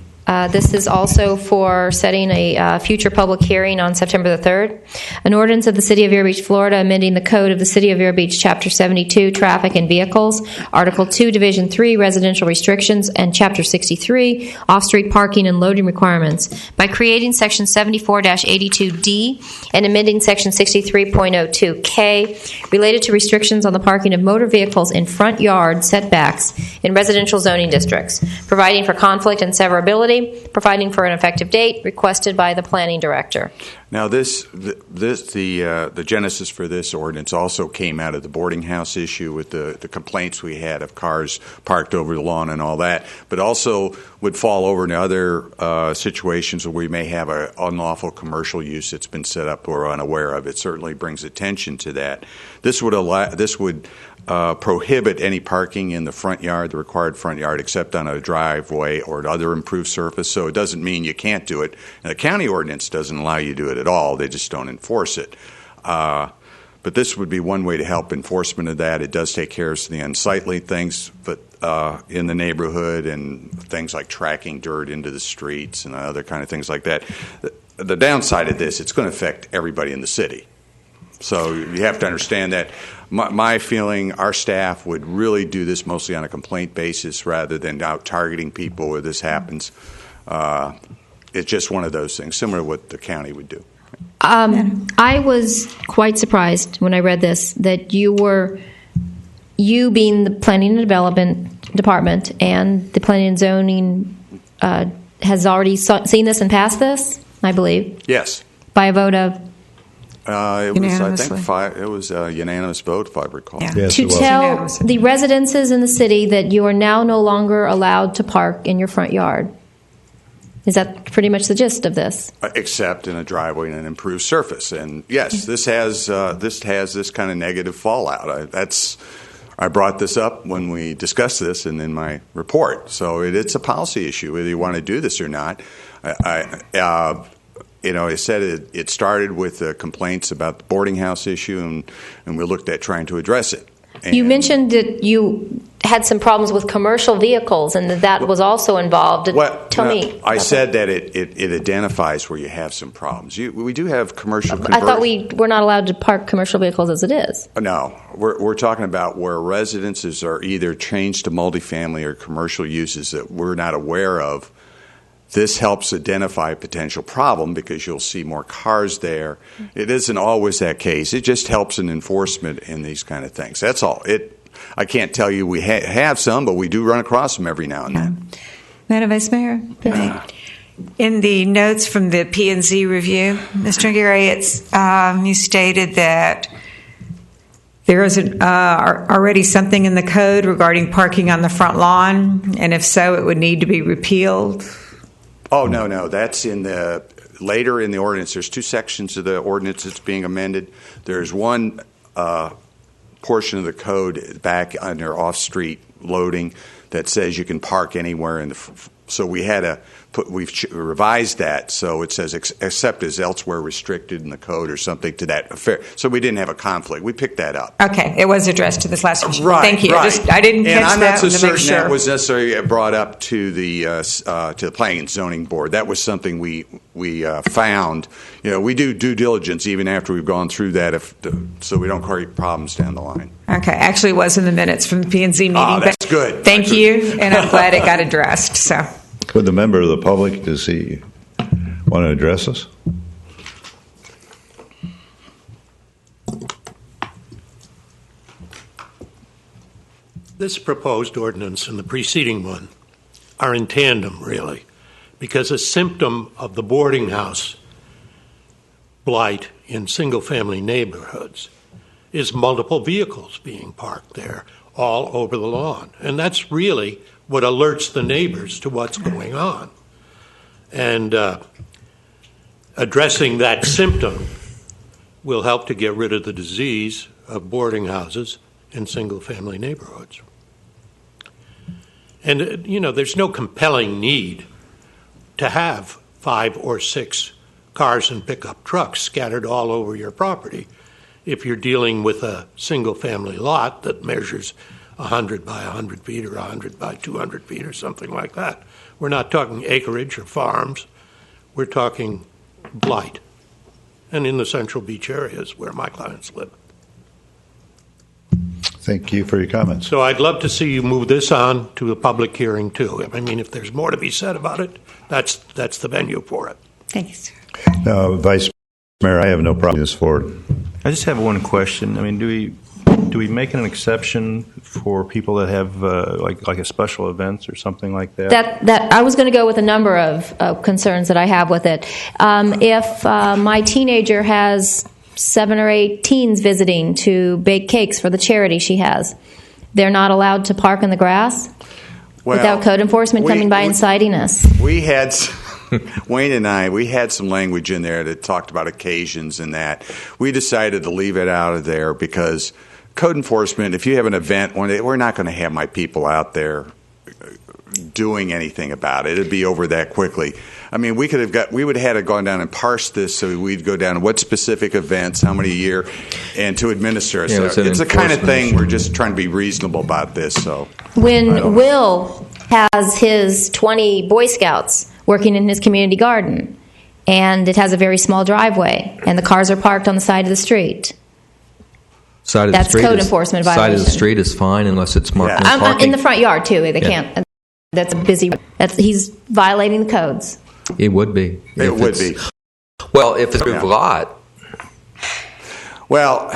This is also for setting a future public hearing on September the 3rd. An ordinance of the City of Vero Beach, Florida, amending the Code of the City of Vero Beach, Chapter 72, Traffic and Vehicles, Article 2, Division 3, Residential Restrictions, and Chapter 63, Off-Street Parking and Loading Requirements, by creating Section 74-82D and amending Section 63.02K related to restrictions on the parking of motor vehicles in front yard setbacks in residential zoning districts, providing for conflict and severability, providing for an effective date requested by the planning director. Now, the genesis for this ordinance also came out of the boarding house issue with the complaints we had of cars parked over the lawn and all that, but also would fall over into other situations where we may have an unlawful commercial use that's been set up or unaware of. It certainly brings attention to that. This would prohibit any parking in the front yard, the required front yard, except on a driveway or other improved surface. So it doesn't mean you can't do it. And the county ordinance doesn't allow you to do it at all. They just don't enforce it. But this would be one way to help enforcement of that. It does take care of the unsightly things, but in the neighborhood and things like tracking dirt into the streets and other kind of things like that. the downside of this, it's going to affect everybody in the city. So you have to understand that. My feeling, our staff would really do this mostly on a complaint basis rather than out targeting people where this happens. It's just one of those things, similar to what the county would do. I was quite surprised when I read this that you being the Planning and Development Department and the Planning and Zoning has already seen this and passed this, I believe. Yes. By a vote of? It was, I think, it was a unanimous vote, if I recall. Yeah. Yes, to tell the residences in the city that you are now no longer allowed to park in your front yard. Is that pretty much the gist of this? Except in a driveway and an improved surface. And yes, this has this kind of negative fallout. I brought this up when we discussed this and in my report. So it's a policy issue whether you want to do this or not. I said it started with complaints about the boarding house issue, and we looked at trying to address it. And you mentioned that you had some problems with commercial vehicles and that was also involved. Tell me. I said that it identifies where you have some problems. We do have commercial I thought we're not allowed to park commercial vehicles as it is. No. We're talking about where residences are either changed to multifamily or commercial uses that we're not aware of. This helps identify a potential problem because you'll see more cars there. It isn't always that case. It just helps in enforcement in these kind of things. That's all. I can't tell you we have some, but we do run across them every now and then. Madam Vice Mayor? In the notes from the P&Z review, Mr. Gary, you stated that there is already something in the code regarding parking on the front lawn, and if so, it would need to be repealed. Oh, no. That's later in the ordinance. There's two sections of the ordinance that's being amended. There's one portion of the code back under off-street loading that says you can park anywhere so we've revised that so it says except as elsewhere restricted in the code or something to that effect. So we didn't have a conflict. We picked that up. Okay, it was addressed to this last question. Right, Thank you. Right. I didn't catch that. And I'm not so certain sure. that was necessarily brought up to the Planning and Zoning Board. That was something we found. We do due diligence even after we've gone through that, so we don't create problems down the line. Okay, actually, it was in the minutes from the P&Z meeting. That's good. Thank you, and I'm glad it got addressed. So, would the member of the public, does he want to address us? This proposed ordinance and the preceding one are in tandem, really, because a symptom of the boarding house blight in single-family neighborhoods is multiple vehicles being parked there all over the lawn. And that's really what alerts the neighbors to what's going on. And addressing that symptom will help to get rid of the disease of boarding houses in single-family neighborhoods. And, there's no compelling need to have 5 or 6 cars and pickup trucks scattered all over your property if you're dealing with a single-family lot that measures 100 by 100 feet or 100 by 200 feet or something like that. We're not talking acreage or farms. We're talking blight. And in the Central Beach areas where my clients live. Thank you for your comments. So I'd love to see you move this on to a public hearing, too. I mean, if there's more to be said about it, that's the venue for it. Thank you, sir. Vice Mayor, I have no problem with this forward. I just have one question. I mean, do we make an exception for people that have like a special events or something like that? That I was going to go with a number of concerns that I have with it. If my teenager has 7 or 8 teens visiting to bake cakes for the charity she has, they're not allowed to park in the grass without code enforcement coming by and citing us. We had Wayne and I, we had some language in there that talked about occasions and that. We decided to leave it out of there because code enforcement, if you have an event, we're not going to have my people out there doing anything about it. It'd be over that quickly. I mean, we would have had to gone down and parse this, so we'd go down to what specific events, how many a year, and to administer it. Yeah, so it's the kind of thing we're just trying to be reasonable about this. So when Will has his 20 Boy Scouts working in his community garden, and it has a very small driveway, and the cars are parked on the side of the street. Side of That's the street code is, enforcement Side of the violation. street is fine unless it's marked as parking. In the front yard too. They Yeah. can't. That's a busy. He's violating the codes. It would be. It would be. Well, if it's a lot. Well,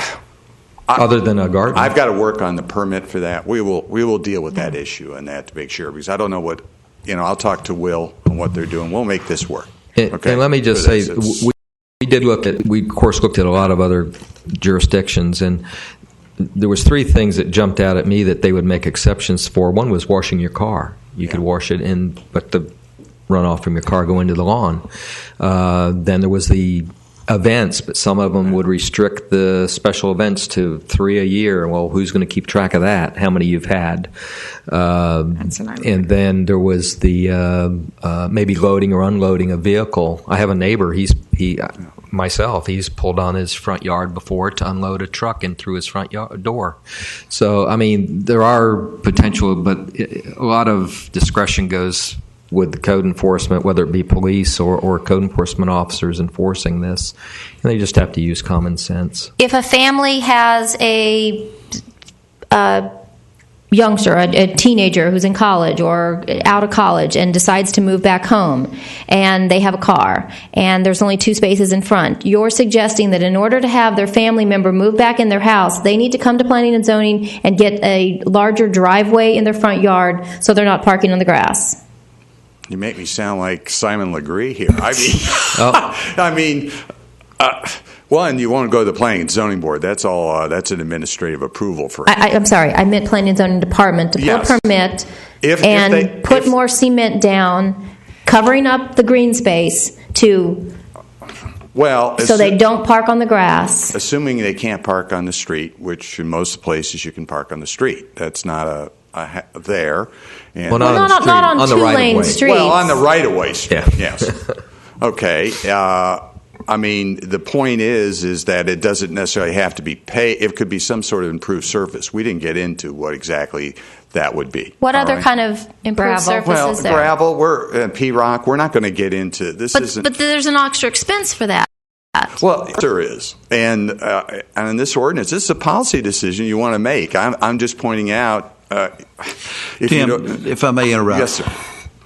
other than a garden, I've got to work on the permit for that. We will deal with that issue and that to make sure, because I don't know what, I'll talk to Will on what they're doing. We'll make this work. Okay. And let me just say, we did we of course looked at a lot of other jurisdictions, and there was three things that jumped out at me that they would make exceptions for. One was washing your car. You could wash it in, but the runoff from your car go into the lawn. Then there was the events, but some of them would restrict the special events to 3 a year. Well, who's going to keep track of that? How many you've had? And then there was the maybe loading or unloading a vehicle. I have a neighbor. He's pulled on his front yard before to unload a truck in through his front door. So, I mean, there are potential, but a lot of discretion goes with the code enforcement, whether it be police or code enforcement officers enforcing this. And they just have to use common sense. If a family has a youngster, a teenager who's in college or out of college and decides to move back home, and they have a car, and there's only 2 spaces in front, you're suggesting that in order to have their family member move back in their house, they need to come to planning and zoning and get a larger driveway in their front yard so they're not parking on the grass? You make me sound like Simon Legree here. One, you want to go to the Planning and Zoning Board. That's all. That's an administrative approval for. I'm sorry. I meant Planning and Zoning Department to pull a permit put more cement down, covering up the green space so they don't park on the grass. Assuming they can't park on the street, which in most places you can park on the street. That's not there. And well, not on two-lane streets. Well, on the right-of-way street, yes. Okay. I mean, the point is that it doesn't necessarily have to be paved. It could be some sort of improved surface. We didn't get into what exactly that would be. What other kind of improved surface is there? Gravel, P-rock. We're not going to get into this. But there's an extra expense for that. Well, there is. And in this ordinance, this is a policy decision you want to make. I'm just pointing out. Tim, if I may interrupt. Yes, sir.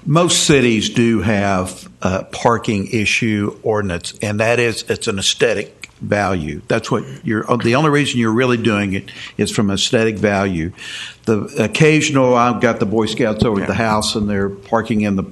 Most cities do have a parking issue ordinance, and it's an aesthetic value. That's what the only reason you're really doing it is from aesthetic value. The occasional, I've got the Boy Scouts over at the house and they're parking in the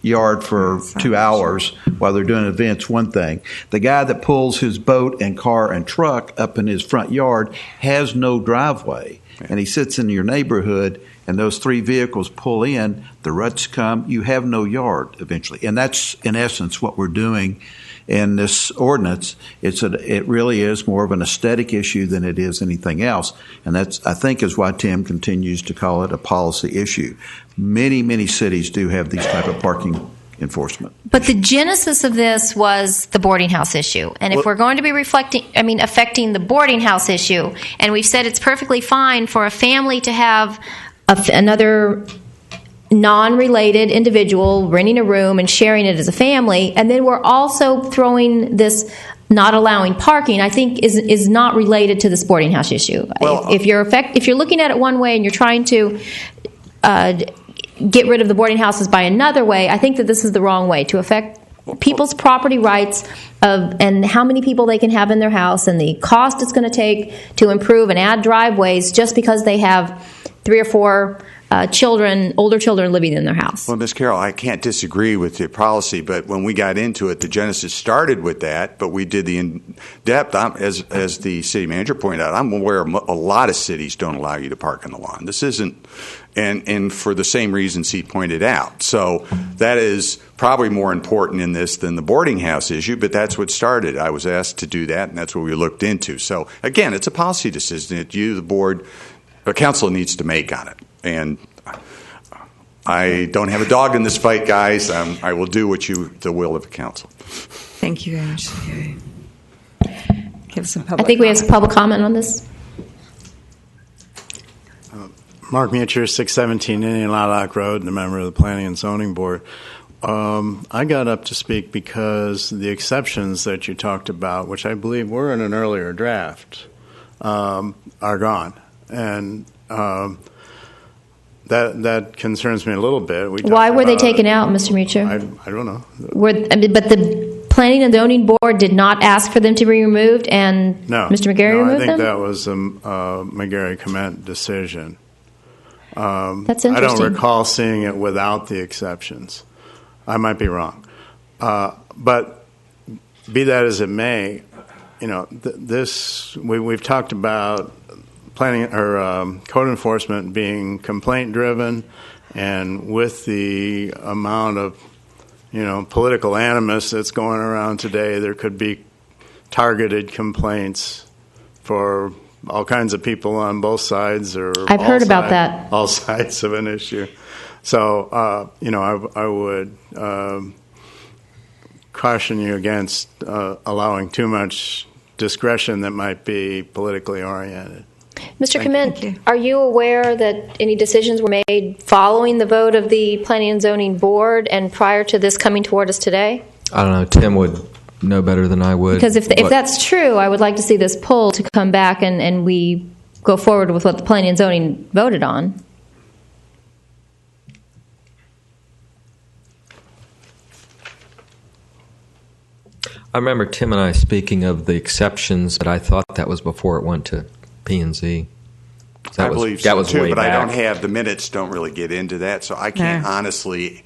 yard for 2 hours while they're doing events, one thing. The guy that pulls his boat and car and truck up in his front yard has no driveway, and he sits in your neighborhood, and those 3 vehicles pull in, the ruts come, you have no yard eventually. And that's, in essence, what we're doing in this ordinance. It really is more of an aesthetic issue than it is anything else. And that's, I think, is why Tim continues to call it a policy issue. Many, many cities do have these type of parking enforcement. But the genesis of this was the boarding house issue. And if we're going to be affecting the boarding house issue, and we've said it's perfectly fine for a family to have another non-related individual renting a room and sharing it as a family, and then we're also throwing this not allowing parking, I think is not related to the boarding house issue. Well, if you're looking at it one way and you're trying to get rid of the boarding houses by another way, I think that this is the wrong way to affect people's property rights and how many people they can have in their house and the cost it's going to take to improve and add driveways just because they have 3 or 4 older children living in their house. Well, Ms. Carroll, I can't disagree with your policy, but when we got into it, the genesis started with that, but we did the in-depth. As the city manager pointed out, I'm aware a lot of cities don't allow you to park on the lawn. This isn't, and for the same reasons he pointed out. So that is probably more important in this than the boarding house issue, but that's what started. I was asked to do that, and that's what we looked into. So, again, it's a policy decision that you, the board, the council needs to make on it. And I don't have a dog in this fight, guys. I will do the will of the council. Thank you very much. Give some I think we have some public comment on this. Mark Mucher, 617 Indian Lilac Road, and a member of the Planning and Zoning Board. I got up to speak because the exceptions that you talked about, which I believe were in an earlier draft, are gone. And that concerns me a little bit. Why were they taken out, Mr. Mucho? I don't know. But the Planning and Zoning Board did not ask for them to be removed, and No. Mr. McGarry removed them? I think that was a McGarry-Comment decision. That's I interesting. don't recall seeing it without the exceptions. I might be wrong. But be that as it may, we've talked about planning or code enforcement being complaint driven, and with the amount of political animus that's going around today, there could be targeted complaints for all kinds of people on both sides, or I've heard about that. all sides of an issue. So I would caution you against allowing too much discretion that might be politically oriented. Mr. Comment, are you aware that any decisions were made following the vote of the Planning and Zoning Board and prior to this coming toward us today? I don't know. Tim would know better than I would. Because if that's true, I would like to see this pulled to come back and we go forward with what the Planning and Zoning voted on. I remember Tim and I speaking of the exceptions, but I thought that was before it went to P&Z. I believe so too, way but back. I don't have the minutes. Don't really get into that, so I can't honestly,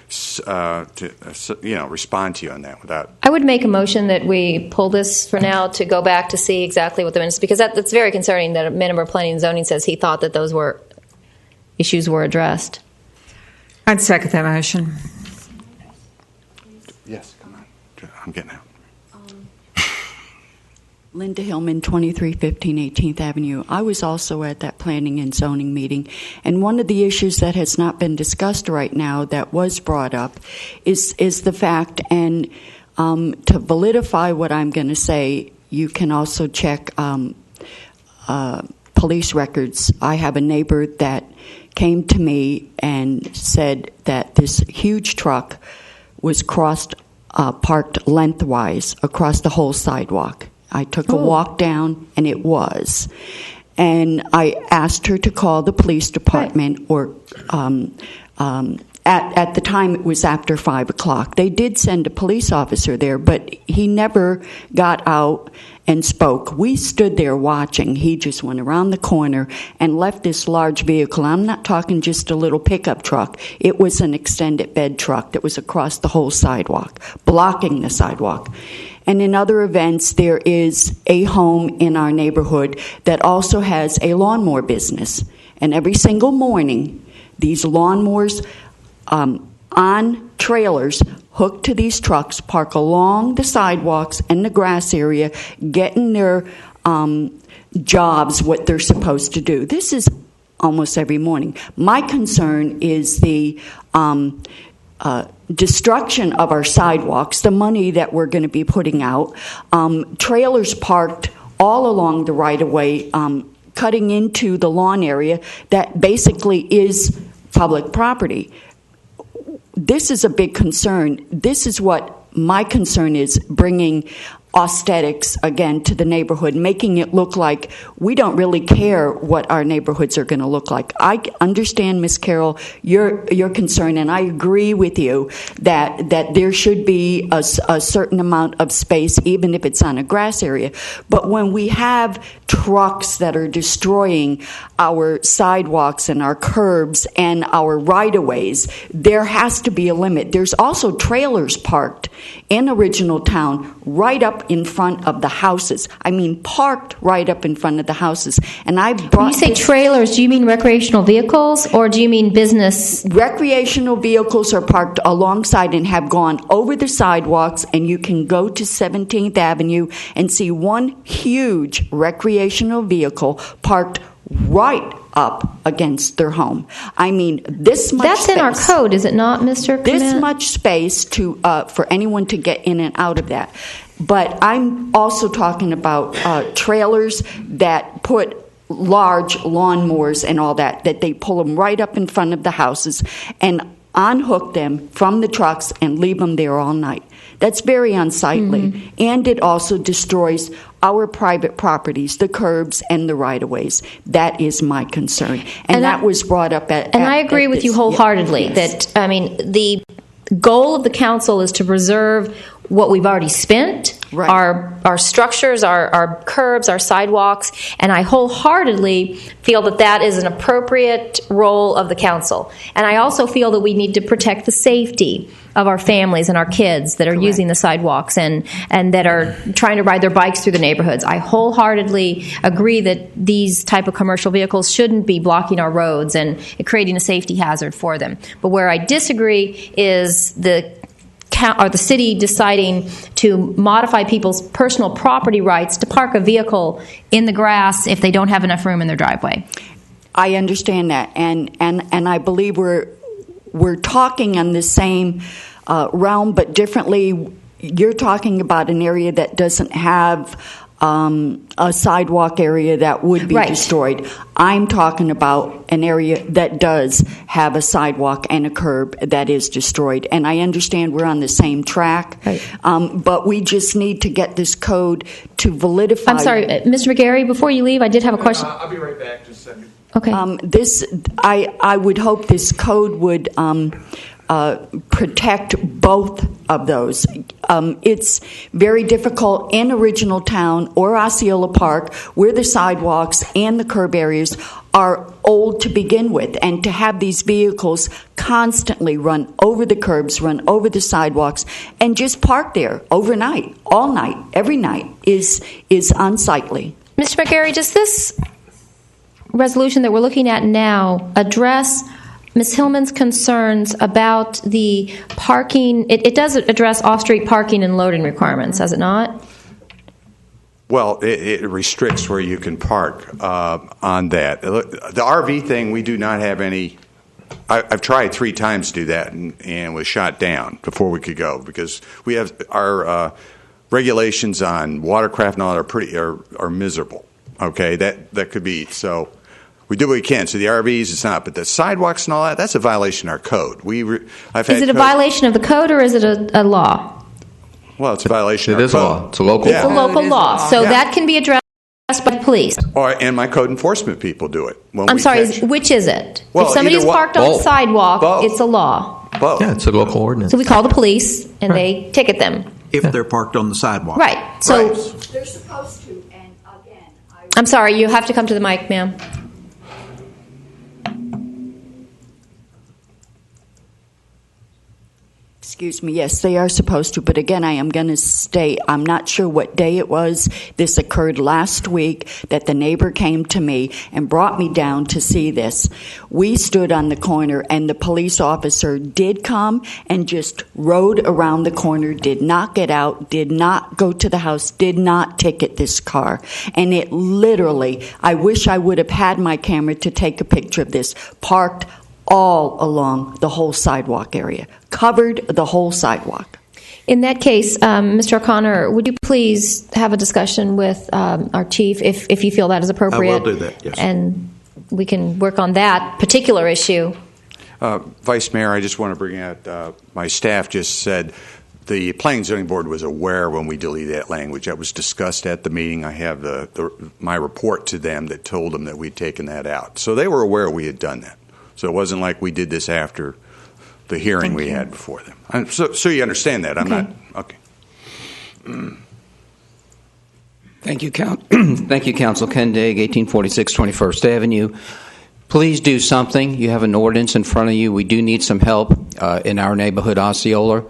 respond to you on that without. I would make a motion that we pull this for now to go back to see exactly what the minutes, because that's very concerning that a member of Planning and Zoning says he thought that those issues were addressed. I'd second that motion. Yes, come on. I'm getting out. Linda Hillman, 2315 18th Avenue. I was also at that planning and zoning meeting, and one of the issues that has not been discussed right now that was brought up is the fact, and to validify what I'm going to say, you can also check police records. I have a neighbor that came to me and said that this huge truck was parked lengthwise across the whole sidewalk. I took a walk down, and it was. And I asked her to call the police department, or at the time it was after 5 o'clock. They did send a police officer there, but he never got out and spoke. We stood there watching. He just went around the corner and left this large vehicle. I'm not talking just a little pickup truck. It was an extended bed truck that was across the whole sidewalk, blocking the sidewalk. And in other events, there is a home in our neighborhood that also has a lawnmower business. And every single morning, these lawnmowers on trailers hooked to these trucks park along the sidewalks and the grass area, getting their jobs what they're supposed to do. This is almost every morning. My concern is the destruction of our sidewalks, the money that we're going to be putting out, trailers parked all along the right-of-way, cutting into the lawn area that basically is public property. This is a big concern. This is what my concern is, bringing aesthetics again to the neighborhood, making it look like we don't really care what our neighborhoods are going to look like. I understand, Ms. Carroll, your concern, and I agree with you that there should be a certain amount of space, even if it's on a grass area. But when we have trucks that are destroying our sidewalks and our curbs and our right-of-ways, there has to be a limit. There's also trailers parked in Original Town right up in front of the houses. I mean, parked right up in front of the houses. And I brought. When you say trailers, do you mean recreational vehicles, or do you mean business? Recreational vehicles are parked alongside and have gone over the sidewalks, and you can go to 17th Avenue and see one huge recreational vehicle parked right up against their home. I mean, this much That's space. in our code, is it not, Mr. This Clement? much space for anyone to get in and out of that. But I'm also talking about trailers that put large lawnmowers and all that they pull them right up in front of the houses. And unhook them from the trucks and leave them there all night. That's very unsightly, and it also destroys our private properties, the curbs and the right-of-ways. That is my concern, and that was brought up at. And I agree with you wholeheartedly that the goal of the council is to preserve what we've already spent. Right. Our structures, our curbs, our sidewalks, and I wholeheartedly feel that is an appropriate role of the council. And I also feel that we need to protect the safety of our families and our kids that are using the sidewalks and that are trying to ride their bikes through the neighborhoods. I wholeheartedly agree that these type of commercial vehicles shouldn't be blocking our roads and creating a safety hazard for them. But where I disagree is the city deciding to modify people's personal property rights to park a vehicle in the grass if they don't have enough room in their driveway. I understand that, and I believe we're talking in the same realm, but differently. You're talking about an area that doesn't have a sidewalk area that would be destroyed. I'm talking about an area that does have a sidewalk and a curb that is destroyed. And I understand we're on the same track, but we just need to get this code to validify. I'm sorry, Mr. McGarry, before you leave, I did have a question. I'll be right back just a second. Okay. I would hope this code would protect both of those. It's very difficult in Original Town or Osceola Park, where the sidewalks and the curb areas are old to begin with, and to have these vehicles constantly run over the curbs, run over the sidewalks, and just park there overnight, all night, every night is unsightly. Mr. McGarry, does this resolution that we're looking at now address Ms. Hillman's concerns about the parking? It does address off-street parking and loading requirements, does it not? Well, it restricts where you can park on that. The RV thing, we do not have any. I've tried 3 times to do that and was shot down before we could go, because we have our regulations on watercraft and all that are miserable. Okay, that could be so. We do what we can. So the RVs, it's not. But the sidewalks and all that, that's a violation of our code. Is it a violation of the code, or is it a law? Well, it's a violation of our code. It is a law. It's a local law. It's a local law. So that can be addressed by the police. And my code enforcement people do it. I'm sorry, which is it? Well, if somebody's parked on the sidewalk, it's a law. Both. Yeah, it's a local ordinance. So we call the police, and they ticket them. If they're parked on the sidewalk. Right. So they're supposed to, and again, I'm sorry, you have to come to the mic, ma'am. Excuse me, yes, they are supposed to, but again, I am going to state, I'm not sure what day it was. This occurred last week, that the neighbor came to me and brought me down to see this. We stood on the corner, and the police officer did come and just rode around the corner, did not get out, did not go to the house, did not ticket this car. And it literally, I wish I would have had my camera to take a picture of this, parked all along the whole sidewalk area, covered the whole sidewalk. In that case, Mr. O'Connor, would you please have a discussion with our chief if you feel that is appropriate? I will do that, yes. And we can work on that particular issue. Vice Mayor, I just want to bring out, my staff just said the Planning and Zoning Board was aware when we deleted that language. That was discussed at the meeting. I have my report to them that told them that we'd taken that out. So they were aware we had done that. So it wasn't like we did this after the hearing we had before them. So you understand that. I'm not. Okay. Thank you, Thank you, Council. Ken Daig, 1846 21st Avenue. Please do something. You have an ordinance in front of you. We do need some help in our neighborhood, Osceola.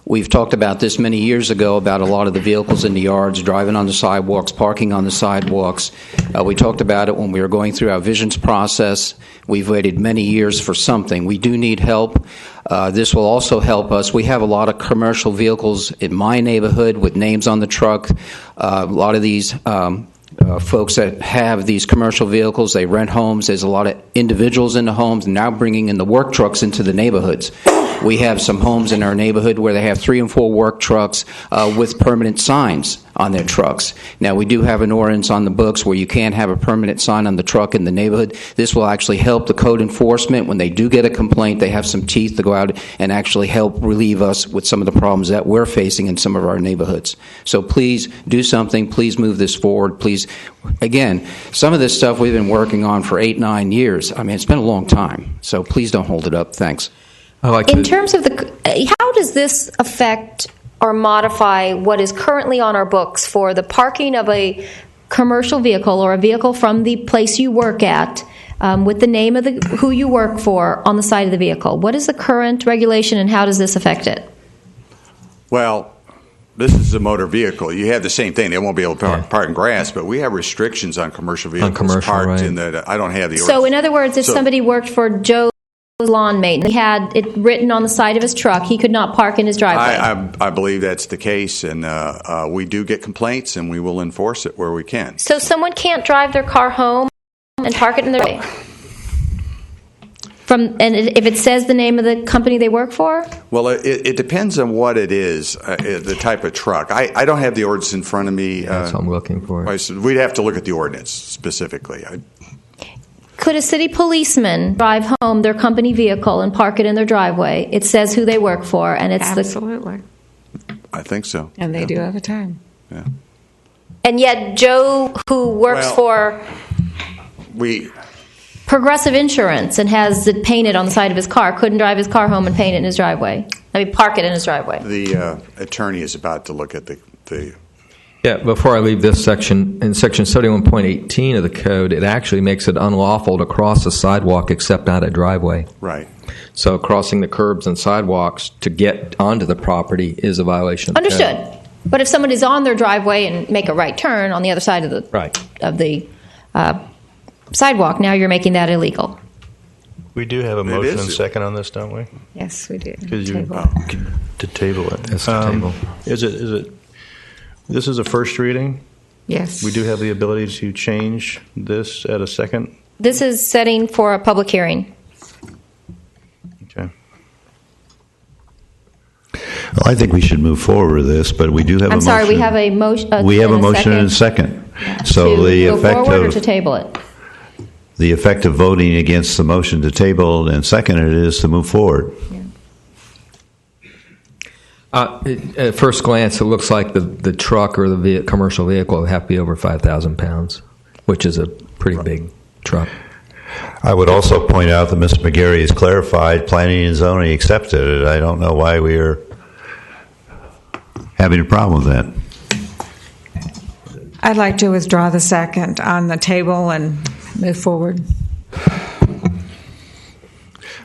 We've talked about this many years ago about a lot of the vehicles in the yards, driving on the sidewalks, parking on the sidewalks. We talked about it when we were going through our visions process. We've waited many years for something. We do need help. This will also help us. We have a lot of commercial vehicles in my neighborhood with names on the truck. A lot of these folks that have these commercial vehicles, they rent homes. There's a lot of individuals in the homes, and now bringing in the work trucks into the neighborhoods. We have some homes in our neighborhood where they have 3 and 4 work trucks with permanent signs on their trucks. Now, we do have an ordinance on the books where you can't have a permanent sign on the truck in the neighborhood. This will actually help the code enforcement. When they do get a complaint, they have some teeth to go out and actually help relieve us with some of the problems that we're facing in some of our neighborhoods. So please do something. Please move this forward. Please, again, some of this stuff we've been working on for 8-9 years. I mean, it's been a long time. So please don't hold it up. Thanks. In terms of how does this affect or modify what is currently on our books for the parking of a commercial vehicle or a vehicle from the place you work at with the name of who you work for on the side of the vehicle? What is the current regulation and how does this affect it? Well, this is a motor vehicle. You have the same thing. They won't be able to park in grass, but we have restrictions on commercial vehicles parked in the. I don't have the. So, in other words, if somebody worked for Joe's lawn maintenance, he had it written on the side of his truck, he could not park in his driveway. I believe that's the case, and we do get complaints, and we will enforce it where we can. So, someone can't drive their car home and park it in their way. And if it says the name of the company they work for? Well, it depends on what it is, the type of truck. I don't have the ordinance in front of me. That's what I'm looking for. We'd have to look at the ordinance specifically. Could a city policeman drive home their company vehicle and park it in their driveway? It says who they work for, and it's absolutely. I think so. And they do all the time. Yeah. And yet, Joe, who works for Progressive Insurance and has it painted on the side of his car, couldn't drive his car home and paint it in his driveway. I mean, park it in his driveway. The attorney is about to look at the. Yeah, before I leave this section, in Section 71.18 of the code, it actually makes it unlawful to cross a sidewalk except not a driveway. Right. So crossing the curbs and sidewalks to get onto the property is a violation of the Understood. code. But if someone is on their driveway and make a right turn on the other side of the sidewalk, now you're making that illegal. We do have a motion and second on this, don't we? Yes, we do. To table it. Yes, to table. Is it? This is a first reading. Yes. We do have the ability to change this at a second. This is setting for a public hearing. Okay. Well, I think we should move forward with this, but we do have a motion. I'm sorry, we have a motion. We have a motion and a second. So to the go effect forward or of to table it. the effect of voting against the motion to table and second it is to move forward. At first glance, it looks like the truck or the commercial vehicle would have to be over 5,000 pounds, which is a pretty big truck. I would also point out that Mr. McGarry has clarified planning and zoning accepted it. I don't know why we are having a problem with that. I'd like to withdraw the second on the table and move forward.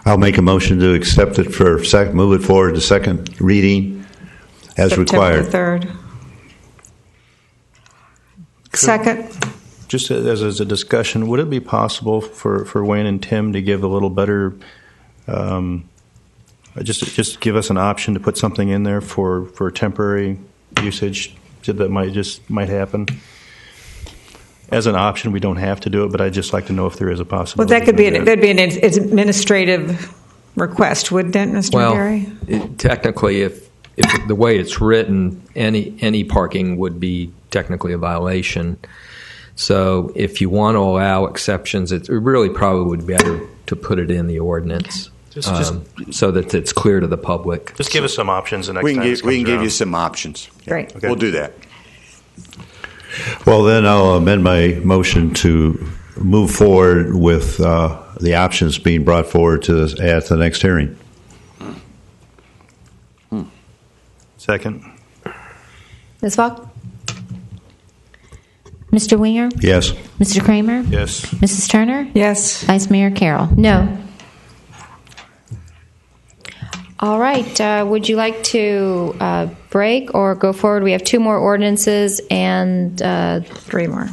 I'll make a motion to accept it for move it forward to second reading as required. September 3rd. Second. Just as a discussion, would it be possible for Wayne and Tim to give a little better, just give us an option to put something in there for temporary usage that might happen? As an option, we don't have to do it, but I'd just like to know if there is a possibility. Well, that'd be an administrative request, wouldn't it, Mr. McGarry? Technically, if the way it's written, any parking would be technically a violation. So if you want to allow exceptions, it really probably would be better to put it in the ordinance so that it's clear to the public. Just give us some options the next we time can give you some options. Great. Okay. We'll do that. Well, then I'll amend my motion to move forward with the options being brought forward at the next hearing. Second. Ms. Falk? Mr. Winger? Yes. Mr. Kramer? Yes. Mrs. Turner? Yes. Vice Mayor Carroll? No. All right. Would you like to break or go forward? We have 2 more ordinances and 3 more.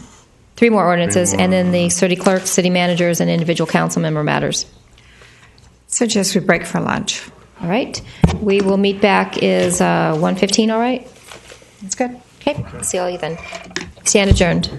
3 more ordinances, and then the city clerks, city managers, and individual council member matters. Suggest we break for lunch. All right. We will meet back is 1:15. All right. That's good. Okay. See you all then. Stand adjourned.